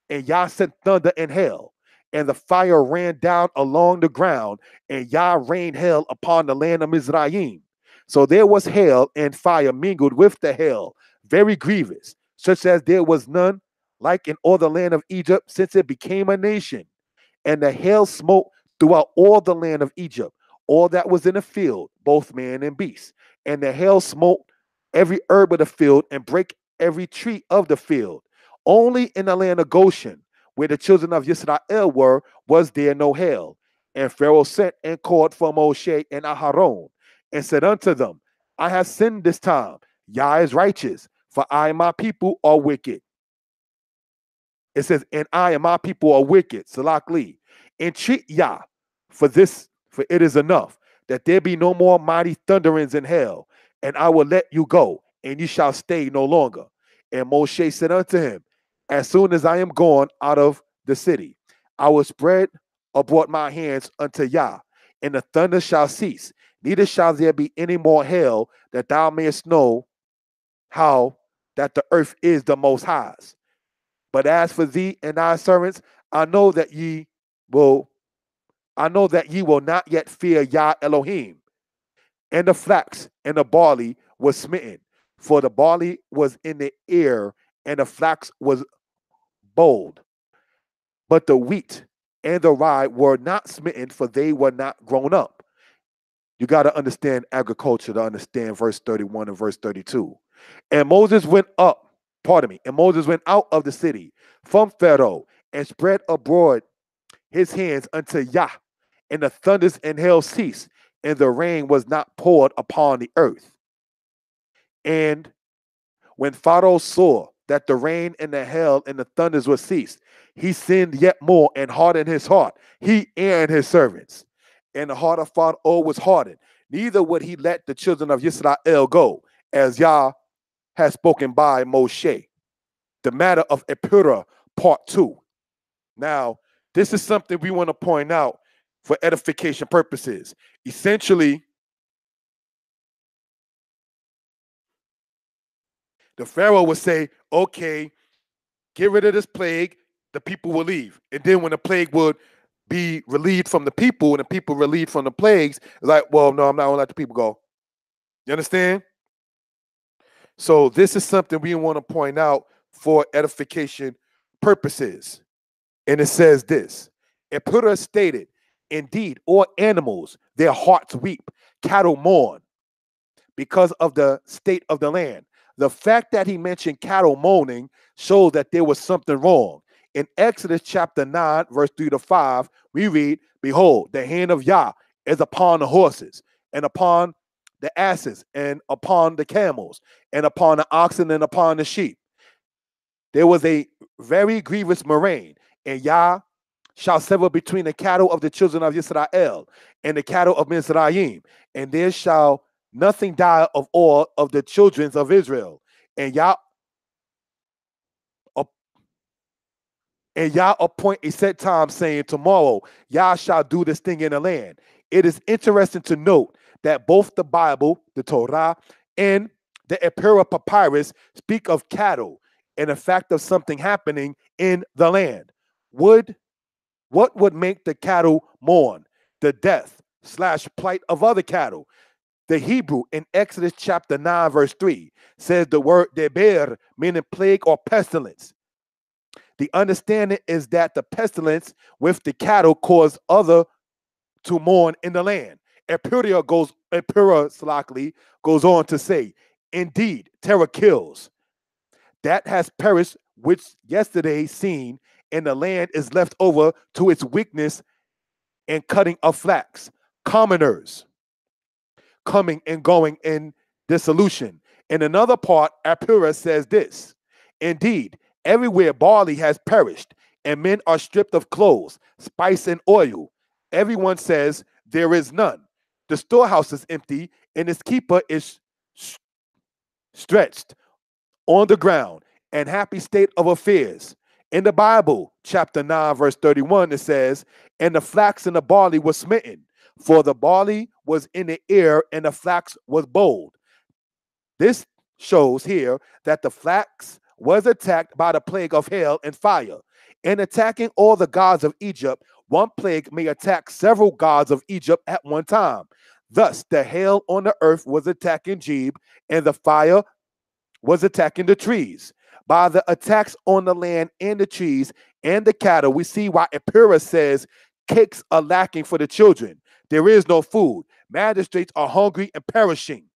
and Yah sent thunder and hail, and the fire ran down along the ground, and Yah rained hail upon the land of Mizraim. So there was hail and fire mingled with the hail, very grievous, such as there was none like in all the land of Egypt since it became a nation. And the hail smote throughout all the land of Egypt, all that was in the field, both man and beast. And the hail smote every herb of the field and brake every tree of the field. Only in the land of Goshen, where the children of Israel were, was there no hail. And Pharaoh sent and called for Moshe and Aharon, and said unto them, I have sinned this time. Yah is righteous, for I and my people are wicked. It says, and I and my people are wicked, Salak Lee. Entreat Yah for this, for it is enough, that there be no more mighty thunderings in hell, and I will let you go, and you shall stay no longer. And Moshe said unto him, as soon as I am gone out of the city, I will spread abroad my hands unto Yah, and the thunder shall cease, neither shall there be any more hail, that thou mayest know how that the earth is the Most High's. But as for thee and thy servants, I know that ye will not yet fear Yah Elohim. And the flax and the barley was smitten, for the barley was in the ear, and the flax was bold. But the wheat and the rye were not smitten, for they were not grown up. You got to understand agriculture to understand verse 31 and verse 32. And Moses went out of the city from Pharaoh and spread abroad his hands unto Yah, and the thunders and hail ceased, and the rain was not poured upon the earth. And when Pharaoh saw that the rain and the hail and the thunders were ceased, he sinned yet more and hardened his heart, he and his servants. And the heart of Pharaoh was hardened, neither would he let the children of Israel go, as Yah has spoken by Moshe. The matter of Epura, part 2. Now, this is something we want to point out for edification purposes. Essentially, the Pharaoh would say, okay, get rid of this plague, the people will leave. And then when the plague would be relieved from the people and the people relieved from the plagues, it's like, well, no, I'm not going to let the people go. You understand? So this is something we want to point out for edification purposes. And it says this, Epura stated, indeed, all animals, their hearts weep, cattle mourn, because of the state of the land. The fact that he mentioned cattle moaning shows that there was something wrong. In Exodus chapter 9, verse 3 to 5, we read, "Behold, the hand of Yah is upon the horses, and upon the asses, and upon the camels, and upon the oxen, and upon the sheep. There was a very grievous murrain, and Yah shall sever between the cattle of the children of Israel and the cattle of Mizraim, and there shall nothing die of all of the children of Israel. And Yah appoint a set time, saying, Tomorrow Yah shall do this thing in the land." It is interesting to note that both the Bible, the Torah, and the Epira Papyrus speak of cattle and the fact of something happening in the land. What would make the cattle mourn? The death / plight of other cattle. The Hebrew in Exodus chapter 9, verse 3 says the word deber, meaning plague or pestilence. The understanding is that the pestilence with the cattle caused other to mourn in the land. Epira goes on to say, "Indeed, terror kills. That has perished, which yesterday seen, and the land is left over to its weakness and cutting of flax. Commoners coming and going in dissolution." In another part, Epira says this, "Indeed, everywhere barley has perished, and men are stripped of clothes, spice, and oil. Everyone says there is none. The storehouse is empty, and its keeper is stretched on the ground, and happy state of affairs." In the Bible, chapter 9, verse 31, it says, "And the flax and the barley were smitten, for the barley was in the ear, and the flax was bold." This shows here that the flax was attacked by the plague of hail and fire. In attacking all the gods of Egypt, one plague may attack several gods of Egypt at one time. Thus, the hail on the earth was attacking Jeb, and the fire was attacking the trees. By the attacks on the land and the trees and the cattle, we see why Epira says cakes are lacking for the children. There is no food. Magistrates are hungry and perishing.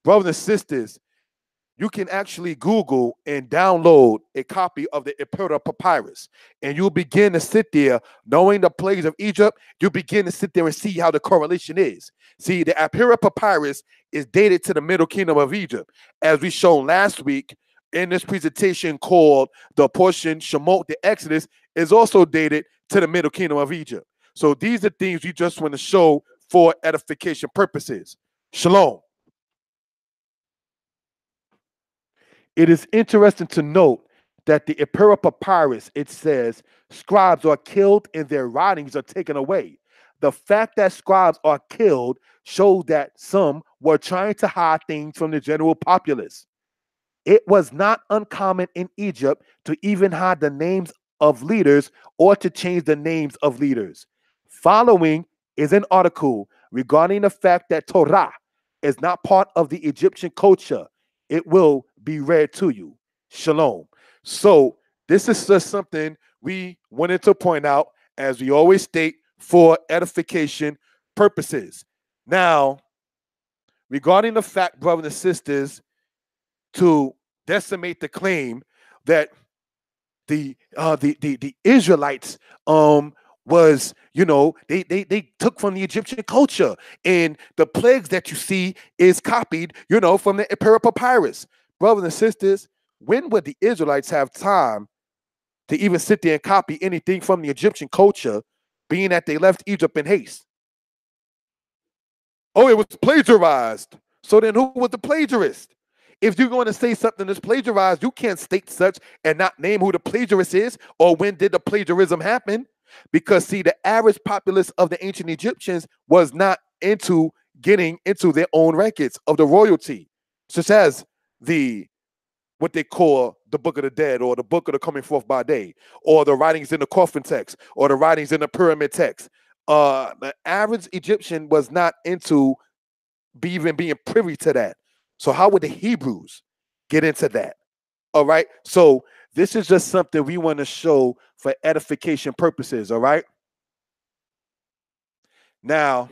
Brothers and sisters, you can actually Google and download a copy of the Epira Papyrus, and you'll begin to sit there, knowing the plagues of Egypt, you begin to sit there and see how the correlation is. See, the Epira Papyrus is dated to the Middle Kingdom of Egypt, as we shown last week in this presentation called the portion Shemot, the Exodus, is also dated to the Middle Kingdom of Egypt. So these are things we just want to show for edification purposes. Shalom. It is interesting to note that the Epira Papyrus, it says, scribes are killed and their writings are taken away. The fact that scribes are killed shows that some were trying to hide things from the general populace. It was not uncommon in Egypt to even hide the names of leaders or to change the names of leaders. Following is an article regarding the fact that Torah is not part of the Egyptian culture. It will be read to you. Shalom. So this is just something we wanted to point out, as we always state, for edification purposes. Now, regarding the fact, brothers and sisters, to decimate the claim that the Israelites was, they took from the Egyptian culture, and the plagues that you see is copied, from the Epira Papyrus. Brothers and sisters, when would the Israelites have time to even sit there and copy anything from the Egyptian culture, being that they left Egypt in haste? Oh, it was plagiarized. So then who was the plagiarist? If you're going to say something that's plagiarized, you can't state such and not name who the plagiarist is or when did the plagiarism happen. Because, see, the average populace of the ancient Egyptians was not into getting into their own records of the royalty, such as what they call the Book of the Dead, or the Book of the Coming Forth by Day, or the writings in the coffin text, or the writings in the pyramid text. The average Egyptian was not into even being privy to that. So how would the Hebrews get into that? All right. So this is just something we want to show for edification purposes. All right. Now,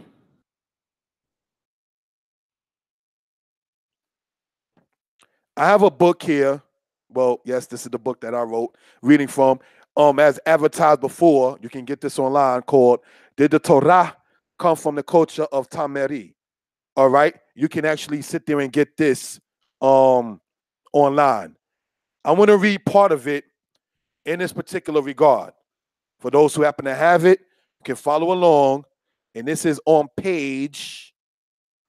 I have a book here. Well, yes, this is the book that I wrote, reading from. As advertised before, you can get this online, called "Did the Torah Come from the Culture of Tameri?" All right, you can actually sit there and get this online. I want to read part of it in this particular regard. For those who happen to have it, you can follow along. And this is on page.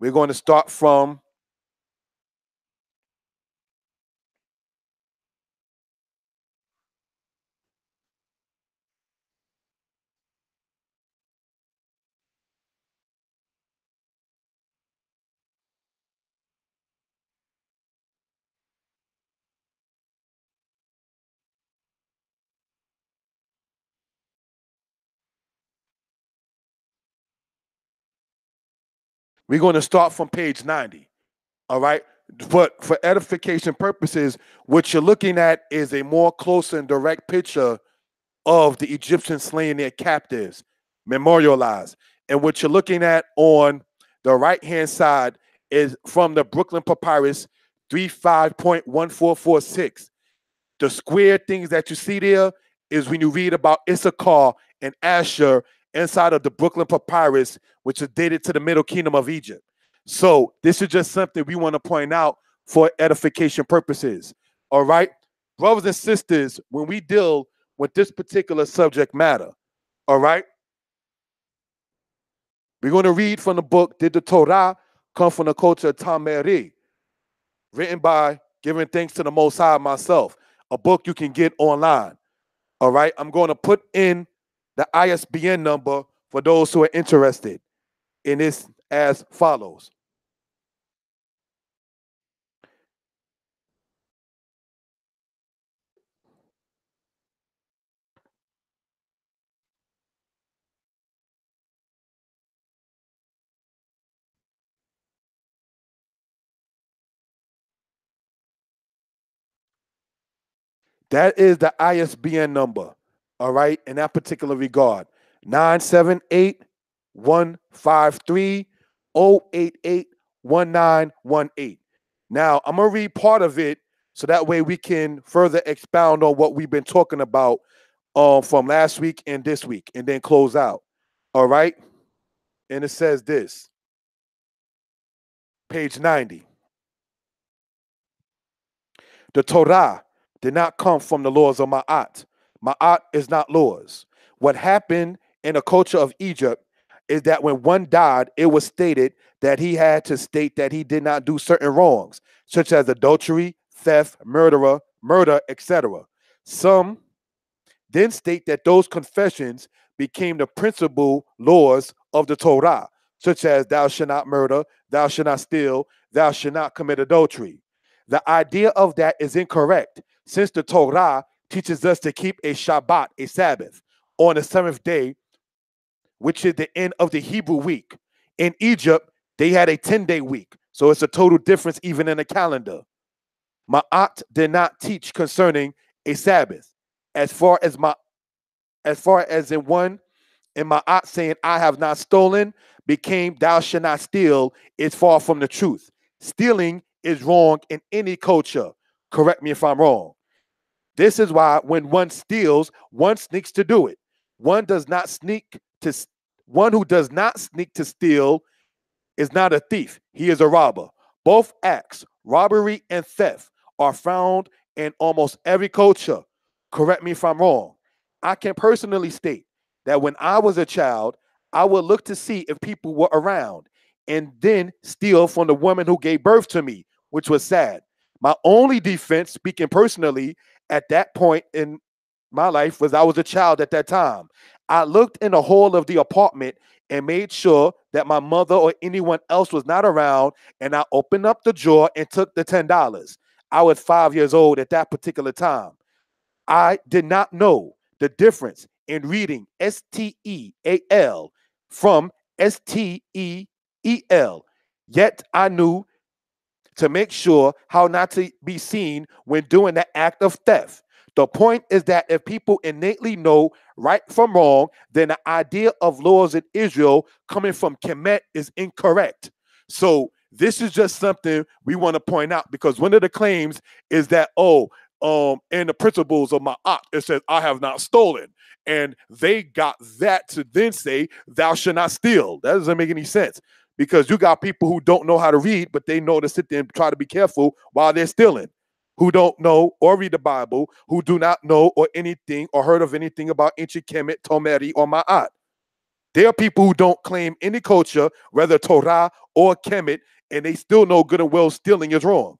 We're going to start from page 90. All right. But for edification purposes, what you're looking at is a more close and direct picture of the Egyptians slaying their captives, memorialized. And what you're looking at on the right hand side is from the Brooklyn Papyrus 35.1446. The square things that you see there is when you read about Issachar and Asher inside of the Brooklyn Papyrus, which is dated to the Middle Kingdom of Egypt. So this is just something we want to point out for edification purposes. All right, brothers and sisters, when we deal with this particular subject matter, all right, we're going to read from the book, Did the Torah Come from the Culture of Tameri? Written by Giving Thanks to the Most High myself, a book you can get online. All right, I'm going to put in the ISBN number for those who are interested in this as follows. That is the ISBN number, all right, in that particular regard. 978-153-088-1918. Now, I'm going to read part of it so that way we can further expound on what we've been talking about from last week and this week, and then close out. All right? And it says this, page 90. The Torah did not come from the laws of Ma'at. Ma'at is not laws. What happened in the culture of Egypt is that when one died, it was stated that he had to state that he did not do certain wrongs, such as adultery, theft, murder, etc. Some then state that those confessions became the principal laws of the Torah, such as thou shalt not murder, thou shalt not steal, thou shalt not commit adultery. The idea of that is incorrect, since the Torah teaches us to keep a Shabbat, a Sabbath, on the seventh day, which is the end of the Hebrew week. In Egypt, they had a 10-day week, so it's a total difference even in the calendar. Ma'at did not teach concerning a Sabbath. As far as in Ma'at saying I have not stolen became thou shalt not steal is far from the truth. Stealing is wrong in any culture. Correct me if I'm wrong. This is why when one steals, one sneaks to do it. One who does not sneak to steal is not a thief. He is a robber. Both acts, robbery and theft, are found in almost every culture. Correct me if I'm wrong. I can personally state that when I was a child, I would look to see if people were around and then steal from the woman who gave birth to me, which was sad. My only defense, speaking personally, at that point in my life was I was a child at that time. I looked in the hall of the apartment and made sure that my mother or anyone else was not around, and I opened up the drawer and took the $10. I was 5 years old at that particular time. I did not know the difference in reading STEAL from STEEL. Yet I knew to make sure how not to be seen when doing the act of theft. The point is that if people innately know right from wrong, then the idea of laws in Israel coming from Kemet is incorrect. So This is just something we want to point out, because one of the claims is that, in the principles of my aunt, it says, I have not stolen. And they got that to then say, thou shalt not steal. That doesn't make any sense, because you got people who don't know how to read, but they know to sit there and try to be careful while they're stealing, who don't know or read the Bible, who do not know or anything or heard of anything about ancient Kemet, Tomeri, or Ma'at. There are people who don't claim any culture, whether Torah or Kemet, and they still know good and well stealing is wrong.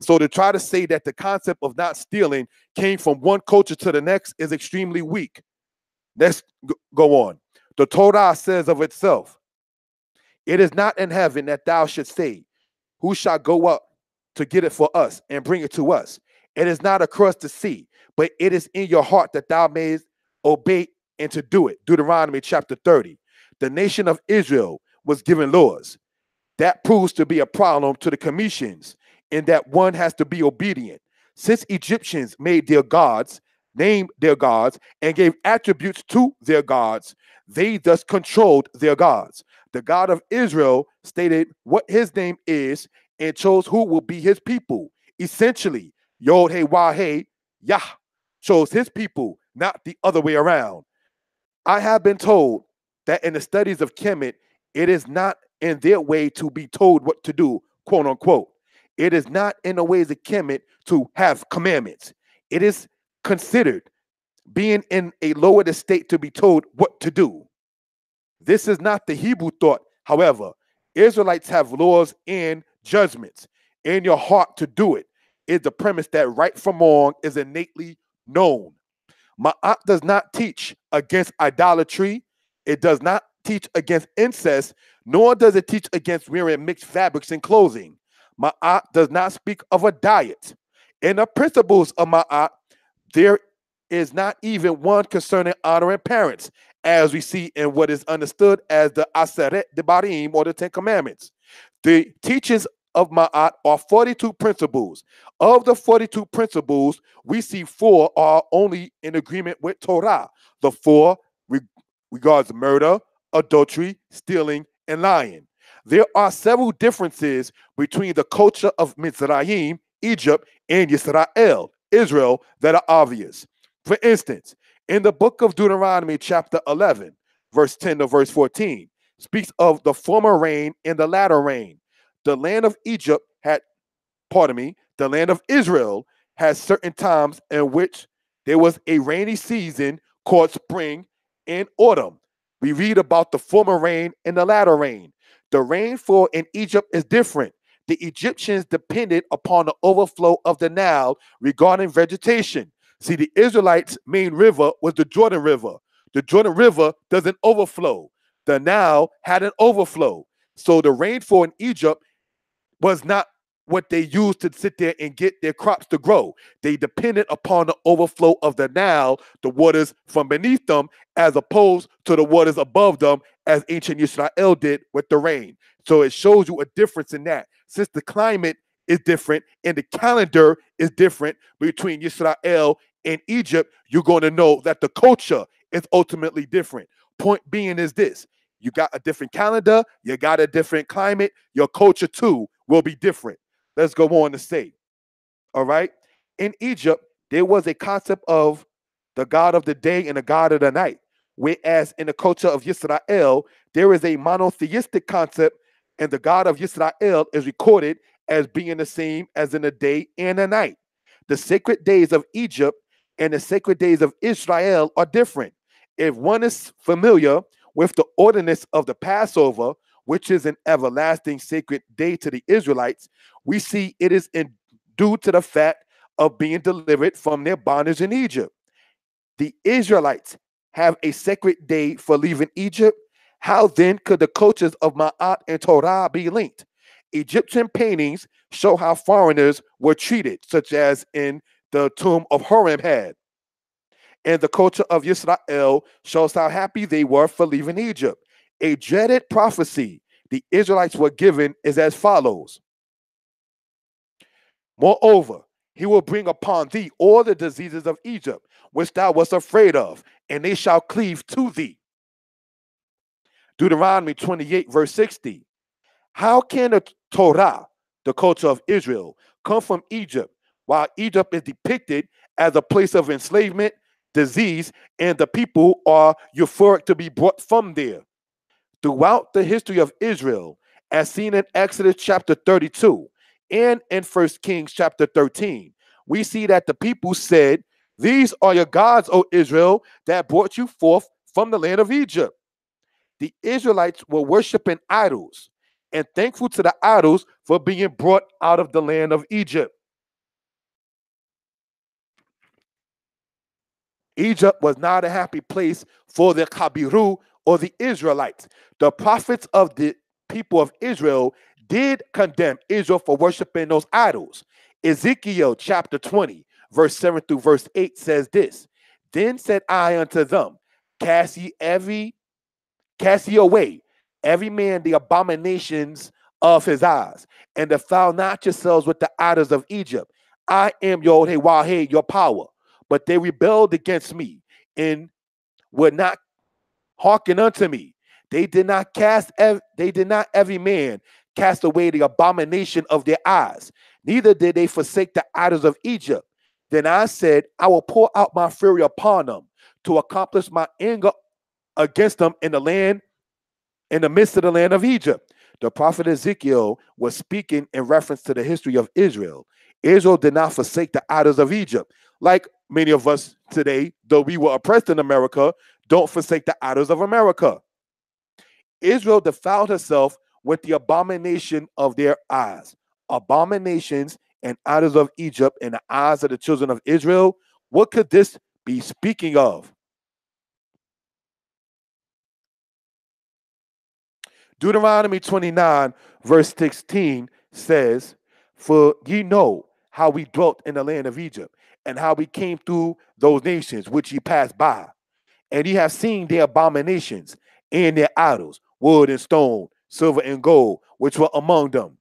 So to try to say that the concept of not stealing came from one culture to the next is extremely weak. Let's go on. The Torah says of itself, it is not in heaven that thou shouldst say, who shall go up to get it for us and bring it to us? It is not across the sea, but it is in your heart that thou mayest obey and to do it. Deuteronomy chapter 30. The nation of Israel was given laws. That proves to be a problem to the Commissions, in that one has to be obedient. Since Egyptians made their gods, named their gods, and gave attributes to their gods, they thus controlled their gods. The God of Israel stated what his name is and chose who will be his people. Essentially, Yod He Wah He Yah chose his people, not the other way around. I have been told that in the studies of Kemet, it is not in their way to be told what to do, quote unquote. It is not in the ways of Kemet to have commandments. It is considered being in a lower state to be told what to do. This is not the Hebrew thought. However, Israelites have laws and judgments in your heart to do it. Is the premise that right from wrong is innately known. Ma'at does not teach against idolatry. It does not teach against incest, nor does it teach against wearing mixed fabrics and clothing. Ma'at does not speak of a diet. In the principles of Ma'at, there is not even one concerning honoring parents, as we see in what is understood as the Aseret Debarim, or the Ten Commandments. The teachings of Ma'at are 42 principles. Of the 42 principles, we see 4 are only in agreement with Torah. The 4 regards murder, adultery, stealing, and lying. There are several differences between the culture of Mizraim, Egypt, and Israel, that are obvious. For instance, in the book of Deuteronomy, chapter 11, verse 10 to verse 14, speaks of the former rain and the latter rain. The land of the land of Israel has certain times in which there was a rainy season called spring and autumn. We read about the former rain and the latter rain. The rainfall in Egypt is different. The Egyptians depended upon the overflow of the Nile regarding vegetation. See, the Israelites' main river was the Jordan River. The Jordan River doesn't overflow. The Nile had an overflow. So the rainfall in Egypt was not what they used to sit there and get their crops to grow. They depended upon the overflow of the Nile, the waters from beneath them, as opposed to the waters above them, as ancient Israel did with the rain. So it shows you a difference in that. Since the climate is different and the calendar is different between Israel and Egypt, you're going to know that the culture is ultimately different. Point being is this: you got a different calendar, you got a different climate, your culture too will be different. Let's go on to say, all right? In Egypt, there was a concept of the God of the day and the God of the night, whereas in the culture of Israel, there is a monotheistic concept, and the God of Israel is recorded as being the same as in the day and the night. The sacred days of Egypt and the sacred days of Israel are different. If one is familiar with the ordinance of the Passover, which is an everlasting sacred day to the Israelites, we see it is due to the fact of being delivered from their bondage in Egypt. The Israelites have a sacred day for leaving Egypt. How then could the cultures of Ma'at and Torah be linked? Egyptian paintings show how foreigners were treated, such as in the tomb of Horemheb. And the culture of Israel shows how happy they were for leaving Egypt. A dreaded prophecy the Israelites were given is as follows. Moreover, he will bring upon thee all the diseases of Egypt, which thou wast afraid of, and they shall cleave to thee. Deuteronomy 28, verse 60. How can the Torah, the culture of Israel, come from Egypt, while Egypt is depicted as a place of enslavement, disease, and the people are euphoric to be brought from there? Throughout the history of Israel, as seen in Exodus chapter 32 and in 1 Kings chapter 13, we see that the people said, "These are your gods, O Israel, that brought you forth from the land of Egypt." The Israelites were worshiping idols and thankful to the idols for being brought out of the land of Egypt. Egypt was not a happy place for the Kabiru or the Israelites. The prophets of the people of Israel did condemn Israel for worshiping those idols. Ezekiel chapter 20, verse 7 through verse 8 says this: "Then said I unto them, Cast ye away every man the abominations of his eyes, and defile not yourselves with the idols of Egypt. I am your Wahe, your power. But they rebelled against me and would not hearken unto me. They did not every man cast away the abomination of their eyes, neither did they forsake the idols of Egypt. Then I said, I will pour out my fury upon them to accomplish my anger against them in the midst of the land of Egypt." The prophet Ezekiel was speaking in reference to the history of Israel. Israel did not forsake the idols of Egypt. Like many of us today, though we were oppressed in America, don't forsake the idols of America. Israel defiled herself with the abomination of their eyes. Abominations and idols of Egypt in the eyes of the children of Israel. What could this be speaking of? Deuteronomy 29, verse 16 says, "For ye know how we dwelt in the land of Egypt, and how we came through those nations which ye passed by. And ye have seen their abominations and their idols, wood and stone, silver and gold, which were among them."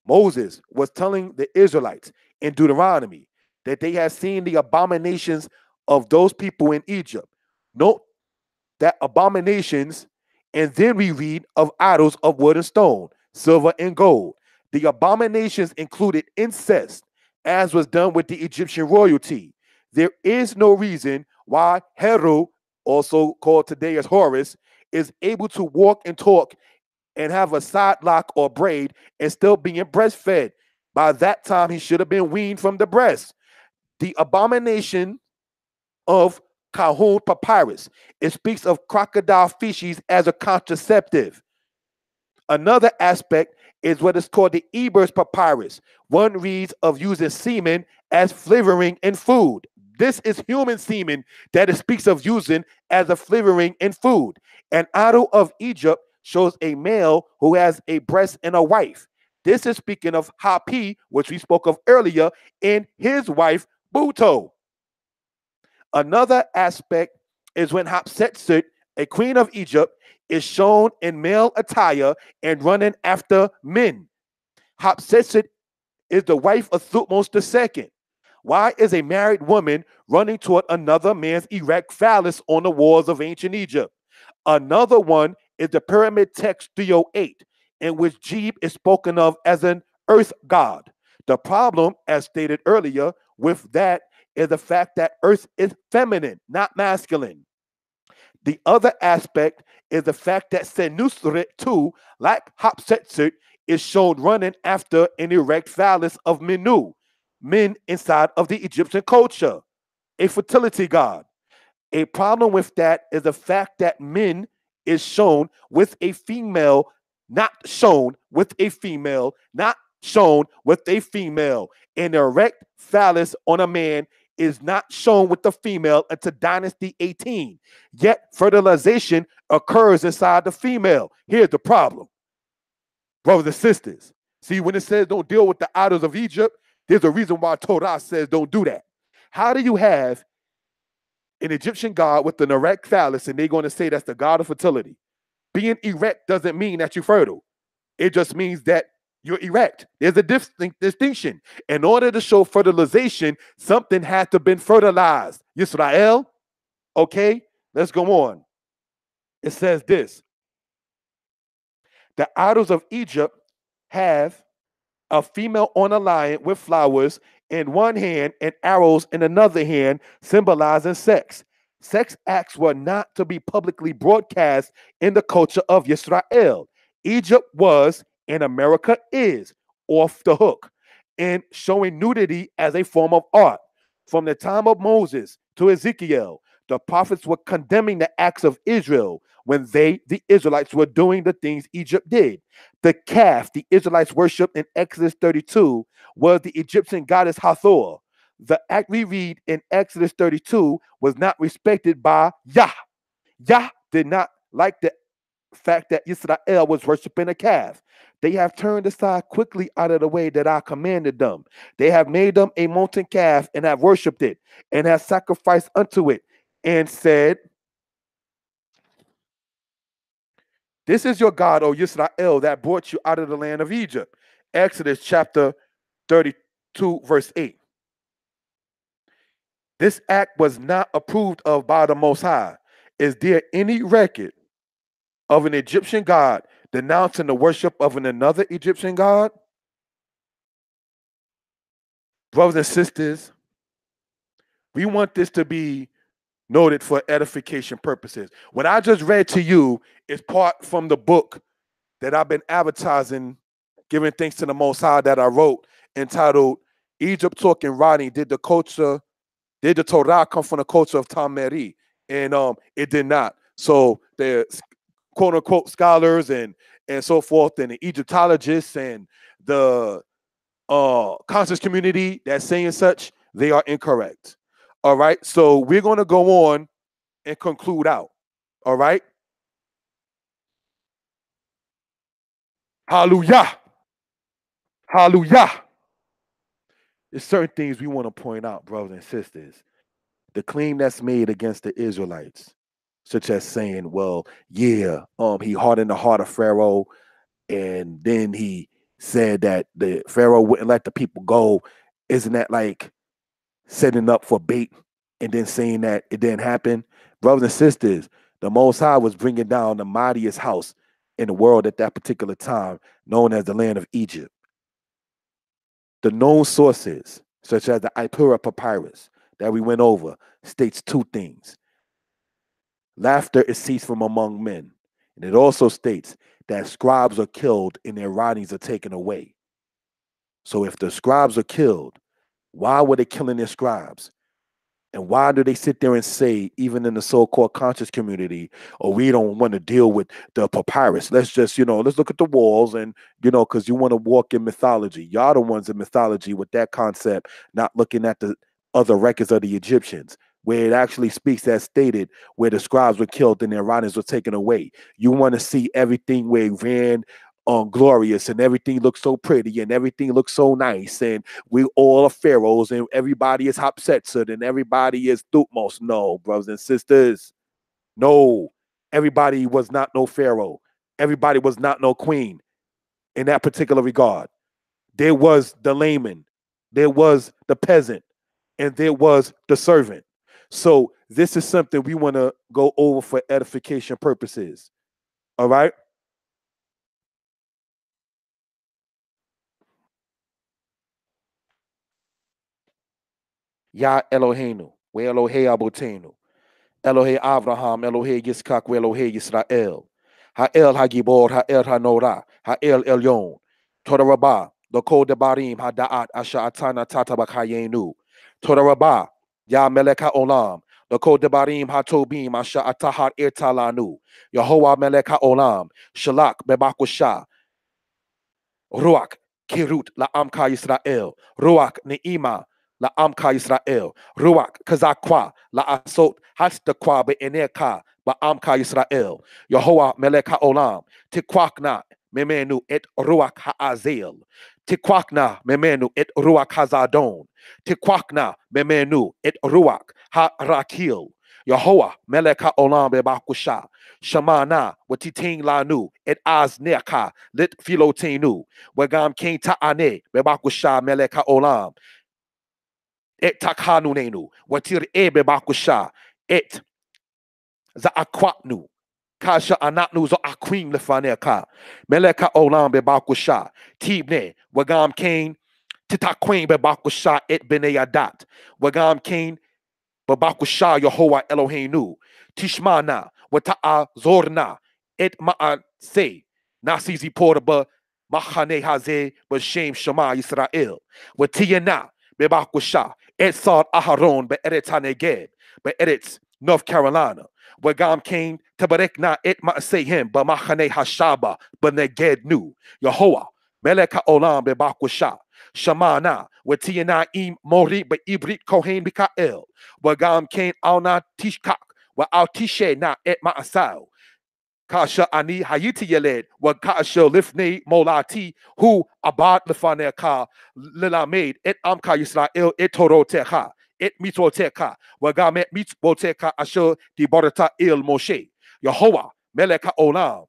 Moses was telling the Israelites in Deuteronomy that they had seen the abominations of those people in Egypt. Note that abominations, and then we read of idols of wood and stone, silver and gold. The abominations included incest, as was done with the Egyptian royalty. There is no reason why Heru, also called today as Horus, is able to walk and talk and have a side lock or braid and still being breastfed. By that time, he should have been weaned from the breast. The abomination of Kahun papyrus. It speaks of crocodile feces as a contraceptive. Another aspect is what is called the Eber's papyrus. One reads of using semen as flavoring in food. This is human semen that it speaks of using as a flavoring in food. An idol of Egypt shows a male who has a breast and a wife. This is speaking of Hapi, which we spoke of earlier, and his wife, Buto. Another aspect is when Hatshepsut, a queen of Egypt, is shown in male attire and running after men. Hatshepsut is the wife of Thutmose II. Why is a married woman running toward another man's erect phallus on the walls of ancient Egypt? Another one is the Pyramid Text 308, in which Geb is spoken of as an earth god. The problem, as stated earlier, with that is the fact that earth is feminine, not masculine. The other aspect is the fact that Senusret too, like Hatshepsut, is shown running after an erect phallus of Menu, men inside of the Egyptian culture, a fertility god. A problem with that is the fact that men is shown with a female, not shown with a female, not shown with a female. An erect phallus on a man is not shown with the female until Dynasty 18. Yet fertilization occurs inside the female. Here's the problem, brothers and sisters. See, when it says don't deal with the idols of Egypt, there's a reason why Torah says don't do that. How do you have an Egyptian god with an erect phallus and they're going to say that's the god of fertility? Being erect doesn't mean that you're fertile. It just means that you're erect. There's a distinction. In order to show fertilization, something had to have been fertilized. Yisrael, okay, let's go on. It says this: The idols of Egypt have a female on a lion with flowers in one hand and arrows in another hand, symbolizing sex. Sex acts were not to be publicly broadcast in the culture of Israel. Egypt was, and America is, off the hook in showing nudity as a form of art. From the time of Moses to Ezekiel, the prophets were condemning the acts of Israel when they, the Israelites, were doing the things Egypt did. The calf the Israelites worshipped in Exodus 32 was the Egyptian goddess Hathor. The act we read in Exodus 32 was not respected by Yah. Yah did not like the fact that Israel was worshiping a calf. They have turned aside quickly out of the way that I commanded them. They have made them a molten calf and have worshipped it and have sacrificed unto it and said, "This is your God, O Israel, that brought you out of the land of Egypt." Exodus chapter 32, verse 8. This act was not approved of by the Most High. Is there any record of an Egyptian god denouncing the worship of another Egyptian god? Brothers and sisters, we want this to be noted for edification purposes. What I just read to you is part from the book that I've been advertising, giving thanks to the Most High, that I wrote, entitled Egypt Talking Writing. Did the Torah come from the culture of Tameri? And it did not. So the quote unquote scholars and so forth, and the Egyptologists and the conscious community that's saying such, they are incorrect. All right. So we're going to go on and conclude out. All right. Hallelujah. Hallelujah. There's certain things we want to point out, brothers and sisters. The claim that's made against the Israelites, such as saying, well, yeah, he hardened the heart of Pharaoh, and then he said that the Pharaoh wouldn't let the people go. Isn't that like setting up for bait and then saying that it didn't happen? Brothers and sisters, the Most High was bringing down the mightiest house in the world at that particular time, known as the land of Egypt. The known sources, such as the Ipura papyrus that we went over, states two things. Laughter is ceased from among men. And it also states that scribes are killed and their writings are taken away. So if the scribes are killed, why were they killing their scribes? And why do they sit there and say, even in the so-called conscious community, oh, we don't want to deal with the papyrus. Let's just, let's look at the walls and, because you want to walk in mythology. Y'all the ones in mythology with that concept, not looking at the other records of the Egyptians, where it actually speaks as stated, where the scribes were killed and their writings were taken away. You want to see everything where it ran glorious and everything looks so pretty and everything looks so nice and we all are pharaohs and everybody is Hapsetzer and everybody is Thutmose. No, brothers and sisters, no, everybody was not no pharaoh. Everybody was not no queen in that particular regard. There was the layman, there was the peasant, and there was the servant. So this is something we want to go over for edification purposes. All right. Yah Eloheinu, we Elohe Abotenu, Elohe Avraham, Elohe Yitzchak, we Elohe Yisrael, Ha'el Hagibor, Ha'el Hanora, Ha'el Elyon, Torah Rabbah, Loko Debarim, Hada'at, Asha Atana Tata Bakayenu, Torah Rabbah, Yah Melech HaOlam, Loko Debarim, Hatobim, Asha Atahat Irtalanu, Yehovah Melech HaOlam, Shalak Bebakusha, Ruach, Kirut, La'amka Yisrael, Ruach, Ne'ima, La'amka Yisrael, Ruach, Kazakwa, La'asot, Hastakwa, Be'eneka, Ba'amka Yisrael, Yehovah Melech HaOlam, Tikwakna, Memenu, et Ruach Ha'azel, Tikwakna, Memenu, et Ruach Hazadon, Tikwakna, Memenu, et Ruach Ha'rakil, Yehovah Melech HaOlam Bebakusha, Shamana, Watiting Lanu, et Azneka, Lit Philotenu, Wagam King Ta'ane, Bebakusha Melech HaOlam, et Takhanunenu, Watir E Bebakusha, et Za'akwatnu, Kasha anatnu zo akwim lefaneka. Meleka olam bebakusha. Tibne. Wagam Kane. Titakwim bebakusha et beneyadat. Wagam Kane. Bebakusha Yehovah Eloheinu. Tishmana. Wata'a zorna. Et ma'a se. Nasizi poraba. Machane haze. Bashem Shema Yisrael. Watiyana. Bebakusha. Et Sad Aharon. Be Eretaneged. Be Eretz. North Carolina. Wagam came to Barekna et Ma'asehim, Bamachane Hashaba, Beneged Nu, Yehovah, Meleka Olam Bebakusha, Shamana, Watiana Im Mori, Be Ibrit Kohen Mikael, Wagam came Alna Tishkak, Wa Al Tishe Na et Ma'asau, Kasha Ani Hayiti Yeled, Wa Kasha Lifne Molati, Hu Abad Lefaneka, Lilamed, et Amka Yisrael, et Toro Techa. Et mitzvoteka, wagamet mitzvoteka asher di borata il Moshe. Yehovah, meleka olam,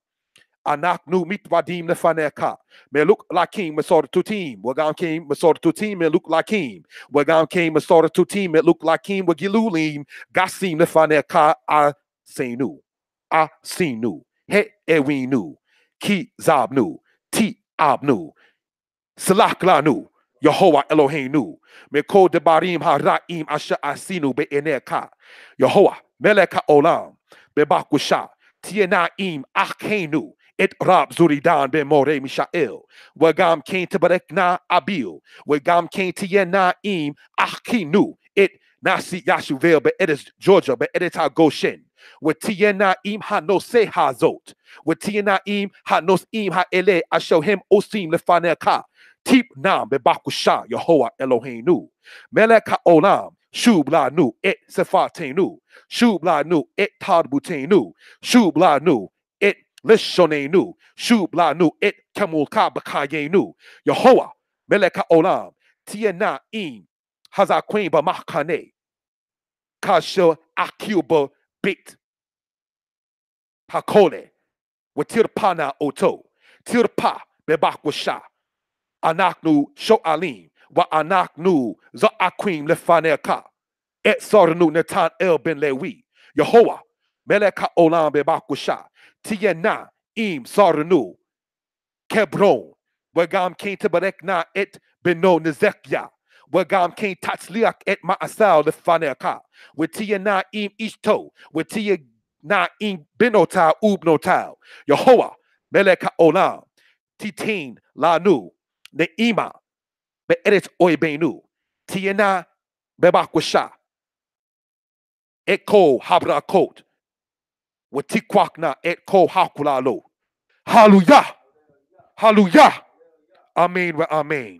anak nu mitvadim lefaneka. Me look lakim mesor tutim, wagam kim mesor tutim, me look lakim. Wagam kim mesor tutim, me look lakim, wagilulim, gasim lefaneka a senu. A sinu, he ewinu, ki zabnu, ti abnu, salaklanu. Yehovah Eloheinu. Meko debarim haraim asha asinu be'eneka. Yehovah meleka olam bebakusha. Tienaim achenu. Et rab zuridan be more mishael. Wagam kain tebarekna abil. Wagam kain tienaim achinu. Et nasi yashuvel be edis Georgia be edita Goshen. With tienaim hanose hazot. With tienaim hanos im ha'ele ashohem osim lefaneka. Tip nam bebakusha Yehovah Eloheinu. Meleka olam shubla nu et sefatenu. Shubla nu et tadbutenu. Shubla nu et lishonenu. Shubla nu et kemulka bakayenu. Yehovah meleka olam tiena im hazaquim bamachane. Kasha akuba bit hakole. Watirpana oto. Tirpa bebakusha. Anaknu sho'alim, wa anaknu za'akwim lefaneka, et sornu netan el ben lewi, Yehovah, meleka olam bebakusha, tiyena im sornu, kebron, wagam kain tebarekna et beno nezekya, wagam kain tatzliak et ma'asal lefaneka, witiyena im ishto, witiyena im benotal ubnotal, Yehovah, meleka olam, titin lanu, Ne'ima be'eretz oibenu. Tiena bebakusha. Eko habrakot. Watikwakna etko hakulalo. Hallelujah. Hallelujah. Amen wa amen.